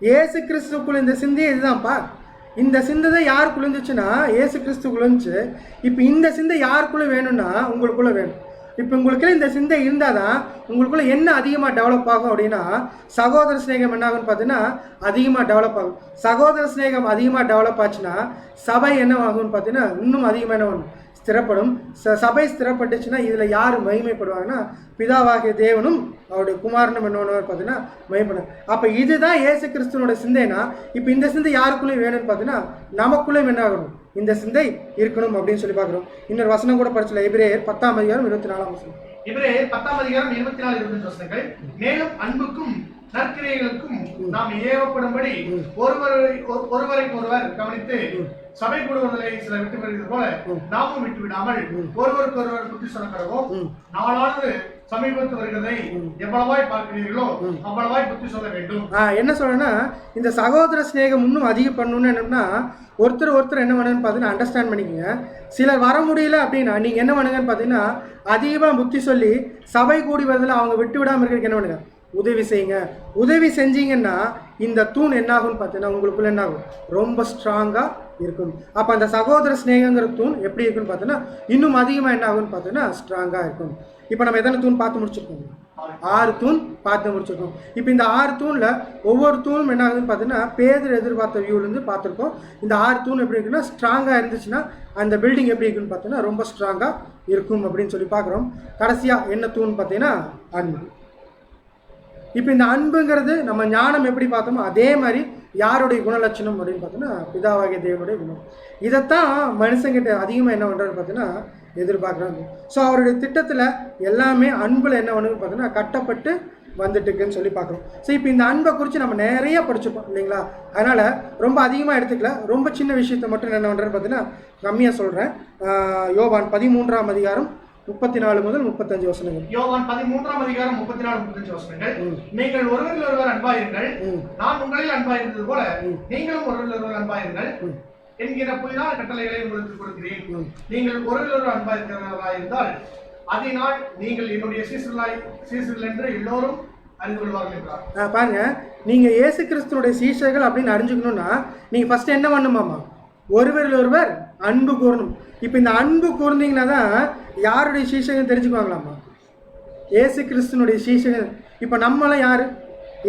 ஏசு கிறிஸ்துக்குள்ள இந்த சிந்தையே இதுதான்ப்பா. இந்த சிந்தை தான் யாருக்குள்ள இருந்துச்சுன்னா ஏசு கிறிஸ்துக்குள்ள இருந்துச்சு. இப்போ இந்த சிந்தை யாருக்குள்ள வேணும்னா உங்களுக்குள்ள வேணும். இப்போ உங்களுக்குள்ள இந்த சிந்தை இருந்தால் தான் உங்களுக்குள்ள என்ன அதிகமாக டெவலப் ஆகும் அப்படின்னா சகோதர ஸ்நேகம் என்ன ஆகும்னு பார்த்தீங்கன்னா அதிகமாக டெவலப் ஆகும். சகோதர ஸ்நேகம் அதிகமாக டெவலப் ஆச்சுன்னா சபை என்ன ஆகும்னு பார்த்தீங்கன்னா இன்னும் அதிகமாக என்ன ஆகும், ஸ்திரப்படும். சபை ஸ்திரப்பட்டுச்சுன்னா இதில் யார் மகிமைப்படுவாங்கன்னா பிதாவாகிய தேவனும் அவருடைய குமாரனும் என்னன்னு பார்த்தீங்கன்னா மகிமைப்படும். அப்போ இதுதான் ஏசு கிறிஸ்துவனோட சிந்தைனா இப்போ இந்த சிந்தை யாருக்குள்ளேயும் வேணும்னு பார்த்தீங்கன்னா நமக்குள்ளேயும் என்ன ஆகணும், இந்த சிந்தை இருக்கணும் அப்படின்னு சொல்லி பார்க்குறோம். இன்னொரு வசனம் கூட படிச்சல, எபிரேயர் 10ஆம் அதிகாரம் 24ஆம் வசனம். எபிரேயர் 10ஆம் அதிகாரம் 24-25 வசனங்கள். மேலும் அன்புக்கும் நற்கிரியைகளுக்கும் நாம் ஏவப்படும்படி ஒருவரைக்கொருவர் கவனித்து சபை கூடுவதை சில விட்டு வருகிறது போல நாமும் விட்டு விடாமல் ஒருவருக்கொருவர் புத்தி சொல்லப்படுவோம். நாளானது சமீபத்து வருகிறதை எவ்வளவாய் பார்க்கிறீர்களோ அவ்வளவாய் புத்தி சொல்ல வேண்டும். என்ன சொல்றேன்னா இந்த சகோதர ஸ்நேகம் இன்னும் அதிகம் பண்ணணும்னு என்னன்னா ஒருத்தர் என்ன பண்ணுன்னு பார்த்தீங்கன்னா அண்டர்ஸ்டாண்ட் பண்ணிக்கோங்க. சிலர் வர முடியல அப்படின்னா நீங்கள் என்ன பண்ணுங்கன்னு பார்த்தீங்கன்னா அதிகமாக புத்தி சொல்லி சபை கூடி வருதில் அவங்க விட்டு விடாமல் இருக்கிறதுக்கு என்ன பண்ணுங்க, உதவி செய்யுங்க. உதவி செஞ்சீங்கன்னா இந்த தூண் என்ன ஆகும்னு பார்த்தீங்கன்னா உங்களுக்குள்ள என்ன ஆகும், ரொம்ப ஸ்ட்ராங்காக இருக்கும். அப்போ அந்த சகோதர ஸ்நேகங்கிற தூண் எப்படி இருக்குன்னு பார்த்தீங்கன்னா இன்னும் அதிகமாக என்ன ஆகும்னு பார்த்தீங்கன்னா ஸ்ட்ராங்காக இருக்கும். இப்போ நம்ம எத்தனை தூண் பார்த்து முடிச்சிருக்கோம், 6 தூண் பார்த்து முடிச்சிருக்கோம். இப்போ இந்த 6 தூணில் ஒவ்வொரு தூணும் என்ன ஆகுதுன்னு பார்த்தீங்கன்னா பேதர் எதிர்பார்த்த வியூலேருந்து பார்த்துருக்கோம். இந்த 6 தூண் எப்படி இருக்குன்னா ஸ்ட்ராங்காக இருந்துச்சுன்னா அந்த பில்டிங் எப்படி இருக்குன்னு பார்த்தீங்கன்னா ரொம்ப ஸ்ட்ராங்காக இருக்கும் அப்படின்னு சொல்லி பார்க்குறோம். கடைசியாக என்ன தூண் பார்த்தீங்கன்னா அன்பு. இப்போ இந்த அன்புங்கிறது நம்ம ஞானம் எப்படி பார்த்தோமோ அதே மாதிரி யாருடைய குணலட்சணம் அப்படின்னு பார்த்தோன்னா பிதாவாகிய தேவனுடைய குணம். இதைத்தான் மனுஷங்கிட்ட அதிகமாக என்ன பண்ணுறாரு பார்த்தீங்கன்னா எதிர்பார்க்குறாங்க. ஸோ அவருடைய திட்டத்தில் எல்லாமே அன்பில் என்ன பண்ணுன்னு பார்த்தீங்கன்னா கட்டப்பட்டு வந்துட்டுக்குன்னு சொல்லி பார்க்குறோம். ஸோ இப்போ இந்த அன்பை குறித்து நம்ம நிறைய படிச்சுப்போம் இல்லைங்களா, அதனால் ரொம்ப அதிகமாக எடுத்துக்கல, ரொம்ப சின்ன விஷயத்தை மட்டும் என்ன பண்ணுறேன்னு பார்த்தீங்கன்னா கம்மியாக சொல்கிறேன். யோவான் 13ஆம் அதிகாரம் 34 முதல் 35 வசனங்கள். யோவான் 13ஆம் அதிகாரம் 34-35 வசனங்கள். நீங்கள் ஒருவரில் ஒருவர் அன்பாயிருங்கள், நான் உங்களில் அன்பாயிருந்தது போல நீங்களும் ஒருவரில் ஒருவர் அன்பாயிருங்கள் என்கிற புதிதான கட்டளைகளை உங்களுக்கு கொடுக்கிறேன். நீங்கள் ஒருவரில் ஒருவர் அன்பாயிருக்கிறவர்களாக இருந்தால் அதனால் நீங்கள் என்னுடைய சீசர்கள் என்று எல்லோரும் அறிந்து கொள்வார்கள் என்றார். பாருங்க, நீங்க இயேசு கிறிஸ்துனுடைய சீஷர்கள் அப்படின்னு அறிஞ்சுக்கணும்னா நீங்க ஃபர்ஸ்ட் என்ன பண்ணுமாமா, ஒருவரில் ஒருவர் அன்பு கூறணும். இப்போ இந்த அன்பு கூர்ந்தீங்கன்னா தான் யாருடைய சீஷகன் தெரிஞ்சுக்குவாங்களாமா, ஏசு கிறிஸ்துனுடைய சீஷகன். இப்போ நம்மளாம் யாரு,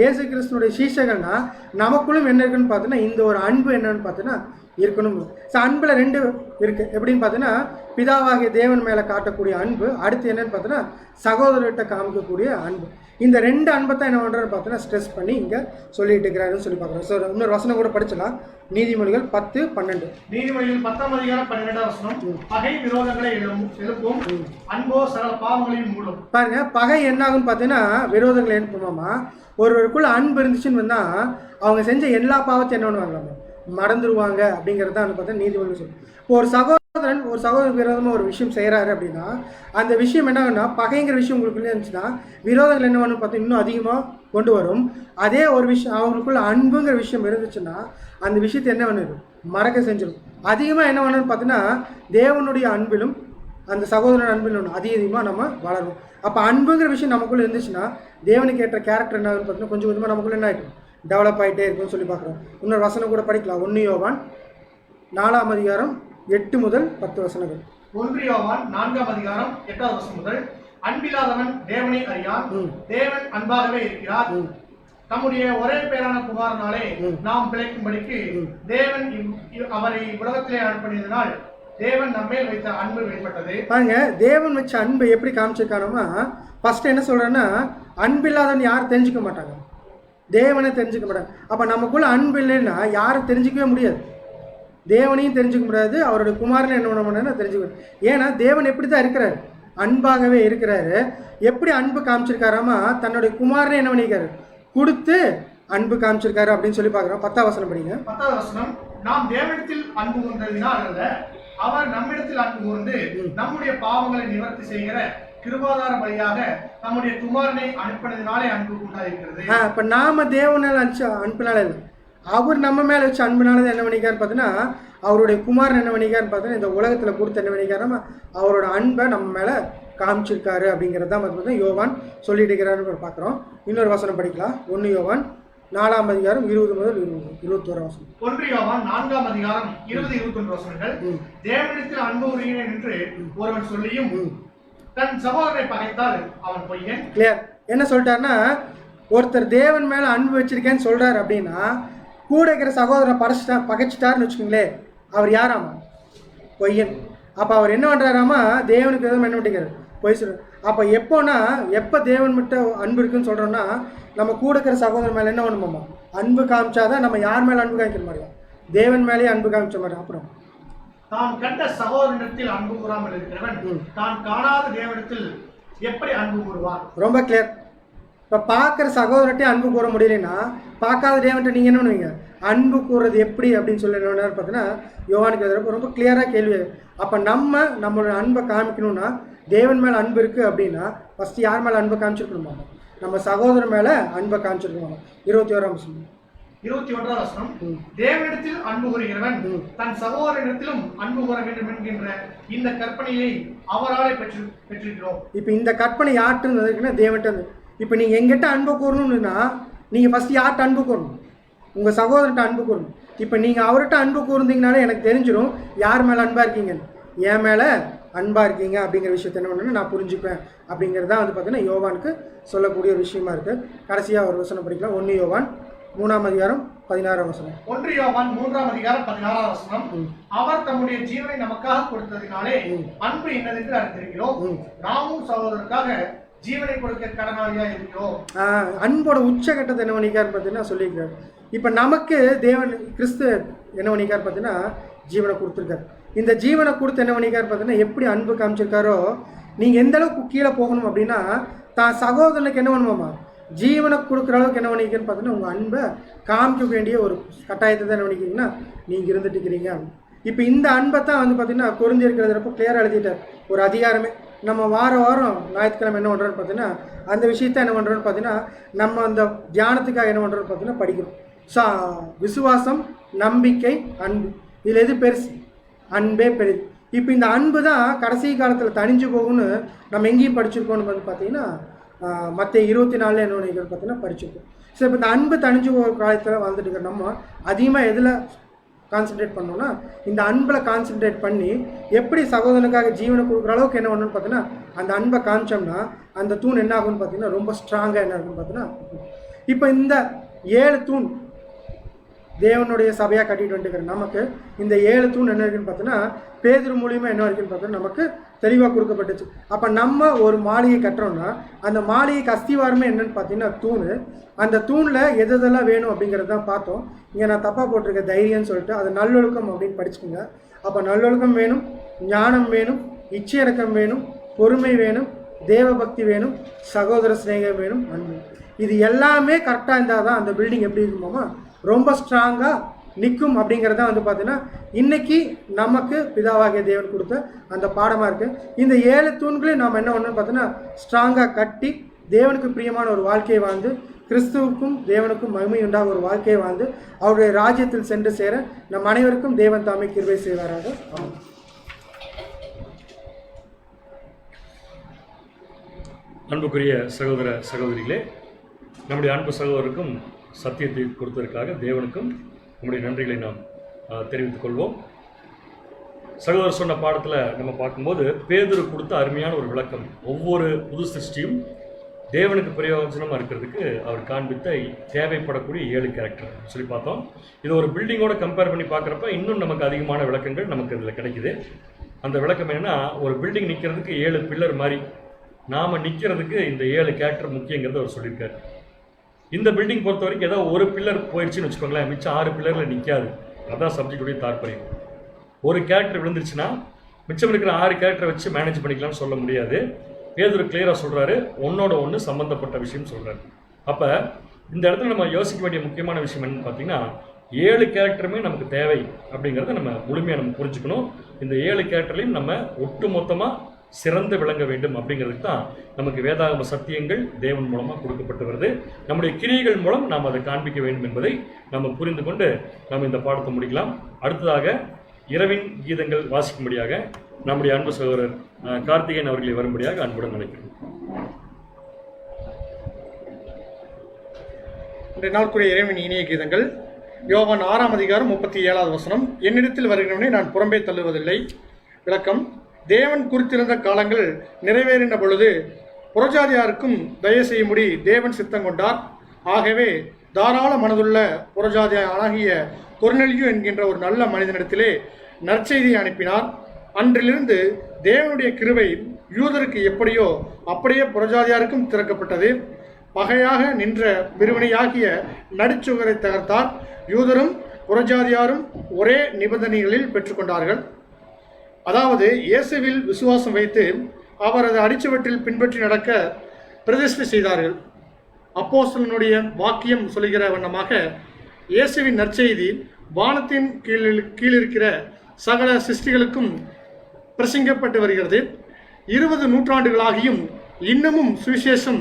இயேசு கிறிஸ்துனுடைய சீஷர்கள்னா நமக்குள்ளும் என்ன இருக்குன்னு பார்த்தீங்கன்னா இந்த ஒரு அன்பு என்னன்னு பார்த்தீங்கன்னா இருக்கணும். ஸோ அன்பில் ரெண்டு இருக்குது. எப்படின்னு பார்த்தீங்கன்னா பிதாவாகிய தேவன் மேலே காட்டக்கூடிய அன்பு, அடுத்து என்னன்னு பார்த்தீங்கன்னா சகோதரர்கிட்ட காமிக்கக்கூடிய அன்பு. இந்த ரெண்டு அன்பை தான் என்ன பண்ணுறாரு பார்த்தீங்கன்னா ஸ்ட்ரெஸ் பண்ணி இங்கே சொல்லிட்டு இருக்கிறாருன்னு சொல்லி பார்க்குறோம். ஸோ இன்னொரு வசனம் கூட படிச்சலாம். நீதிமொழிகள் 10:12. நீதிமொழிகள் 10:12. பகை விரோதங்களை எழுப்பும், அன்போ சகல பாவங்களையும் மூடும். பாருங்க, பகை என்ன ஆகுன்னு பார்த்தீங்கன்னா விரோதங்களை எழுப்புமாமா. ஒருவருக்குள்ள அன்பு இருந்துச்சுன்னு வந்தால் அவங்க செஞ்ச எல்லா பாவத்தையும் என்ன பண்ணுவாங்களாமா மறந்துடுவாங்க அப்படிங்கிறது தான் பார்த்தீங்கன்னா நீதிமொழி சொல்லும். இப்போ ஒரு சகோதரன் விரோதமாக ஒரு விஷயம் செய்கிறாரு அப்படின்னா அந்த விஷயம் என்ன ஆகுன்னா பகைங்கிற விஷயம் உங்களுக்குள்ளே இருந்துச்சுன்னா விரோதங்கள் என்ன பண்ணணும் பார்த்தா இன்னும் அதிகமாக கொண்டு வரும். அதே ஒரு விஷயம் அவங்களுக்குள்ள அன்புங்கிற விஷயம் இருந்துச்சுன்னா அந்த விஷயத்தை என்ன பண்ணுது மறக்க செஞ்சிடும். அதிகமாக என்ன பண்ணணும்னு பார்த்தீங்கன்னா தேவனுடைய அன்பிலும் அந்த சகோதரன் அன்பிலும் அதிகமாக நம்ம வளரும். அப்போ அன்புங்கிற விஷயம் நமக்குள்ளே இருந்துச்சுன்னா தேவனுக்கு ஏற்ற கேரக்டர் என்ன ஆகுதுன்னு பார்த்தீங்கன்னா கொஞ்சம் கொஞ்சமாக நமக்குள்ளே என்ன ஆகிடும் டெவலப் ஆகிட்டே இருக்குன்னு சொல்லி பார்க்குறோம். இன்னொரு வசனம் கூட படிக்கலாம். 1 யோவான் 4:8-10. 1 யோவான் 4:8 முதல் அன்பில்லாதவன் தேவனை அறியான், தேவன் அன்பாகவே இருக்கிறார். தம்முடைய ஒரே பேரான குமாரனாலே நாம் பிழைக்கும்படிக்கு தேவன் அவரை உலகத்திலே அனுப்பினதினால் தேவன் நம்மேல் வைத்த அன்பு வெளிப்பட்டது. பாருங்க, தேவன் வச்ச அன்பை எப்படி காமிச்சிருக்கானோமா ஃபர்ஸ்ட் என்ன சொல்றேன்னா அன்பில்லாதவன் யாரும் தெரிஞ்சுக்க மாட்டாங்க, தேவனை தெரிஞ்சுக்க மாட்டாங்க. அப்போ நமக்குள்ள அன்பு இல்லைன்னா யாரும் தெரிஞ்சிக்கவே முடியாது, தேவனையும் தெரிஞ்சுக்க முடியாது, அவருடைய குமாரனை என்ன பண்ண முடியாது தெரிஞ்சுக்க முடியாது. ஏன்னா தேவன் எப்படி தான் இருக்கிறாரு, அன்பாகவே இருக்கிறாரு. எப்படி அன்பு காமிச்சிருக்காராமா தன்னுடைய குமாரனை என்ன பண்ணியிருக்காரு கொடுத்து அன்பு காமிச்சிருக்காரு அப்படின்னு சொல்லி பார்க்குறோம். 10ஆம் வசனம் படிங்க. 10ஆம் வசனம், நாம் தேவனிடத்தில் அன்பு கூர்ந்ததினால் அல்ல, அவர் நம்மிடத்தில் அன்பு கூர்ந்து நம்முடைய பாவங்களை நிவர்த்தி செய்கிற கிருபாதார வழியாக நம்முடைய குமாரனை அனுப்பினதினாலே அன்பு உண்டாயிருக்கிறது. இப்போ நாம தேவனால அனுப்பினால இல்லை, அவர் நம்ம மேலே வச்சு அன்புனால என்ன பண்ணிக்காரு பார்த்தீங்கன்னா அவருடைய குமாரன் என்ன பண்ணிக்காருன்னு பார்த்தீங்கன்னா இந்த உலகத்தில் கொடுத்து என்ன பண்ணிக்காருன்னா அவரோட அன்பை நம்ம மேலே காமிச்சிருக்காரு அப்படிங்கிறது தான் பார்த்தீங்கன்னா யோவான் சொல்லிட்டு இருக்கிறாருன்னு பார்க்குறோம். இன்னொரு வசனம் படிக்கலாம். 1 யோவான் 4:20 முதல் 21 வசனம். 1 யோவான் 4:20-21 தேவனிடத்தில் அன்பு உரியன் என்று ஒருவன் சொல்லியும் தன் சகோதரனை பகைத்தால் அவன் பொய்யன். கிளியர். என்ன சொல்லிட்டாருன்னா ஒருத்தர் தேவன் மேலே அன்பு வச்சிருக்கேன்னு சொல்றாரு அப்படின்னா கூட இருக்கிற சகோதரனை பகைச்சிட்டாருன்னு வச்சுக்கோங்களேன், அவர் யாராமா பொய்யன். அப்போ அவர் என்ன பண்ணுறாராமா தேவனுக்கு எதுவும் என்ன பண்ணிக்கிறார் பொய் சொல்றாரு. அப்போ எப்போ தேவன் மட்டும் அன்பு இருக்குன்னு சொல்கிறோன்னா நம்ம கூட இருக்கிற சகோதரன் மேலே என்ன பண்ணுவோமா அன்பு காமிச்சாதான் நம்ம யார் மேலே அன்பு காமிக்கிற மாதிரியும் தேவன் மேலேயே அன்பு காமிச்ச மாதிரி. அப்புறம் தான் கண்ட சகோதரனிடத்தில் அன்பு கூறாமல் இருக்கிறவன் தான் காணாத தேவனிடத்தில் எப்படி அன்பு கூறுவார்? ரொம்ப கிளியர். இப்போ பார்க்குற சகோதரர்கிட்டே அன்பு கூற முடியலைன்னா பார்க்காத தேவன்கிட்ட நீங்கள் என்ன பண்ணுவீங்க அன்பு கூறுறது எப்படி அப்படின்னு சொல்லி என்ன பார்த்தீங்கன்னா யோவானுக்கு எதிராக ரொம்ப கிளியராக கேள்வி. அப்போ நம்மளோட அன்பை காமிக்கணும்னா தேவன் மேலே அன்பு இருக்குது அப்படின்னா ஃபஸ்ட்டு யார் மேலே அன்பை காமிச்சிருக்கணுமா நம்ம சகோதரர் மேலே அன்பை காமிச்சிருக்கணுமா. 21ஆம் வசனம். 21ஆம் வசனம், தேவனிடத்தில் அன்பு கூறுகிறவன் தன் சகோதரனிடத்திலும் அன்பு கூற வேண்டும் என்கின்ற இந்த கற்பனையை அவராலே பெற்றிருக்கிறோம். இப்போ இந்த கற்பனை யார்கிட்ட இருந்ததுன்னா தேவன்கிட்ட. இப்போ நீங்கள் எங்கிட்ட அன்பு கூறணும்னா நீங்கள் ஃபஸ்ட்டு யார்கிட்ட அன்பு கூறணும், உங்கள் சகோதரர்கிட்ட அன்பு கூறணும். இப்போ நீங்கள் அவர்கிட்ட அன்பு கூர்ந்தீங்கனாலே எனக்கு தெரிஞ்சிடும் யார் மேலே அன்பாக இருக்கீங்கன்னு. என் மேலே அன்பாக இருக்கீங்க அப்படிங்கிற விஷயத்த என்ன பண்ணணும்னா நான் புரிஞ்சுப்பேன் அப்படிங்கிறது தான் பார்த்தீங்கன்னா யோவானுக்கு சொல்லக்கூடிய ஒரு விஷயமா இருக்குது. கடைசியாக ஒரு வசனம் படிக்கலாம். 1 யோவான் 3:16 வசனம். 1 யோவான் 3:16 அவர் தம்முடைய ஜீவனை நமக்காக கொடுத்ததினாலே அன்பு என்னதென்று அறிந்திருக்கிறோம், நாமும் சகோதரருக்காக ஜீவனை கொடுக்க கடனாளியா இருக்கிறோம். அன்போட உச்சகட்டத்தை என்ன பண்ணிக்காரு பார்த்தீங்கன்னா சொல்லியிருக்காரு. இப்போ நமக்கு தேவன் கிறிஸ்து என்ன பண்ணிக்காரு பார்த்தீங்கன்னா ஜீவனை கொடுத்துருக்காரு. இந்த ஜீவனை கொடுத்து என்ன பண்ணிக்காரு பார்த்தீங்கன்னா எப்படி அன்பு காமிச்சிருக்காரோ நீங்கள் எந்த அளவுக்கு கீழே போகணும் அப்படின்னா தான் சகோதரனுக்கு என்ன பண்ணுவோமா ஜீவனை கொடுக்குற அளவுக்கு என்ன பண்ணிக்கிறேன்னு பார்த்தீங்கன்னா உங்கள் அன்பை காமிக்க வேண்டிய ஒரு கட்டாயத்தை தான் என்ன பண்ணிக்கிறீங்கன்னா நீங்கள் இருந்துட்டு இருக்கிறீங்க. இப்போ இந்த அன்பை தான் பார்த்தீங்கன்னா கொரிந்தியர் இருக்கிறதுப்போ கிளியராக எழுதிட்டார் ஒரு அதிகாரமே. நம்ம வாரம் ஞாயிற்றுக்கிழமை என்ன பண்ணுறோன்னு பார்த்தீங்கன்னா அந்த விஷயத்த என்ன பண்ணுறோன்னு பார்த்தீங்கன்னா நம்ம அந்த தியானத்துக்காக என்ன பண்ணுறோன்னு பார்த்தீங்கன்னா படிக்கிறோம். விசுவாசம், நம்பிக்கை, அன்பு, இதில் எது பெருசு? அன்பே பெருது. இப்போ இந்த அன்பு தான் கடைசி காலத்தில் தனிஞ்சு போகும்னு நம்ம எங்கேயும் படிச்சிருக்கோம்னு பார்த்தீங்கன்னா மற்ற 24 என்ன பார்த்தீங்கன்னா படிச்சிருக்கோம். ஸோ இப்போ இந்த அன்பு தனிஞ்சு போகிற காலத்தில் வாழ்ந்துட்டு இருக்கிற நம்ம அதிகமாக எதில் கான்சென்ட்ரேட் பண்ணோம்னா இந்த அன்பில் கான்சென்ட்ரேட் பண்ணி எப்படி சகோதரனுக்காக ஜீவனை கொடுக்குற அளவுக்கு என்ன பண்ணணும்னு பார்த்தீங்கன்னா அந்த அன்பை காமிச்சோம்னா அந்த தூண் என்ன ஆகும்னு பார்த்தீங்கன்னா ரொம்ப ஸ்ட்ராங்காக என்ன இருக்குன்னு பார்த்தீங்கன்னா இப்போ இந்த 7 தூண் தேவனுடைய சபையாக கட்டிட்டு வந்துருக்கிற நமக்கு இந்த 7 தூண் என்ன இருக்குன்னு பார்த்தோன்னா பேதுரு மூலியமா என்ன இருக்குன்னு பார்த்தோன்னா நமக்கு தெளிவாக கொடுக்கப்பட்டுச்சு. அப்போ நம்ம ஒரு மாளிகை கட்டுறோம்னா அந்த மாளிகைக்கு அஸ்திவாரமே என்னன்னு பார்த்தீங்கன்னா தூண். அந்த தூணில் எதெல்லாம் வேணும் அப்படிங்கிறது தான் பார்த்தோம். இங்கே நான் தப்பாக போட்டிருக்க தைரியம்னு சொல்லிட்டு அது நல்லொழுக்கம் அப்படின்னு படிச்சுக்கோங்க. அப்போ நல்லொழுக்கம் வேணும், ஞானம் வேணும், இச்சையடக்கம் வேணும், பொறுமை வேணும், தேவபக்தி வேணும், சகோதர சிநேகம் வேணும், அன்பு. இது எல்லாமே கரெக்டாக இருந்தால் தான் அந்த பில்டிங் எப்படி இருக்குமாமா ரொம்ப ஸ்ட்ராங்காக நிற்கும் அப்படிங்கிறத வந்து பார்த்தீங்கன்னா இன்னைக்கு நமக்கு பிதாவாகிய தேவன் கொடுத்த அந்த பாடமாக இருக்குது. இந்த 7 தூண்களையும் நாம் என்ன ஒன்றுன்னு பார்த்தோன்னா ஸ்ட்ராங்காக கட்டி தேவனுக்கு பிரியமான ஒரு வாழ்க்கையை வாழ்ந்து கிறிஸ்துவுக்கும் தேவனுக்கும் மகிமை உண்டாக ஒரு வாழ்க்கையை வாழ்ந்து அவருடைய ராஜ்யத்தில் சென்று சேர நம் அனைவருக்கும் தேவன் தாமே கிருபை செய்வாராக. ஆமாம். அன்புக்குரிய சகோதர சகோதரிகளே, நம்முடைய அன்பு சகோதரருக்கும் சத்தியத்தை கொடுத்ததற்காக தேவனுக்கும் நம்முடைய நன்றிகளை நாம் தெரிவித்துக் கொள்வோம். சகோதரர் சொன்ன பாடத்தில் நம்ம பார்க்கும்போது பேதுரு கொடுத்த அருமையான ஒரு விளக்கம். ஒவ்வொரு புது சிருஷ்டியும் தேவனுக்கு பிரயோஜனமாக இருக்கிறதுக்கு அவர் காண்பித்த தேவைப்படக்கூடிய 7 கேரக்டர் சொல்லி பார்த்தோம். இது ஒரு பில்டிங்கோட கம்பேர் பண்ணி பார்க்குறப்ப இன்னும் நமக்கு அதிகமான விளக்கங்கள் நமக்கு இதில் கிடைக்குது. அந்த விளக்கம் என்னென்னா, ஒரு பில்டிங் நிற்கிறதுக்கு 7 பில்லர் மாதிரி நாம் நிற்கிறதுக்கு இந்த 7 கேரக்டர் முக்கியங்கிறத அவர் சொல்லியிருக்காரு. இந்த பில்டிங் பொறுத்த வரைக்கும் ஏதோ ஒரு பில்லர் போயிடுச்சுன்னு வச்சுக்கோங்களேன், மிச்சம் 6 பில்லரில் நிற்காது. அதான் சப்ஜெக்டுடைய தாற்பயம். ஒரு கேரக்டர் விழுந்துருச்சுன்னா மிச்சம் இருக்கிற 6 கேரக்டரை வச்சு மேனேஜ் பண்ணிக்கலாம்னு சொல்ல முடியாது. பேதுரு கிளியராக சொல்கிறாரு, ஒன்னோட ஒன்று சம்மந்தப்பட்ட விஷயம் சொல்கிறாரு. அப்போ இந்த இடத்துல நம்ம யோசிக்க வேண்டிய முக்கியமான விஷயம் என்னன்னு பார்த்தீங்கன்னா, 7 கேரக்டருமே நமக்கு தேவை அப்படிங்கிறத நம்ம முழுமையாக நம்ம புரிஞ்சுக்கணும். இந்த 7 கேரக்டர்லையும் நம்ம ஒட்டு மொத்தமாக சிறந்து விளங்க வேண்டும் அப்படிங்கிறதுக்கு தான் நமக்கு வேதாகம சத்தியங்கள் தேவன் மூலமாக கொடுக்கப்பட்டு வருது. நம்முடைய கிரியைகள் மூலம் நாம் அதை காண்பிக்க வேண்டும் என்பதை நம்ம புரிந்து கொண்டு நம்ம இந்த பாடத்தை முடிக்கலாம். அடுத்ததாக இரவின் கீதங்கள் வாசிக்கும்படியாக நம்முடைய அன்பு சகோதரர் கார்த்திகேயன் அவர்களை வரும்படியாக அன்புடன் நினைக்கிறோம். இன்றைய நாளுக்குரிய இறைவன் இனிய கீதங்கள். யோவான் 6ஆம் அதிகாரம் 37வது வசனம். என்னிடத்தில் வருகிறவனை நான் புறம்பே தள்ளுவதில்லை. விளக்கம்: தேவன் குறித்திருந்த காலங்கள் நிறைவேறின பொழுது புறஜாதியாருக்கும் தயவு செய்யும்படி தேவன் சித்தம் கொண்டார். ஆகவே தாராள மனதுள்ள புறஜாதியானாகிய கொர்நேலியு என்கின்ற ஒரு நல்ல மனிதனிடத்திலே நற்செய்தியை அனுப்பினார். அன்றிலிருந்து தேவனுடைய கிருபை யூதருக்கு எப்படியோ அப்படியே புறஜாதியாருக்கும் திறக்கப்பட்டது. பகையாக நின்ற விருவினையாகிய நடுச்சுவரை தகர்த்தார். யூதரும் புறஜாதியாரும் ஒரே நிபந்தனைகளில் பெற்றுக்கொண்டார்கள். அதாவது இயேசுவில் விசுவாசம் வைத்து அவரது அடிச்சுவற்றில் பின்பற்றி நடக்க பிரதிஷ்டை செய்தார்கள். அப்போஸ்தலனுடைய வாக்கியம் சொல்லுகிற வண்ணமாக இயேசுவின் நற்செய்தி வானத்தின் கீழிருக்கிற சகல சிருஷ்டிகளுக்கும் பிரசங்கப்பட்டு வருகிறது. 20 நூற்றாண்டுகளாகியும் இன்னமும் சுவிசேஷம்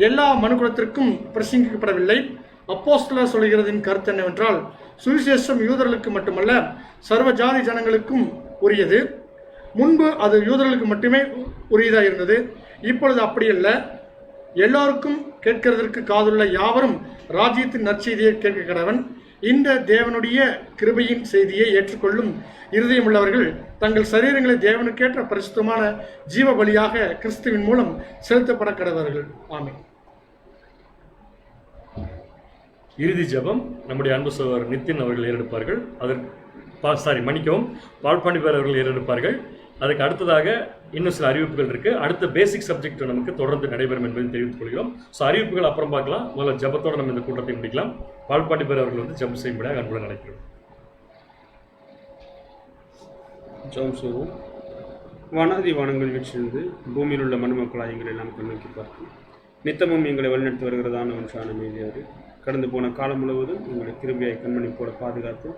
எல்லா மனுக்குலத்திற்கும் பிரசங்கிக்கப்படவில்லை. அப்போஸ்தலர் சொல்கிறதின் கருத்து என்னவென்றால், சுவிசேஷம் யூதர்களுக்கு மட்டுமல்ல சர்வ ஜாதி ஜனங்களுக்கும் உரியது. முன்பு அது யூதர்களுக்கு மட்டுமே உரியதாக இருந்தது. இப்பொழுது அப்படியல்ல. எல்லோருக்கும் கேட்கிறதற்கு காதுள்ள யாவரும் ராஜ்யத்தின் நற்செய்தியை கேட்க கடவன். இந்த தேவனுடைய கிருபையின் செய்தியை ஏற்றுக்கொள்ளும் இருதயமுள்ளவர்கள் தங்கள் சரீரங்களை தேவனுக்கேற்ற பரிசுத்தமான ஜீவ பலியாக கிறிஸ்துவின் மூலம் செலுத்தப்பட கடவர்கள். ஆமென். இறுதி ஜெபம் நம்முடைய அன்பு சகோதரர் நித்தின் அவர்கள் ஏறெடுப்பார்கள். மன்னிக்கவும், பால்பாண்டிபர் அவர்கள் ஏறெடுப்பார்கள். அதுக்கு அடுத்ததாக இன்னும் சில அறிவிப்புகள் இருக்குது. அடுத்த பேசிக் சப்ஜெக்ட் நமக்கு தொடர்ந்து நடைபெறும் என்பதை தெரிவித்துக் கொள்கிறோம். ஸோ அறிவிப்புகள் அப்புறம் பார்க்கலாம். முதல்ல ஜபத்தோடு நம்ம இந்த கூட்டத்தை முடிக்கலாம். பால்பாண்டிபர் அவர்கள் வந்து ஜபம் செய்யும்படியாக அன்புடன் நினைக்கிறோம். ஜெபம் செய்வோம். வானாதி வானங்கள் வீற்றிருந்து பூமியில் உள்ள மனுமக்களாய் எங்களை நாம் கண்ணோக்கி பார்த்து நித்தமும் எங்களை வழிநடத்தி வருகிறதான ஒன்றான மீதியாரு கடந்து போன காலம் முழுவதும் எங்களை கிருபையை கண்மணி போல பாதுகாத்து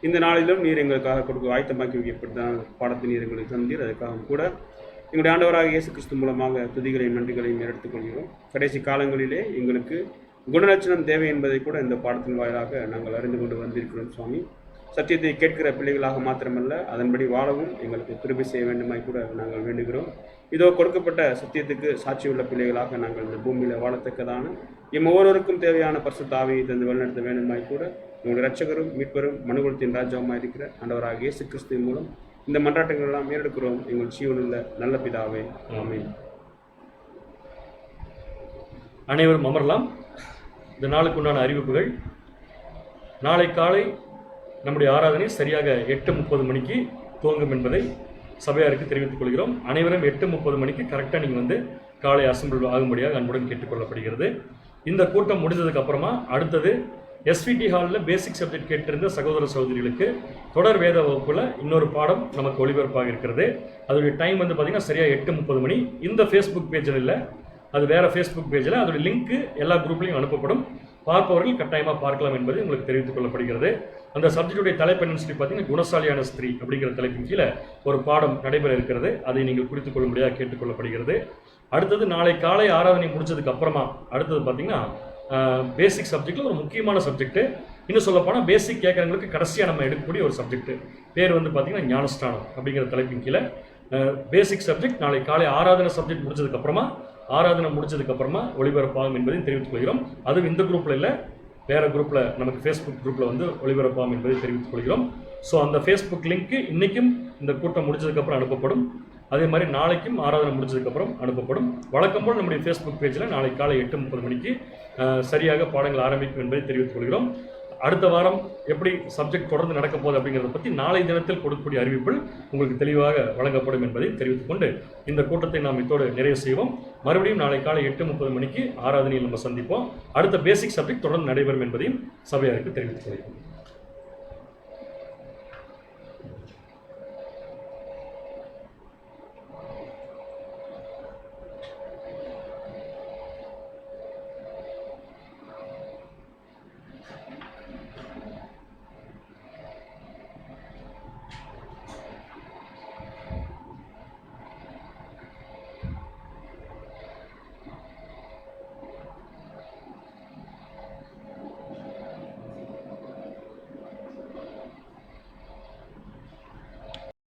இந்த நாளிலும் நீர் எங்களுக்காக கொடுக்க ஆயத்தமாக்கி வைக்கப்பட்டதான பாடத்தை நீர் எங்களுக்கு தந்தீர். அதுக்காக கூட எங்களுடைய ஆண்டவராக இயேசு கிறிஸ்து மூலமாக துதிகளையும் நன்றிகளையும் எடுத்துக்கொள்கிறோம். கடைசி காலங்களிலே எங்களுக்கு குணலட்சணம் தேவை என்பதை கூட இந்த பாடத்தின் வாயிலாக நாங்கள் அறிந்து கொண்டு வந்திருக்கிறோம். சுவாமி, சத்தியத்தை கேட்கிற பிள்ளைகளாக மாத்திரமல்ல, அதன்படி வாழவும் எங்களுக்கு கிருபை செய்ய வேண்டுமாய் கூட நாங்கள் வேண்டுகிறோம். இதோ கொடுக்கப்பட்ட சத்தியத்துக்கு சாட்சியுள்ள பிள்ளைகளாக நாங்கள் இந்த பூமியில் வாழத்தக்கதான ஒவ்வொருவருக்கும் தேவையான பரிசுத்த ஆவியை தந்து வழிநடத்த வேண்டுமாய் கூட எங்களுடைய இரட்சகரும் மீட்பரும் மனுகுலத்தின் ராஜாவுமாக இருக்கிற ஆண்டவராக இயேசு கிறிஸ்துவின் மூலம் இந்த மன்றாட்டங்கள் எல்லாம் ஏறெடுக்கிறோம் எங்கள் ஜீவனுள்ள நல்ல பிதாவே. ஆமென். அனைவரும் அமரலாம். இந்த நாளுக்கு உண்டான அறிவிப்புகள். நாளை காலை நம்முடைய ஆராதனை சரியாக 8:30 மணிக்கு துவங்கும் என்பதை சபையாருக்கு தெரிவித்துக் கொள்கிறோம். அனைவரும் 8:30 மணிக்கு கரெக்டாக நீங்கள் வந்து காலை அசம்பிள் ஆகும்படியாக அன்புடன் கேட்டுக்கொள்ளப்படுகிறது. இந்த கூட்டம் முடிஞ்சதுக்கு அப்புறமா அடுத்தது எஸ்விடி ஹாலில் பேசிக் சப்ஜெக்ட் கேட்டிருந்த சகோதர சகோதரிகளுக்கு தொடர் வேத வகுப்பில் இன்னொரு பாடம் நமக்கு ஒளிபரப்பாக இருக்கிறது. அதோடைய டைம் வந்து பார்த்திங்கன்னா சரியாக 8:30 மணி. இந்த ஃபேஸ்புக் பேஜில் இல்லை, அது வேறு ஃபேஸ்புக் பேஜில் அதோடைய லிங்க்கு எல்லா குரூப்லையும் அனுப்பப்படும். பார்ப்பவர்கள் கட்டாயமாக பார்க்கலாம் என்பது உங்களுக்கு தெரிவித்துக் கொள்ளப்படுகிறது. அந்த சப்ஜெக்டுடைய தலைப்பு என்னன்னு சொல்லி பார்த்தீங்கன்னா குணசாலியான ஸ்திரீ அப்படிங்கிற தலைப்பின் கீழே ஒரு பாடம் நடைபெற இருக்கிறது. அதை நீங்கள் குறித்துக் கொள்ளும்படியாக கேட்டுக்கொள்ளப்படுகிறது. அடுத்தது நாளை காலை ஆராதனை முடிச்சதுக்கு அப்புறமா அடுத்தது பார்த்தீங்கன்னா பேசிக் சப்ஜெக்டில் ஒரு முக்கியமான சப்ஜெக்ட். இன்னும் சொல்லப்போனால் பேசிக் கேட்குறவங்களுக்கு கடைசியாக நம்ம எடுக்கக்கூடிய ஒரு சப்ஜெக்ட் பேர் வந்து பார்த்தீங்கன்னா ஞானஸ்தானம் அப்படிங்கிற தலைப்பின் கீழே பேசிக் சப்ஜெக்ட் நாளை காலை ஆராதனை சப்ஜெக்ட் முடிச்சதுக்கப்புறமா ஒளிபரப்பாகும் என்பதையும் தெரிவித்துக் கொள்கிறோம். அதுவும் இந்த குரூப்பில் இல்லை, வேறு குரூப்பில் நமக்கு ஃபேஸ்புக் குரூப்பில் வந்து ஒளிபரப்பாகும் என்பதை தெரிவித்துக் கொள்கிறோம். ஸோ அந்த ஃபேஸ்புக் லிங்க்கு இன்றைக்கும் இந்த கூட்டம் முடிச்சதுக்கப்புறம் அனுப்பப்படும். அதே மாதிரி நாளைக்கும் ஆராதனை முடிச்சதுக்கப்புறம் அனுப்பப்படும். வழக்கம் போல் நம்முடைய ஃபேஸ்புக் பேஜில் நாளை காலை 8:30 மணிக்கு சரியாக பாடங்கள் ஆரம்பிக்கும் என்பதை தெரிவித்துக் கொள்கிறோம். அடுத்த வாரம் எப்படி சப்ஜெக்ட் தொடர்ந்து நடக்க போகுது அப்படிங்கிறத பற்றி நாளை தினத்தில் கொடுக்கக்கூடிய அறிவிப்புகள் உங்களுக்கு தெளிவாக வழங்கப்படும் என்பதை தெரிவித்துக் கொண்டு இந்த கூட்டத்தை நாம் இதோடு நிறைவு செய்வோம். மறுபடியும் நாளை காலை 8:30 மணிக்கு ஆராதனையில் நம்ம சந்திப்போம். அடுத்த பேசிக் சப்ஜெக்ட் தொடர்ந்து நடைபெறும் என்பதையும் சபையாருக்கு தெரிவித்துக் கொள்கிறோம்.